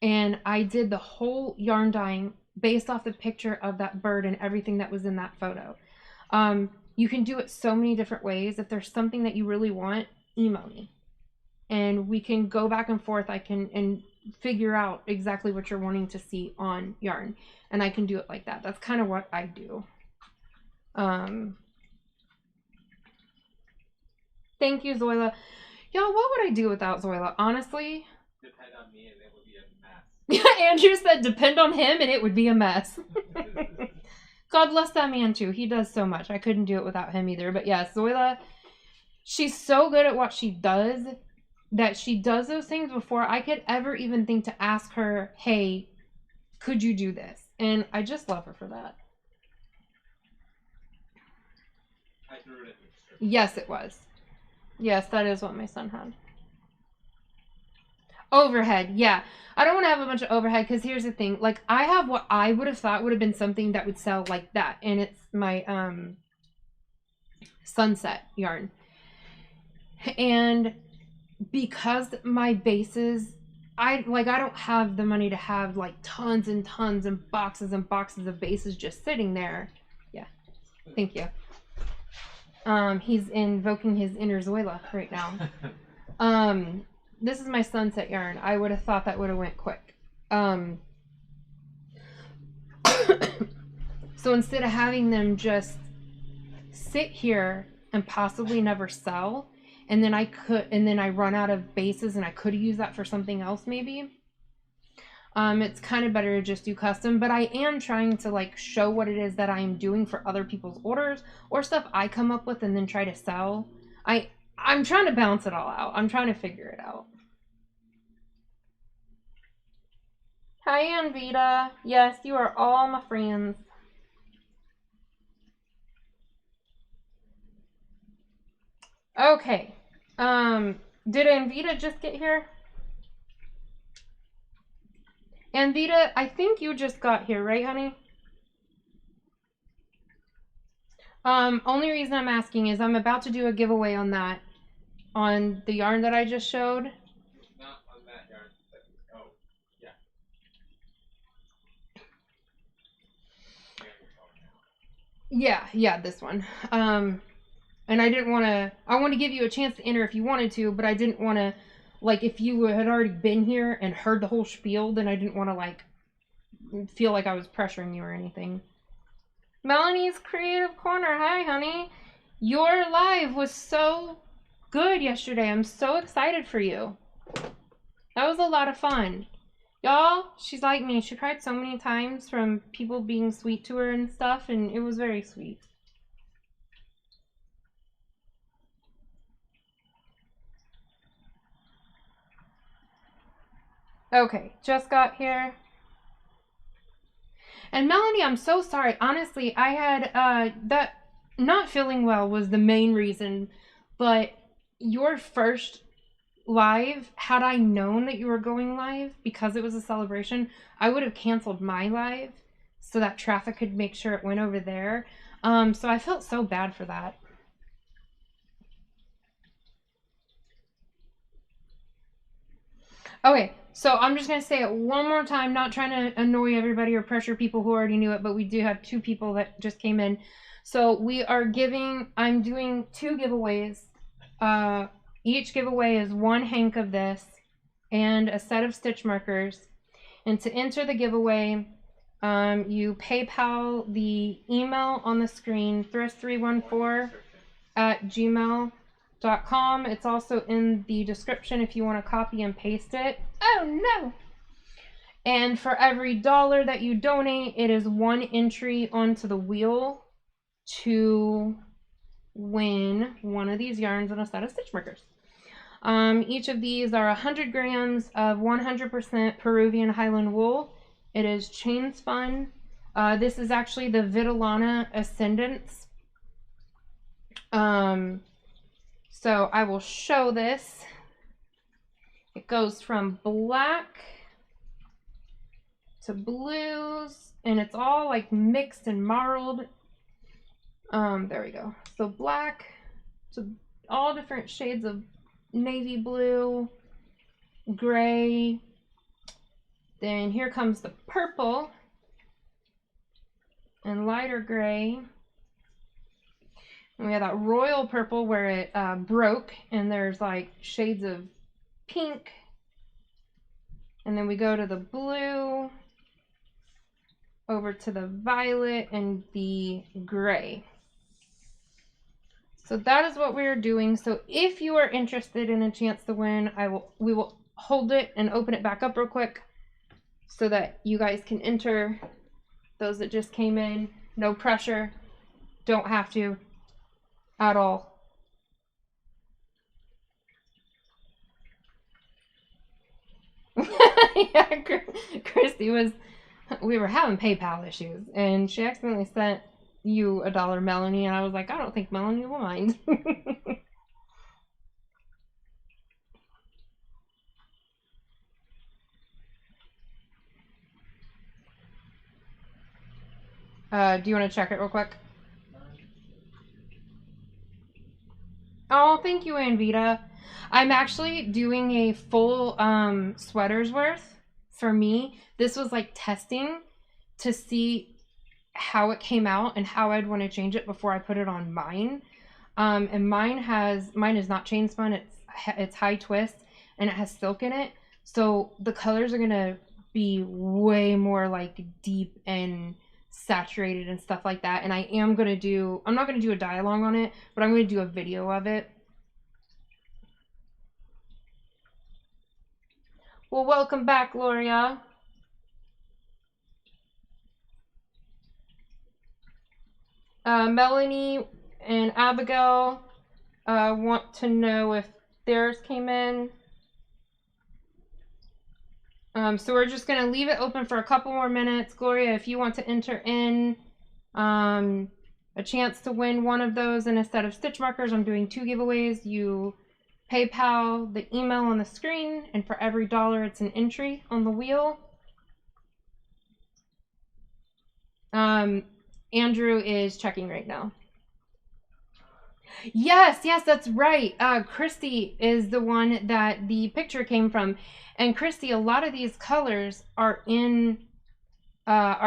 S1: and I did the whole yarn dyeing based off the picture of that bird and everything that was in that photo. You can do it so many different ways. If there's something that you really want, email me and we can go back and forth. I can figure out exactly what you're wanting to see on yarn, and I can do it like that. That's kind of what I do. Thank you, Zoila. Y'all, what would I do without Zoila? Honestly,
S2: depend on me and it would be a mess.
S1: Andrew said depend on him and it would be a mess. God bless that man too. He does so much. I couldn't do it without him either. But yeah, Zoila, she's so good at what she does that she does those things before I could ever even think to ask her, hey, could you do this? And I just love her for that.
S2: I threw it in.
S1: Yes, it was. Yes, that is what my son had. Overhead, yeah. I don't want to have a bunch of overhead because here's the thing. Like, I have what I would have thought would have been something that would sell like that. And it's my sunset yarn. And because my bases, I don't have the money to have like tons and tons and boxes of bases just sitting there. Yeah, thank you. He's invoking his inner Zoila right now. This is my sunset yarn. I would have thought that would have went quick. So instead of having them just sit here and possibly never sell, and then I run out of bases and I could use that for something else maybe. It's kind of better to just do custom, but I am trying to like show what it is that I am doing for other people's orders or stuff I come up with and then try to sell. I'm trying to balance it all out. I'm trying to figure it out. Hi, Anvita. Yes, you are all my friends. Okay. Did Anvita just get here? Anvita, I think you just got here, right, honey? Only reason I'm asking is I'm about to do a giveaway on that, on the yarn that I just showed.
S2: Not on that yarn. But, oh, yeah.
S1: Yeah, this one. And I didn't want to, I want to give you a chance to enter if you wanted to, but I didn't want to, like, if you had already been here and heard the whole spiel, then I didn't want to, like, feel like I was pressuring you or anything. Melanie's Creative Corner. Hi, honey. Your live was so good yesterday. I'm so excited for you. That was a lot of fun. Y'all, she's like me. She cried so many times from people being sweet to her and stuff, and it was very sweet. Okay, just got here. And Melanie, I'm so sorry. Honestly, I had, that not feeling well was the main reason, but your first live, had I known that you were going live because it was a celebration, I would have canceled my live so that traffic could make sure it went over there. So I felt so bad for that. Okay, so I'm just going to say it one more time, not trying to annoy everybody or pressure people who already knew it, but we do have 2 people that just came in. So I'm doing 2 giveaways. Each giveaway is 1 hank of this and a set of stitch markers. And to enter the giveaway, you PayPal the email on the screen, thrift314@gmail.com. It's also in the description if you want to copy and paste it. Oh no! And for every $1 that you donate, it is 1 entry onto the wheel to win one of these yarns and a set of stitch markers. Each of these are 100 grams of 100% Peruvian Highland wool. It is chain spun. This is actually the Vitellana Ascendance. So I will show this. It goes from black to blues, and it's all like mixed and marled. There we go. So black to all different shades of navy blue, gray. Then here comes the purple and lighter gray. And we have that royal purple where it broke, and there's like shades of pink. And then we go to the blue, over to the violet and the gray. So that is what we are doing. So if you are interested in a chance to win, we will hold it and open it back up real quick so that you guys can enter. Those that just came in, no pressure, don't have to at all. Yeah, Christy we were having PayPal issues, and she accidentally sent you $1, Melanie, and I was like, I don't think Melanie will mind. Do you want to check it real quick? Oh, thank you, Anvita. I'm actually doing a full sweater's worth for me. This was like testing to see how it came out and how I'd want to change it before I put it on mine. And mine is not chain spun. It's high twist, and it has silk in it. So the colors are gonna be way more like deep and saturated and stuff like that. And I'm not gonna do a dye along on it, but I'm gonna do a video of it. Well, welcome back, Gloria. Melanie and Abigail want to know if theirs came in. So we're just going to leave it open for a couple more minutes. Gloria, if you want to enter in a chance to win one of those and a set of stitch markers, I'm doing 2 giveaways. You PayPal the email on the screen, and for every $1, it's an entry on the wheel. Andrew is checking right now. Yes, that's right. Christy is the one that the picture came from. And Christy, a lot of these colors are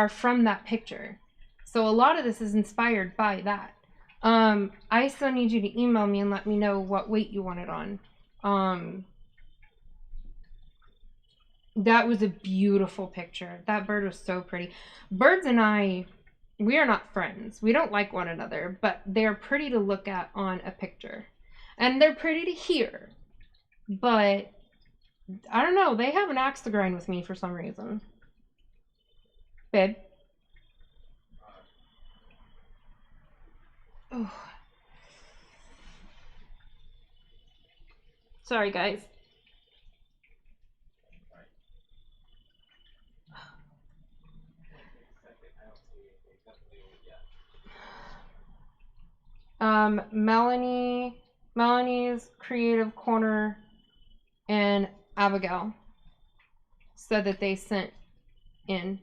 S1: from that picture. So a lot of this is inspired by that. I still need you to email me and let me know what weight you want it on. That was a beautiful picture. That bird was so pretty. Birds and I, we are not friends. We don't like one another, but they're pretty to look at on a picture. And they're pretty to hear. But I don't know. They have an axe to grind with me for some reason. Babe. Oh. Sorry, guys. Melanie's Creative Corner and Abigail said that they sent in.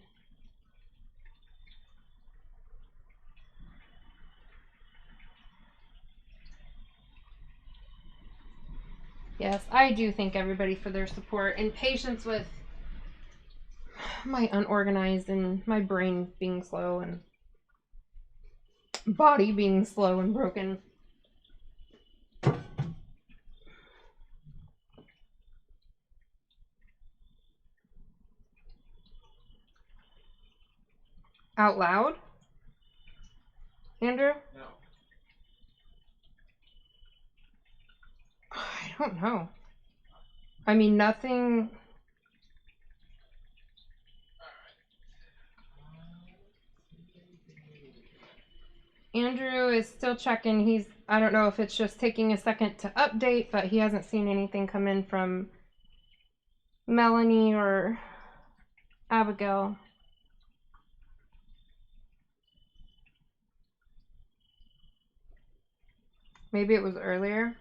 S1: Yes, I do thank everybody for their support and patience with my unorganized and my brain being slow and body being slow and broken. Out loud? Andrew?
S2: No.
S1: I don't know. I mean, nothing. Andrew is still checking. I don't know if it's just taking a second to update, but he hasn't seen anything come in from Melanie or Abigail. Maybe it was earlier.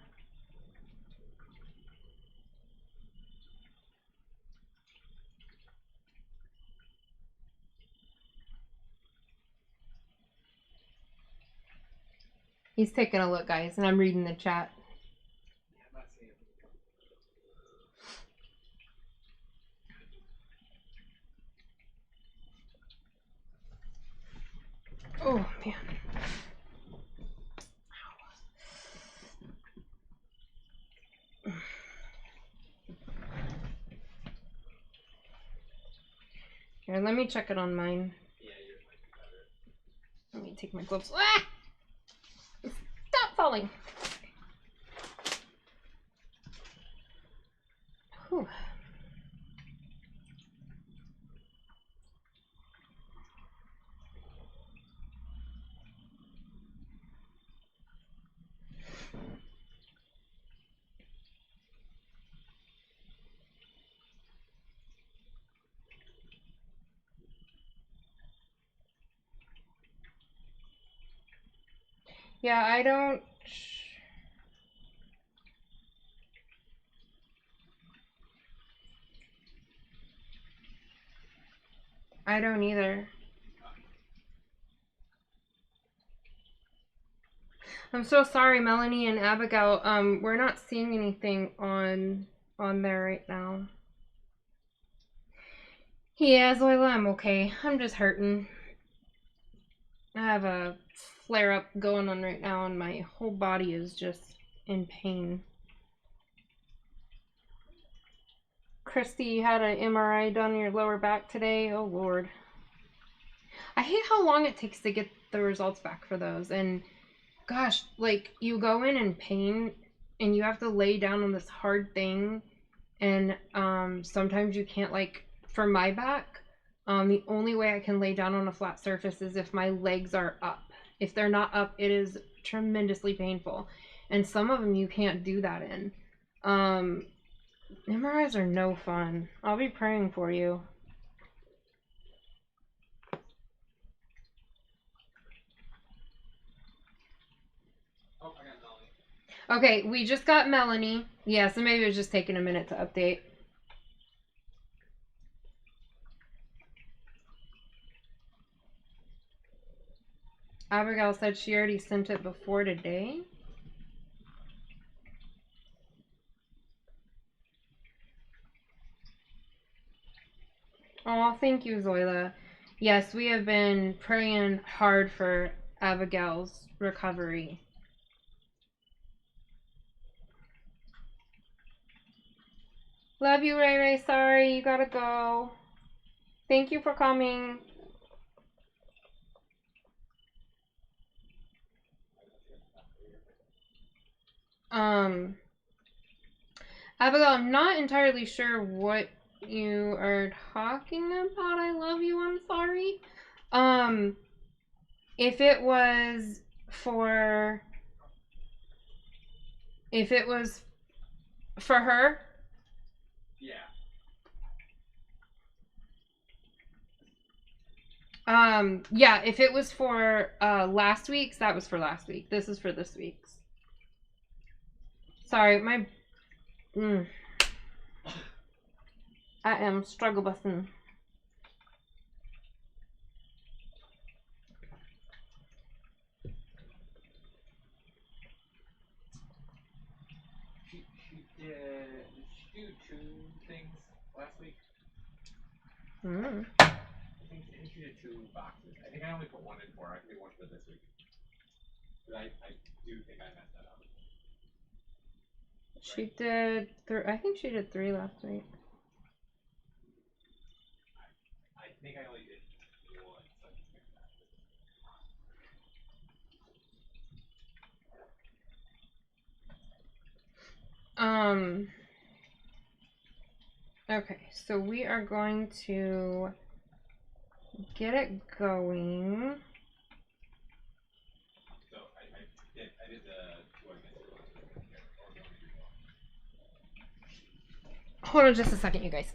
S1: He's taking a look, guys, and I'm reading the chat.
S2: Yeah, I'm not seeing it.
S1: Oh, man. Here, let me check it on mine.
S2: Yeah, yours might be better.
S1: Let me take my gloves. Ah! Stop falling. Whew. Yeah, I don't either. I'm so sorry, Melanie and Abigail. We're not seeing anything on there right now. Yeah, Zoila, I'm okay. I'm just hurting. I have a flare up going on right now, and my whole body is just in pain. Christy, you had an MRI done on your lower back today. Oh Lord. I hate how long it takes to get the results back for those. And gosh, like you go in pain and you have to lay down on this hard thing, and sometimes you can't, like for my back, the only way I can lay down on a flat surface is if my legs are up. If they're not up, it is tremendously painful, and some of them you can't do that in. MRIs are no fun. I'll be praying for you.
S2: Oh, I got Melanie.
S1: Okay, we just got Melanie. Yeah, so maybe it was just taking a minute to update. Abigail said she already sent it before today. Oh, thank you, Zoila. Yes, we have been praying hard for Abigail's recovery. Love you, Ray Ray. Sorry, you gotta go. Thank you for coming. Abigail, I'm not entirely sure what you are talking about. I love you. I'm sorry. If it was for her.
S2: Yeah.
S1: Yeah, if it was for last week's, that was for last week. This is for this week's. Sorry, my I am struggle busting.
S3: She did she do 2 things last week?
S1: Mm.
S3: I think she did 2 boxes. I think I only put 1 in for her. I can do 1 for this week. But I do think I messed that up.
S1: She did. I think she did 3 last week.
S3: I think I only did 1. So I can fix that.
S1: Okay, so we are going to get it going.
S3: So I did the 2 I missed last week. Or the only 3 more.
S1: Hold on just a second, you guys.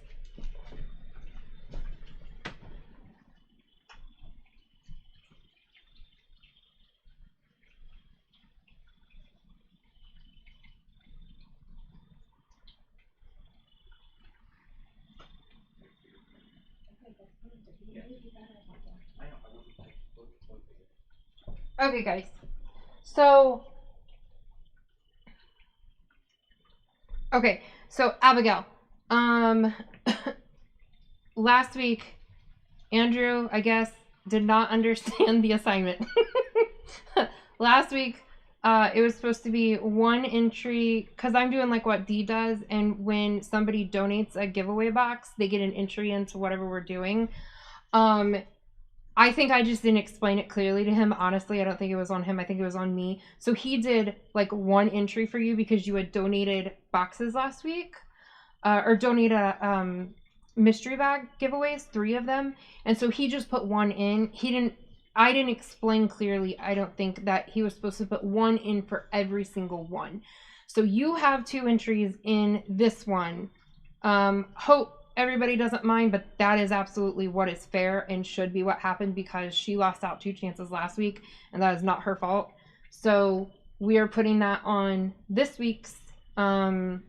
S1: Okay, guys. So, Abigail. Last week, Andrew, I guess, did not understand the assignment. Last week, it was supposed to be 1 entry, because I'm doing like what Dee does, and when somebody donates a giveaway box, they get an entry into whatever we're doing. I think I just didn't explain it clearly to him. Honestly, I don't think it was on him. I think it was on me. So he did like 1 entry for you because you had donated boxes last week, or donate a mystery bag giveaways, 3 of them. And so he just put 1 in. I didn't explain clearly, I don't think, that he was supposed to put 1 in for every single one. So you have 2 entries in this one. Hope everybody doesn't mind, but that is absolutely what is fair and should be what happened, because she lost out 2 chances last week, and that is not her fault. So we are putting that on this week's, and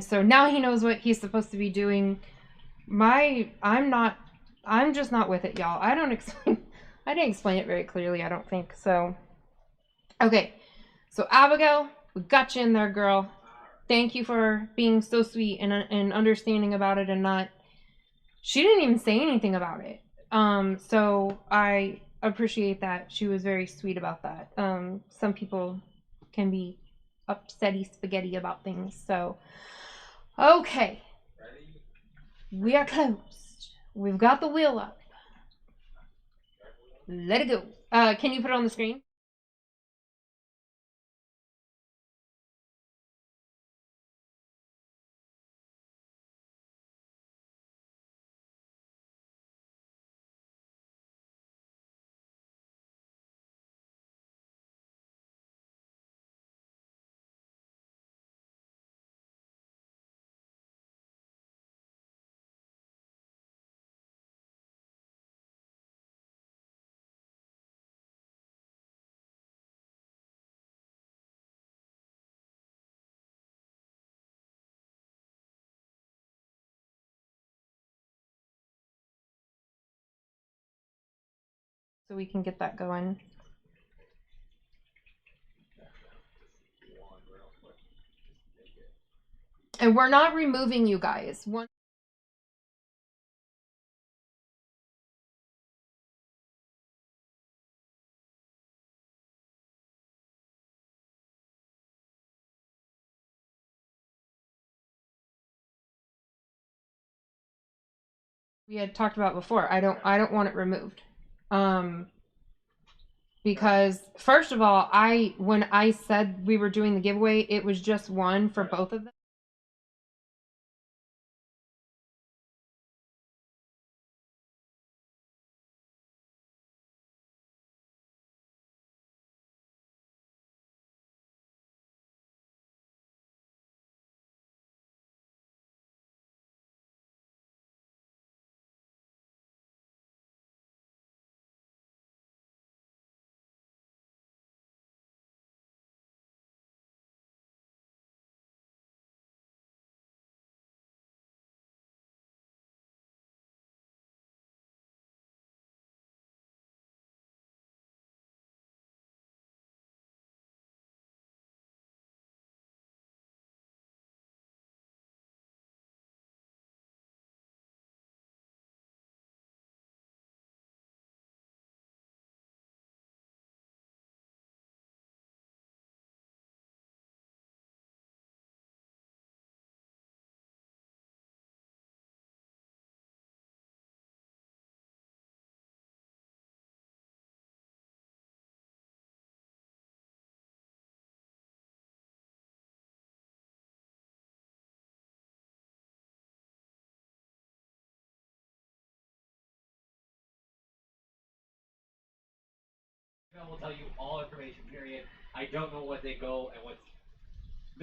S1: so now he knows what he's supposed to be doing. I'm just not with it, y'all. I didn't explain it very clearly, I don't think. So, okay. So Abigail, we got you in there, girl. Thank you for being so sweet and understanding about it, and not. She didn't even say anything about it. So I appreciate that. She was very sweet about that. Some people can be upsetty spaghetti about things. So, okay. We are closed. We've got the wheel up. Let it go. Can you put it on the screen? So we can get that going. And we're not removing you guys. We had talked about before. I don't want it removed. Because first of all, when I said we were doing the giveaway, it was just 1 for both of them.
S3: I will tell you all information. Period. I don't know what they go and what's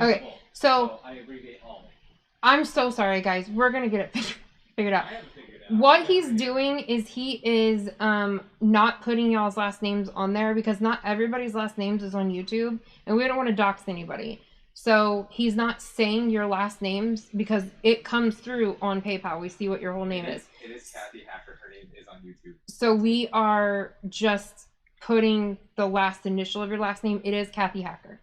S1: Okay,
S3: visible.
S1: so
S3: I abbreviate all.
S1: I'm so sorry, guys. We're gonna get it figured out.
S2: I haven't figured it out.
S1: What he's doing is he is not putting y'all's last names on there because not everybody's last names is on YouTube, and we don't want to dox anybody. So he's not saying your last names because it comes through on PayPal. We see what your whole name is.
S3: It is Kathy Hacker. Her name is on YouTube.
S1: So we are just putting the last initial of your last name. It is Kathy Hacker.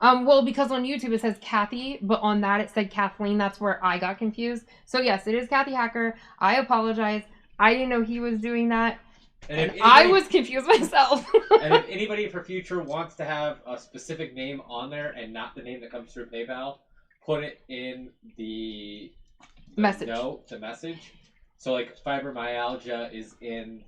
S1: Well, because on YouTube it says Kathy, but on that it said Kathleen. That's where I got confused. So yes, it is Kathy Hacker. I apologize. I didn't know he was doing that. And I was confused myself.
S3: And if anybody for future wants to have a specific name on there and not the name that comes through PayPal, put it in the
S1: message.
S3: The message. So like fibromyalgia is in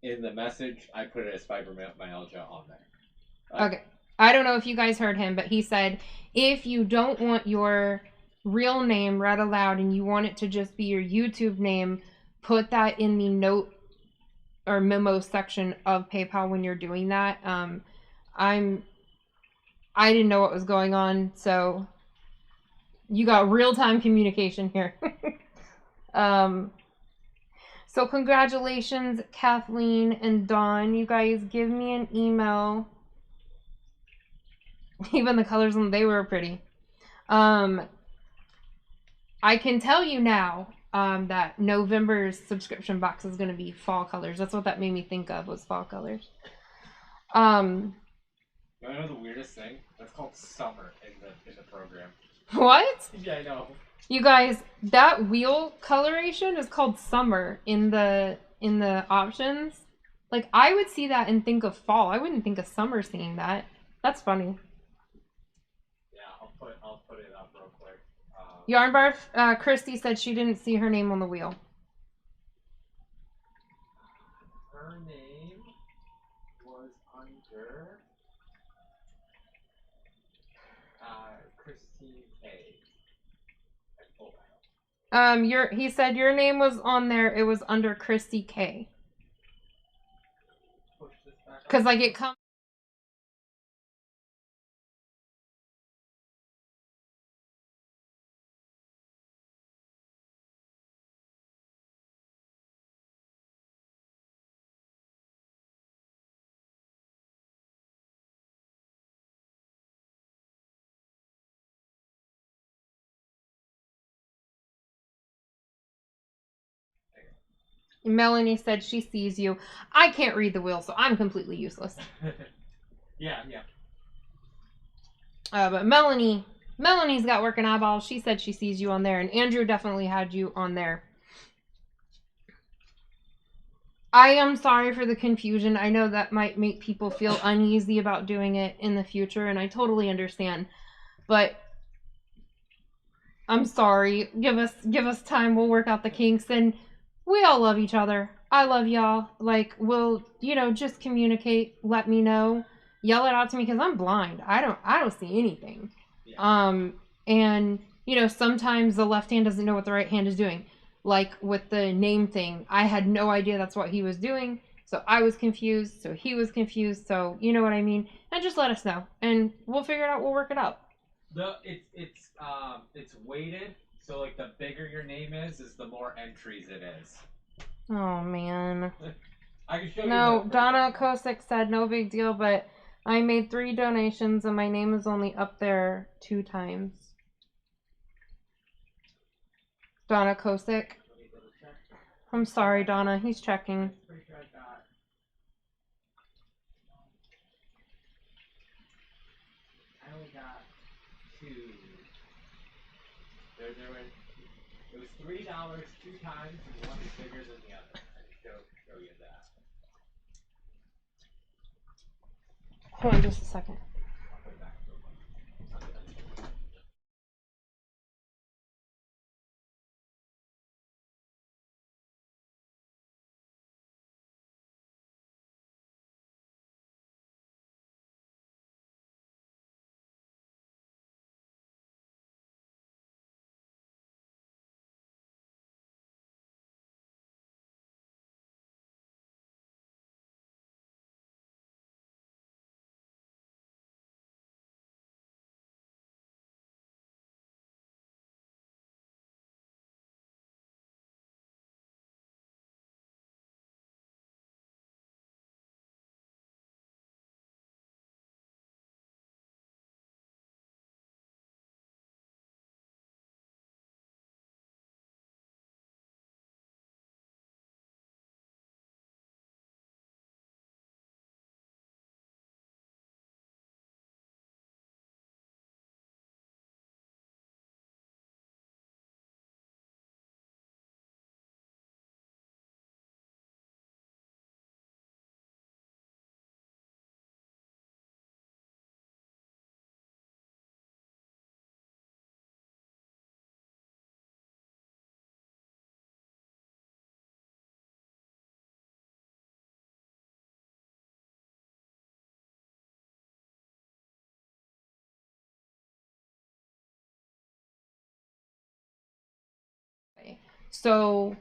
S3: the message. I put it as fibromyalgia on there.
S1: Okay. I don't know if you guys heard him, but he said if you don't want your real name read aloud and you want it to just be your YouTube name, put that in the note or memo section of PayPal when you're doing that. I didn't know what was going on, so you got real-time communication here. So congratulations, Kathleen and Dawn. You guys give me an email. Even the colors, they were pretty. I can tell you now that November's subscription box is going to be fall colors. That's what that made me think of, was fall colors.
S3: You know the weirdest thing? That's called summer in the program.
S1: What?
S3: Yeah, I know.
S1: You guys, that wheel coloration is called summer in the options. Like, I would see that and think of fall. I wouldn't think of summer seeing that. That's funny.
S3: I'll put it up real quick.
S1: Yarnbarf, Christy said she didn't see her name on the wheel.
S3: Her name was under Christine K.
S1: He said your name was on there. It was under Christy K. Because like it comes. Melanie said she sees you. I can't read the wheel, so I'm completely useless.
S3: Yeah.
S1: But Melanie's got working eyeballs. She said she sees you on there, and Andrew definitely had you on there. I am sorry for the confusion. I know that might make people feel uneasy about doing it in the future, and I totally understand. But I'm sorry. Give us time. We'll work out the kinks, and we all love each other. I love y'all. Like, we'll, just communicate. Let me know. Yell it out to me because I'm blind. I don't see anything. Yeah. And sometimes the left hand doesn't know what the right hand is doing. Like with the name thing, I had no idea that's what he was doing. So I was confused. So he was confused. So you know what I mean. And just let us know, and we'll figure it out. We'll work it out.
S3: It's weighted. So, like, the bigger your name is the more entries it is.
S1: Oh, man.
S3: I can show you.
S1: No, Donna Kosick said no big deal, but I made 3 donations and my name is only up there 2 times. Donna Kosick. I'm sorry, Donna. He's checking.
S3: I only got 2. It was $3 2 times, and one is bigger than the other. I can show you that.
S1: Hold on just a second. So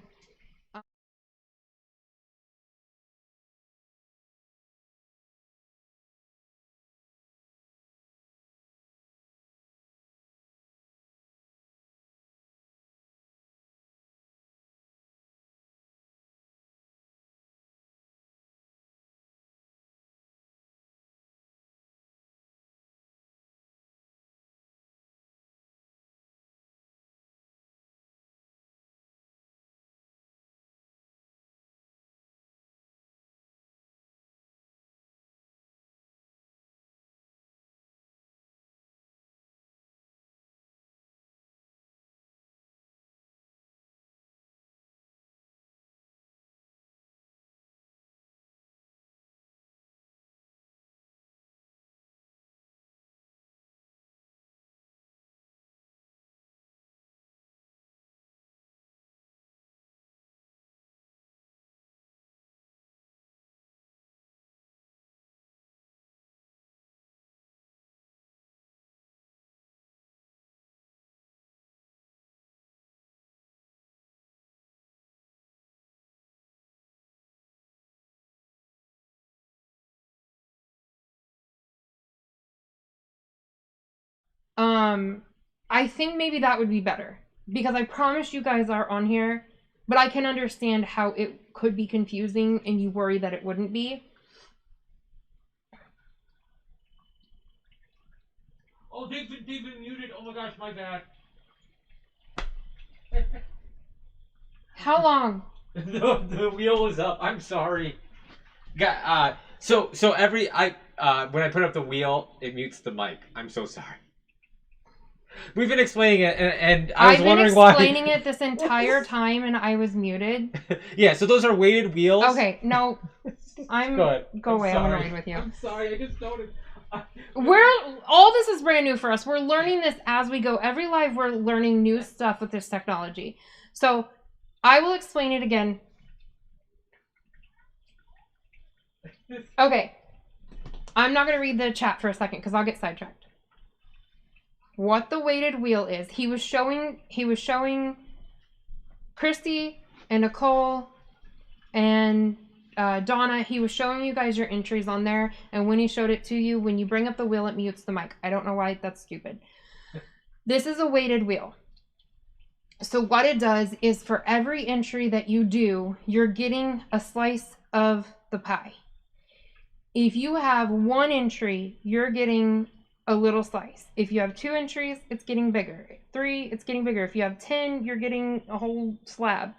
S1: I think maybe that would be better because I promise you guys are on here, but I can understand how it could be confusing and you worry that it wouldn't be.
S3: Oh, they've been muted. Oh my gosh, my bad.
S1: How long?
S3: The wheel is up. I'm sorry. So every when I put up the wheel, it mutes the mic. I'm so sorry. We've been explaining it, and I was wondering why.
S1: I've been explaining it this entire time, and I was muted.
S3: Yeah, so those are weighted wheels.
S1: Okay, no, go away. I'm annoyed with you.
S2: I'm sorry, I just noticed.
S1: All this is brand new for us. We're learning this as we go. Every live, we're learning new stuff with this technology. So I will explain it again. Okay, I'm not going to read the chat for a second because I'll get sidetracked. What the weighted wheel is, he was showing Christy and Nicole and Donna, he was showing you guys your entries on there, and when he showed it to you, when you bring up the wheel, it mutes the mic. I don't know why, that's stupid. This is a weighted wheel. So what it does is for every entry that you do, you're getting a slice of the pie. If you have one entry, you're getting a little slice. If you have 2 entries, it's getting bigger. 3, it's getting bigger. If you have 10, you're getting a whole slab.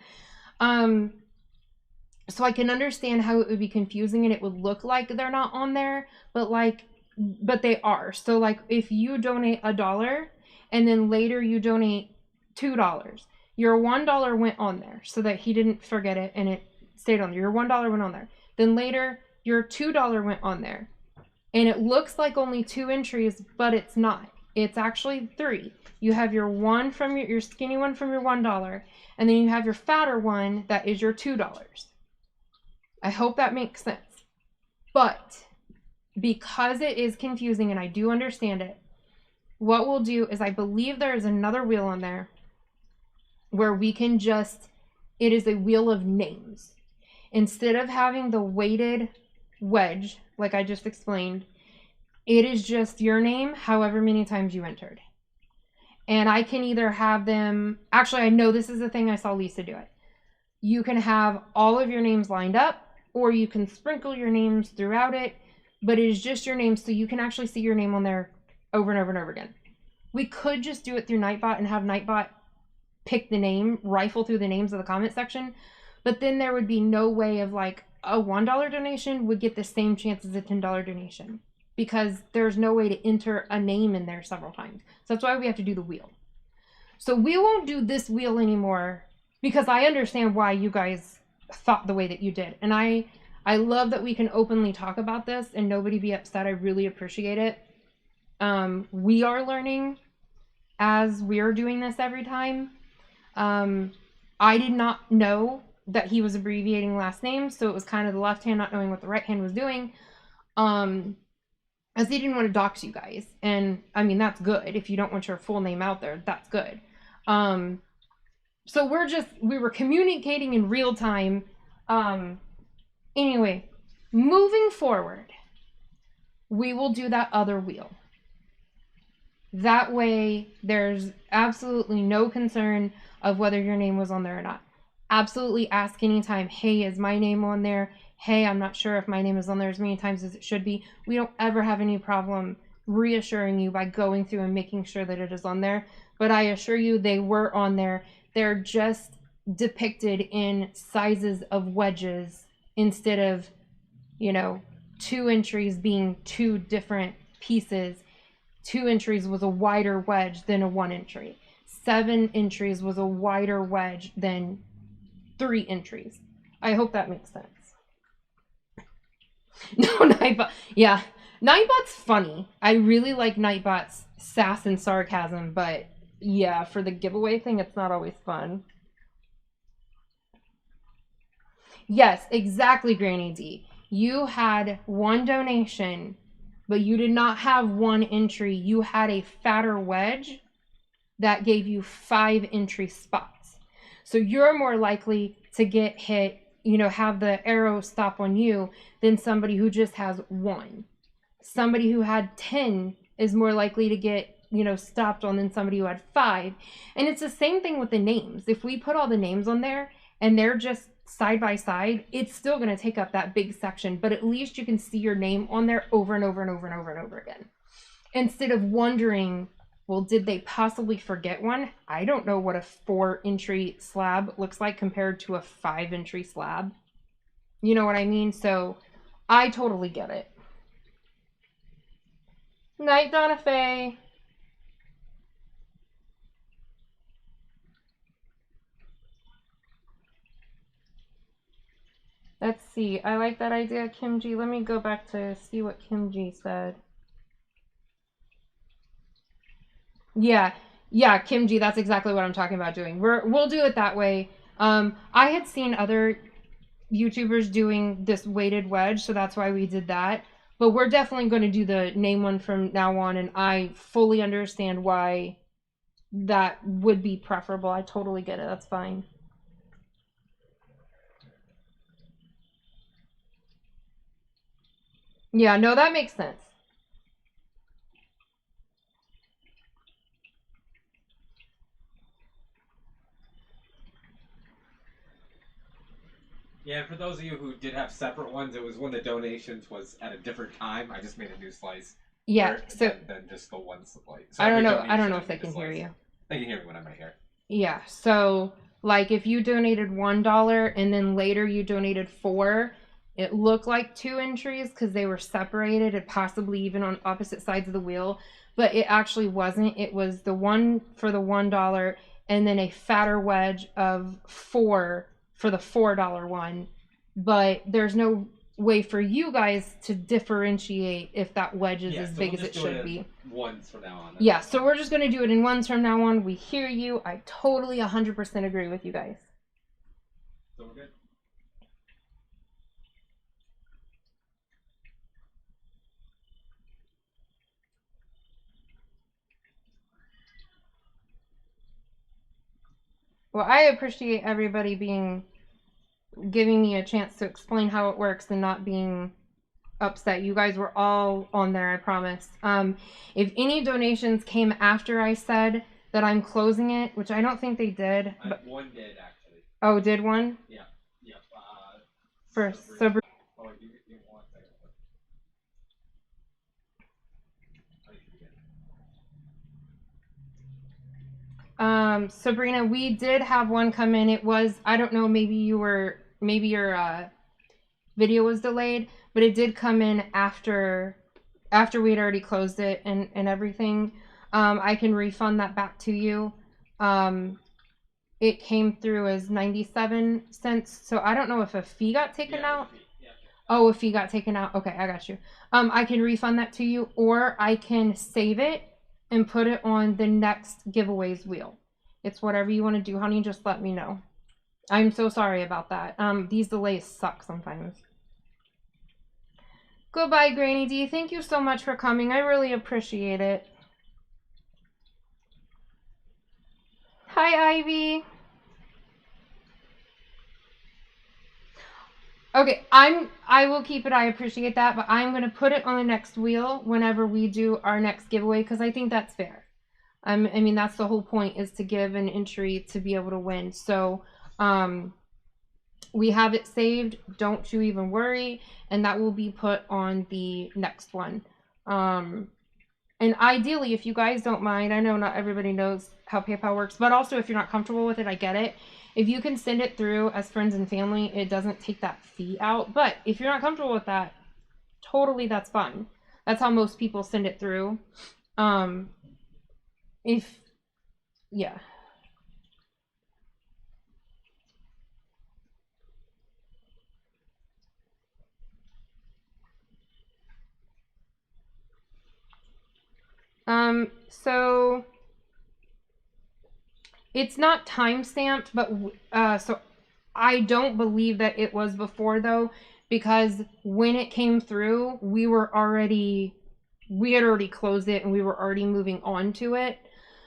S1: So I can understand how it would be confusing and it would look like they're not on there, but they are. So like if you donate $1 and then later you donate $2, your $1 went on there so that he didn't forget it and it stayed on there. Your $1 went on there. Then later your $2 went on there. And it looks like only 2 entries, but it's not. It's actually 3. You have your one from your skinny one from your $1, and then you have your fatter one that is your $2. I hope that makes sense. But because it is confusing and I do understand it, what we'll do is I believe there is another wheel on there where we can it is a wheel of names. Instead of having the weighted wedge, like I just explained, it is just your name however many times you entered. And I can either have them, actually I know this is the thing, I saw Lisa do it. You can have all of your names lined up, or you can sprinkle your names throughout it, but it is just your name, so you can actually see your name on there over and over and over again. We could just do it through Nightbot and have Nightbot pick the name, rifle through the names of the comment section, but then there would be no way of like a $1 donation would get the same chance as a $10 donation because there's no way to enter a name in there several times. So that's why we have to do the wheel. So we won't do this wheel anymore because I understand why you guys thought the way that you did. And I love that we can openly talk about this and nobody be upset. I really appreciate it. We are learning as we're doing this every time. I did not know that he was abbreviating last names, so it was kind of the left hand not knowing what the right hand was doing. As he didn't want to dox you guys. And I mean, that's good. If you don't want your full name out there, that's good. So we were communicating in real time. Anyway, moving forward, we will do that other wheel. That way, there's absolutely no concern of whether your name was on there or not. Absolutely ask anytime, hey, is my name on there? Hey, I'm not sure if my name is on there as many times as it should be. We don't ever have any problem reassuring you by going through and making sure that it is on there. But I assure you they were on there. They're just depicted in sizes of wedges instead of, 2 entries being 2 different pieces. 2 entries was a wider wedge than a 1 entry. 7 entries was a wider wedge than 3 entries. I hope that makes sense. No, Nightbot. Yeah, Nightbot's funny. I really like Nightbot's sass and sarcasm, but yeah, for the giveaway thing, it's not always fun. Yes, exactly, Granny D. You had 1 donation, but you did not have 1 entry. You had a fatter wedge that gave you 5 entry spots. So you're more likely to get hit, have the arrow stop on you than somebody who just has 1. Somebody who had 10 is more likely to get, stopped on than somebody who had 5. And it's the same thing with the names. If we put all the names on there and they're just side by side, it's still going to take up that big section, but at least you can see your name on there over and over and over and over and over again. Instead of wondering, well, did they possibly forget one? I don't know what a 4 entry slab looks like compared to a 5 entry slab. You know what I mean? So I totally get it. Night, Donna Faye. Let's see. I like that idea, Kim G. Let me go back to see what Kim G said. Yeah, Kim G. That's exactly what I'm talking about doing. We'll do it that way. I had seen other YouTubers doing this weighted wedge, so that's why we did that. But we're definitely going to do the name one from now on, and I fully understand why that would be preferable. I totally get it. That's fine. Yeah, no, that makes sense.
S3: Yeah, for those of you who did have separate ones, it was when the donations was at a different time. I just made a new slice.
S1: Yeah, so
S3: than just the one slice. So
S1: I don't know if they can hear you.
S3: They can hear me when I'm right here.
S1: Yeah, so like if you donated $1 and then later you donated 4, it looked like 2 entries because they were separated and possibly even on opposite sides of the wheel, but it actually wasn't. It was the one for the $1 and then a fatter wedge of 4 for the $4 one, but there's no way for you guys to differentiate if that wedge is as big as it should be.
S3: Ones from now on.
S1: Yeah, so we're just going to do it in ones from now on. We hear you. I totally 100% agree with you guys.
S3: So we're good.
S1: Well, I appreciate everybody giving me a chance to explain how it works and not being upset. You guys were all on there, I promise. If any donations came after I said that I'm closing it, which I don't think they did. But
S2: one did, actually.
S1: Oh, did one?
S2: Yeah.
S1: For Sabrina.
S2: Oh, you want that.
S1: Sabrina, we did have one come in. It was, I don't know, maybe your video was delayed, but it did come in after we had already closed it and everything. I can refund that back to you. It came through as 97 cents, so I don't know if a fee got taken out.
S2: Yeah.
S1: Oh, a fee got taken out. Okay, I got you. I can refund that to you, or I can save it and put it on the next giveaways wheel. It's whatever you want to do, honey. Just let me know. I'm so sorry about that. These delays suck sometimes. Goodbye, Granny D. Thank you so much for coming. I really appreciate it. Hi, Ivy. Okay, I will keep it. I appreciate that, but I'm gonna put it on the next wheel whenever we do our next giveaway because I think that's fair. I mean that's the whole point is to give an entry to be able to win. So, we have it saved. Don't you even worry, and that will be put on the next one. And ideally, if you guys don't mind, I know not everybody knows how PayPal works, but also if you're not comfortable with it, I get it. If you can send it through as friends and family, it doesn't take that fee out. But if you're not comfortable with that, totally that's fine. That's how most people send it through. If yeah. So it's not time stamped, but so I don't believe that it was before though, because when it came through, we had already closed it and we were already moving on to it.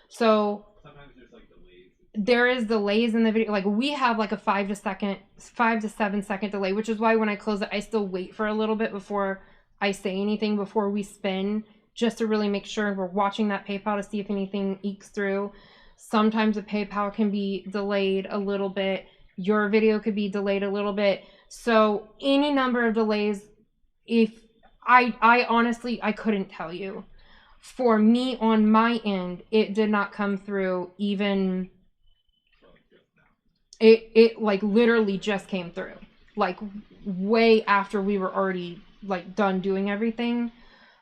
S1: So
S2: Sometimes there's like delays.
S1: there is delays in the video. Like we have like a 5 to 7 second delay, which is why when I close it, I still wait for a little bit before I say anything before we spin, just to really make sure we're watching that PayPal to see if anything ekes through. Sometimes the PayPal can be delayed a little bit. Your video could be delayed a little bit. So any number of delays, if I honestly, I couldn't tell you. For me on my end, it did not come through even, it like literally just came through. Like way after we were already like done doing everything.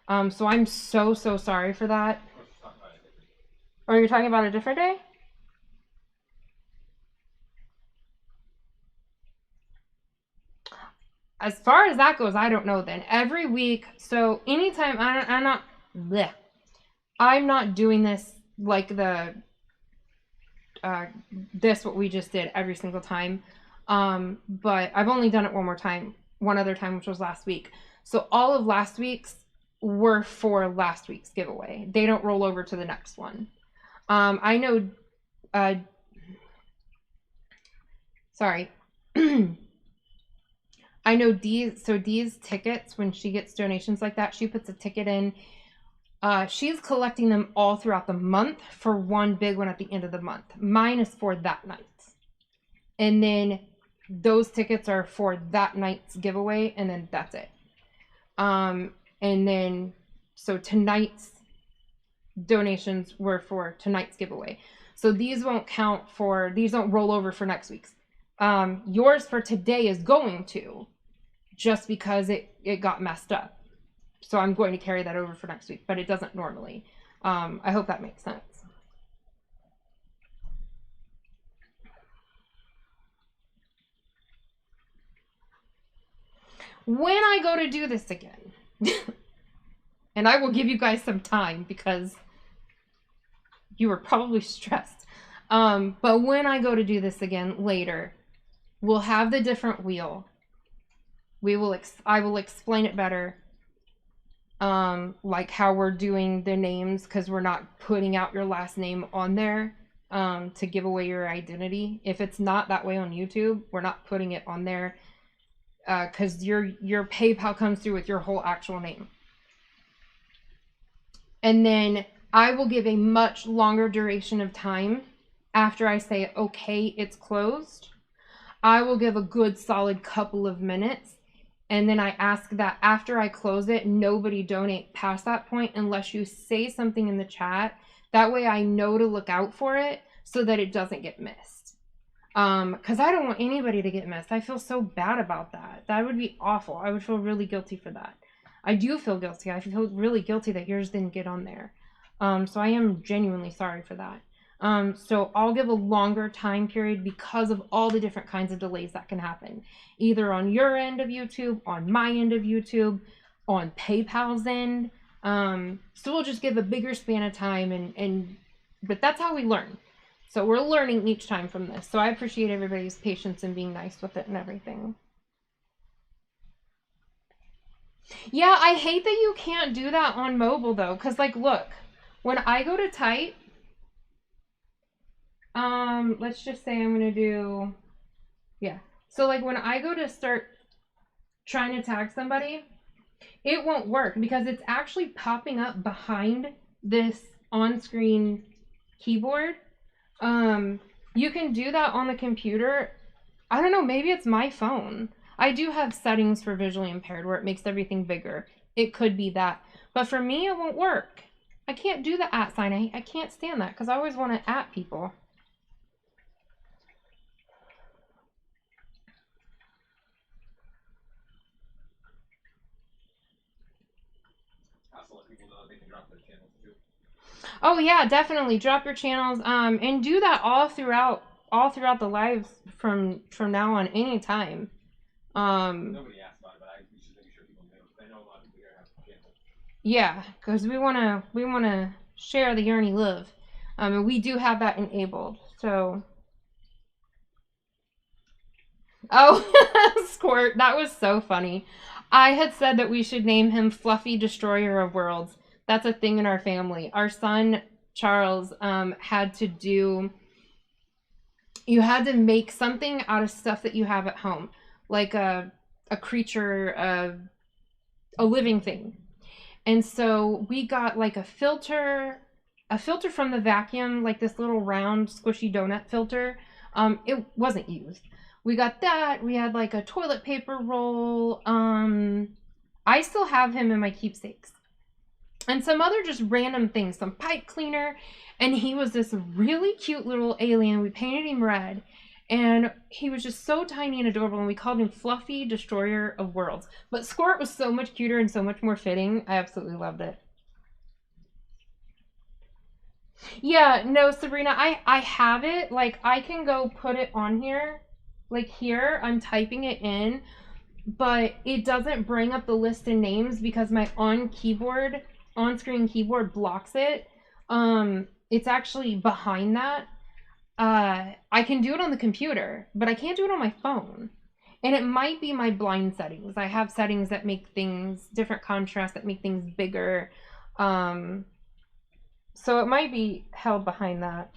S1: So I'm so sorry for that. Or you're talking about a different day? As far as that goes, I don't know then. Every week, so anytime I'm not bleh, I'm not doing this like the this what we just did every single time. But I've only done it one other time, which was last week. So all of last week's were for last week's giveaway. They don't roll over to the next one. I know sorry. I know Dee's tickets, when she gets donations like that, she puts a ticket in. She's collecting them all throughout the month for one big one at the end of the month. Mine is for that night. And then those tickets are for that night's giveaway, and then that's it. And then, so tonight's donations were for tonight's giveaway. So these won't these don't roll over for next week's. Yours for today is going to, just because it got messed up. So I'm going to carry that over for next week, but it doesn't normally. I hope that makes sense. When I go to do this again, and I will give you guys some time because you were probably stressed. But when I go to do this again later, we'll have the different wheel. I will explain it better. Like how we're doing the names, because we're not putting out your last name on there to give away your identity. If it's not that way on YouTube, we're not putting it on there because your PayPal comes through with your whole actual name. And then I will give a much longer duration of time after I say, okay, it's closed. I will give a good solid couple of minutes. And then I ask that after I close it, nobody donate past that point unless you say something in the chat. That way I know to look out for it so that it doesn't get missed. Because I don't want anybody to get missed. I feel so bad about that. That would be awful. I would feel really guilty for that. I do feel guilty. I feel really guilty that yours didn't get on there. So I am genuinely sorry for that. So I'll give a longer time period because of all the different kinds of delays that can happen. Either on your end of YouTube, on my end of YouTube, on PayPal's end. So we'll just give a bigger span of time but that's how we learn. So we're learning each time from this. So I appreciate everybody's patience and being nice with it and everything. Yeah, I hate that you can't do that on mobile though. Because like, look, when I go to type, let's just say I'm going to do, yeah. So like when I go to start trying to tag somebody, it won't work because it's actually popping up behind this on-screen keyboard. You can do that on the computer. I don't know, maybe it's my phone. I do have settings for visually impaired where it makes everything bigger. It could be that. But for me, it won't work. I can't do the @ sign. I can't stand that because I always want to @ people.
S3: Also let people know they can drop their channels too.
S1: Oh yeah, definitely drop your channels. And do that all throughout the lives from now on, anytime.
S3: Nobody asked about it, but we should make sure people know. I know a lot of people here have channels.
S1: Yeah, because we wanna share the Yearny love. And we do have that enabled. So. Oh, Squirt, that was so funny. I had said that we should name him Fluffy Destroyer of Worlds. That's a thing in our family. Our son, Charles, had to do... You had to make something out of stuff that you have at home. Like a creature, a living thing. And so we got like a filter from the vacuum, like this little round squishy donut filter. It wasn't used. We got that. We had like a toilet paper roll. I still have him in my keepsakes. And some other just random things, some pipe cleaner. And he was this really cute little alien. We painted him red. And he was just so tiny and adorable. And we called him Fluffy Destroyer of Worlds. But Squirt was so much cuter and so much more fitting. I absolutely loved it. Yeah, no, Sabrina, I have it. Like, I can go put it on here. Like here, I'm typing it in, but it doesn't bring up the list of names because my on-screen keyboard blocks it. It's actually behind that. I can do it on the computer, but I can't do it on my phone. And it might be my blind settings. I have settings that make things, different contrast that make things bigger. So it might be held behind that.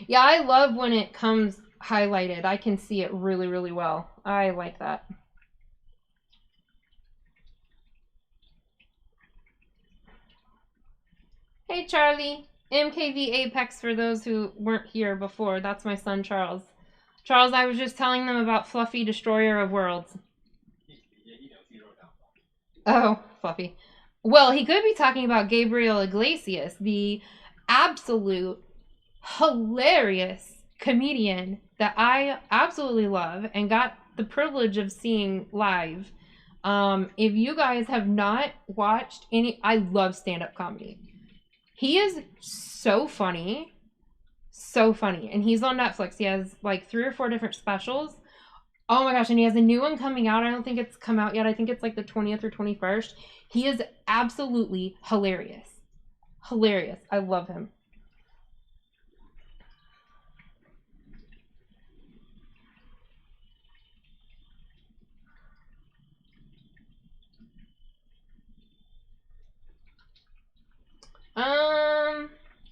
S1: Yeah, I love when it comes highlighted. I can see it really, really well. I like that. Hey, Charlie. MKV Apex for those who weren't here before. That's my son, Charles. Charles, I was just telling them about Fluffy Destroyer of Worlds.
S3: Yeah, he knows. He wrote down Fluffy.
S1: Oh, Fluffy. Well, he could be talking about Gabriel Iglesias, the absolute hilarious comedian that I absolutely love and got the privilege of seeing live. If you guys have not watched any, I love stand-up comedy. He is so funny, and he's on Netflix. He has like 3 or 4 different specials. Oh my gosh, and he has a new one coming out. I don't think it's come out yet. I think it's like the 20th or 21st. He is absolutely hilarious. Hilarious. I love him.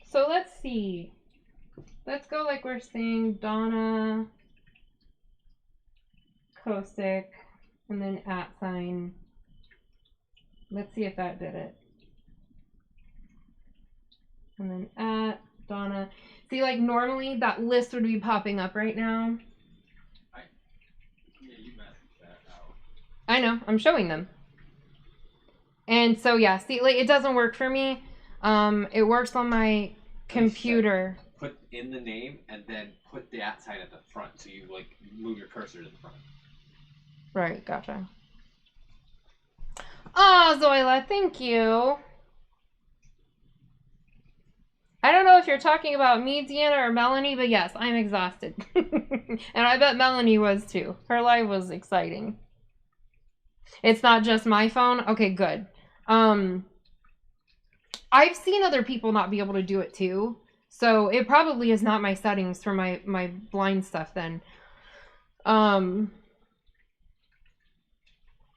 S1: So let's see. Let's go like we're saying Donna Kosick and then @ sign. Let's see if that did it. And then @ Donna. See, like normally that list would be popping up right now.
S3: Yeah, you messaged that out.
S1: I know, I'm showing them. And so yeah, see, like it doesn't work for me. It works on my computer.
S3: Put in the name and then put the @ sign at the front, so you like move your cursor to the front.
S1: Right, gotcha. Oh, Zoila, thank you. I don't know if you're talking about me, Deanna, or Melanie, but yes, I'm exhausted. And I bet Melanie was too. Her live was exciting. It's not just my phone? Okay, good. I've seen other people not be able to do it too. So it probably is not my settings for my blind stuff then.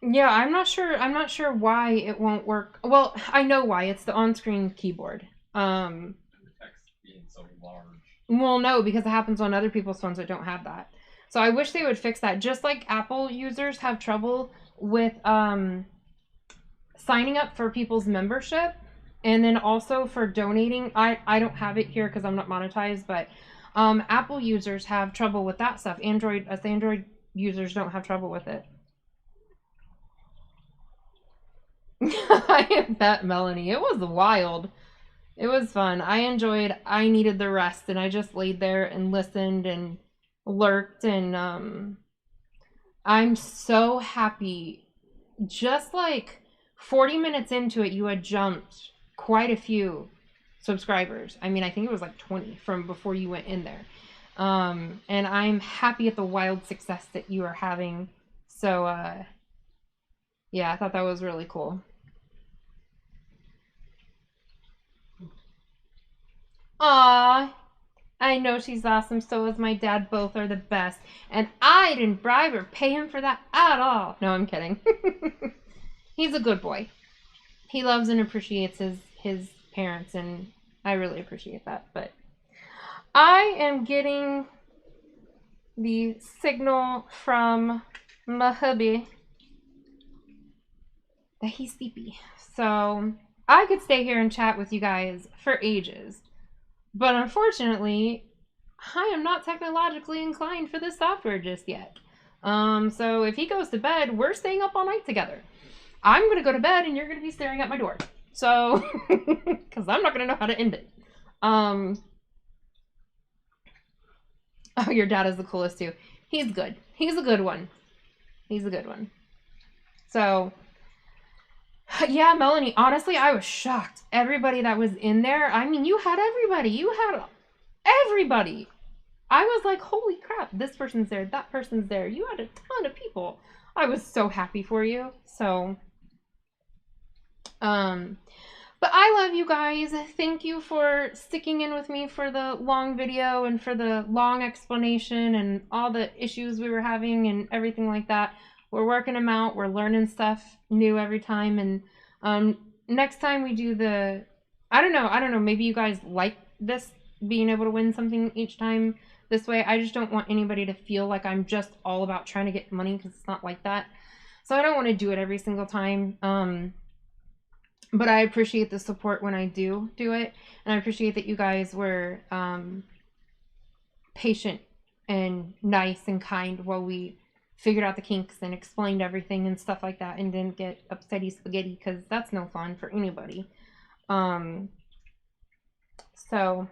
S1: Yeah, I'm not sure why it won't work. Well, I know why. It's the on-screen keyboard.
S3: And the text being so large.
S1: Well, no, because it happens on other people's phones that don't have that. So I wish they would fix that. Just like Apple users have trouble with signing up for people's membership, and then also for donating. I don't have it here because I'm not monetized, but Apple users have trouble with that stuff. Android users don't have trouble with it. I bet, Melanie. It was wild. It was fun. I needed the rest, and I just laid there and listened and lurked, and I'm so happy. Just like 40 minutes into it, you had jumped quite a few subscribers. I mean, I think it was like 20 from before you went in there. And I'm happy at the wild success that you are having. So, yeah, I thought that was really cool. Aww. I know she's awesome, so is my dad. Both are the best. And I didn't bribe or pay him for that at all. No, I'm kidding. He's a good boy. He loves and appreciates his parents, and I really appreciate that. But I am getting the signal from my hubby that he's sleepy. So I could stay here and chat with you guys for ages. But unfortunately, I am not technologically inclined for this software just yet. So if he goes to bed, we're staying up all night together. I'm going to go to bed and you're going to be staring at my door. So, because I'm not going to know how to end it. Oh, your dad is the coolest too. He's good. He's a good one. He's a good one. So, yeah, Melanie, honestly, I was shocked. Everybody that was in there, I mean, you had everybody. You had everybody. I was like, holy crap, this person's there, that person's there. You had a ton of people. I was so happy for you. So, but I love you guys. Thank you for sticking in with me for the long video and for the long explanation and all the issues we were having and everything like that. We're working them out. We're learning stuff new every time. And next time we do the, I don't know, maybe you guys like this, being able to win something each time this way. I just don't want anybody to feel like I'm just all about trying to get money, because it's not like that. So I don't want to do it every single time. But I appreciate the support when I do it. And I appreciate that you guys were patient and nice and kind while we figured out the kinks and explained everything and stuff like that, and didn't get upsetty spaghetti, because that's no fun for anybody. So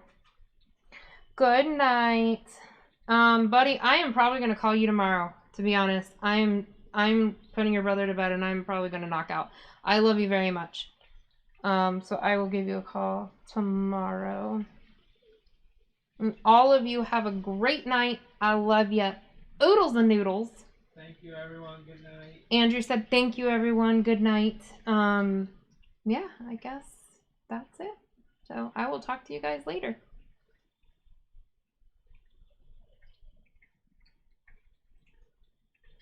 S1: good night. Buddy, I am probably going to call you tomorrow, to be honest. I'm putting your brother to bed, and I'm probably going to knock out. I love you very much. So I will give you a call tomorrow. And all of you have a great night. I love you. Oodles and noodles.
S2: Thank you, everyone. Good night.
S1: Andrew said, thank you, everyone. Good night. Yeah, I guess that's it. So I will talk to you guys later.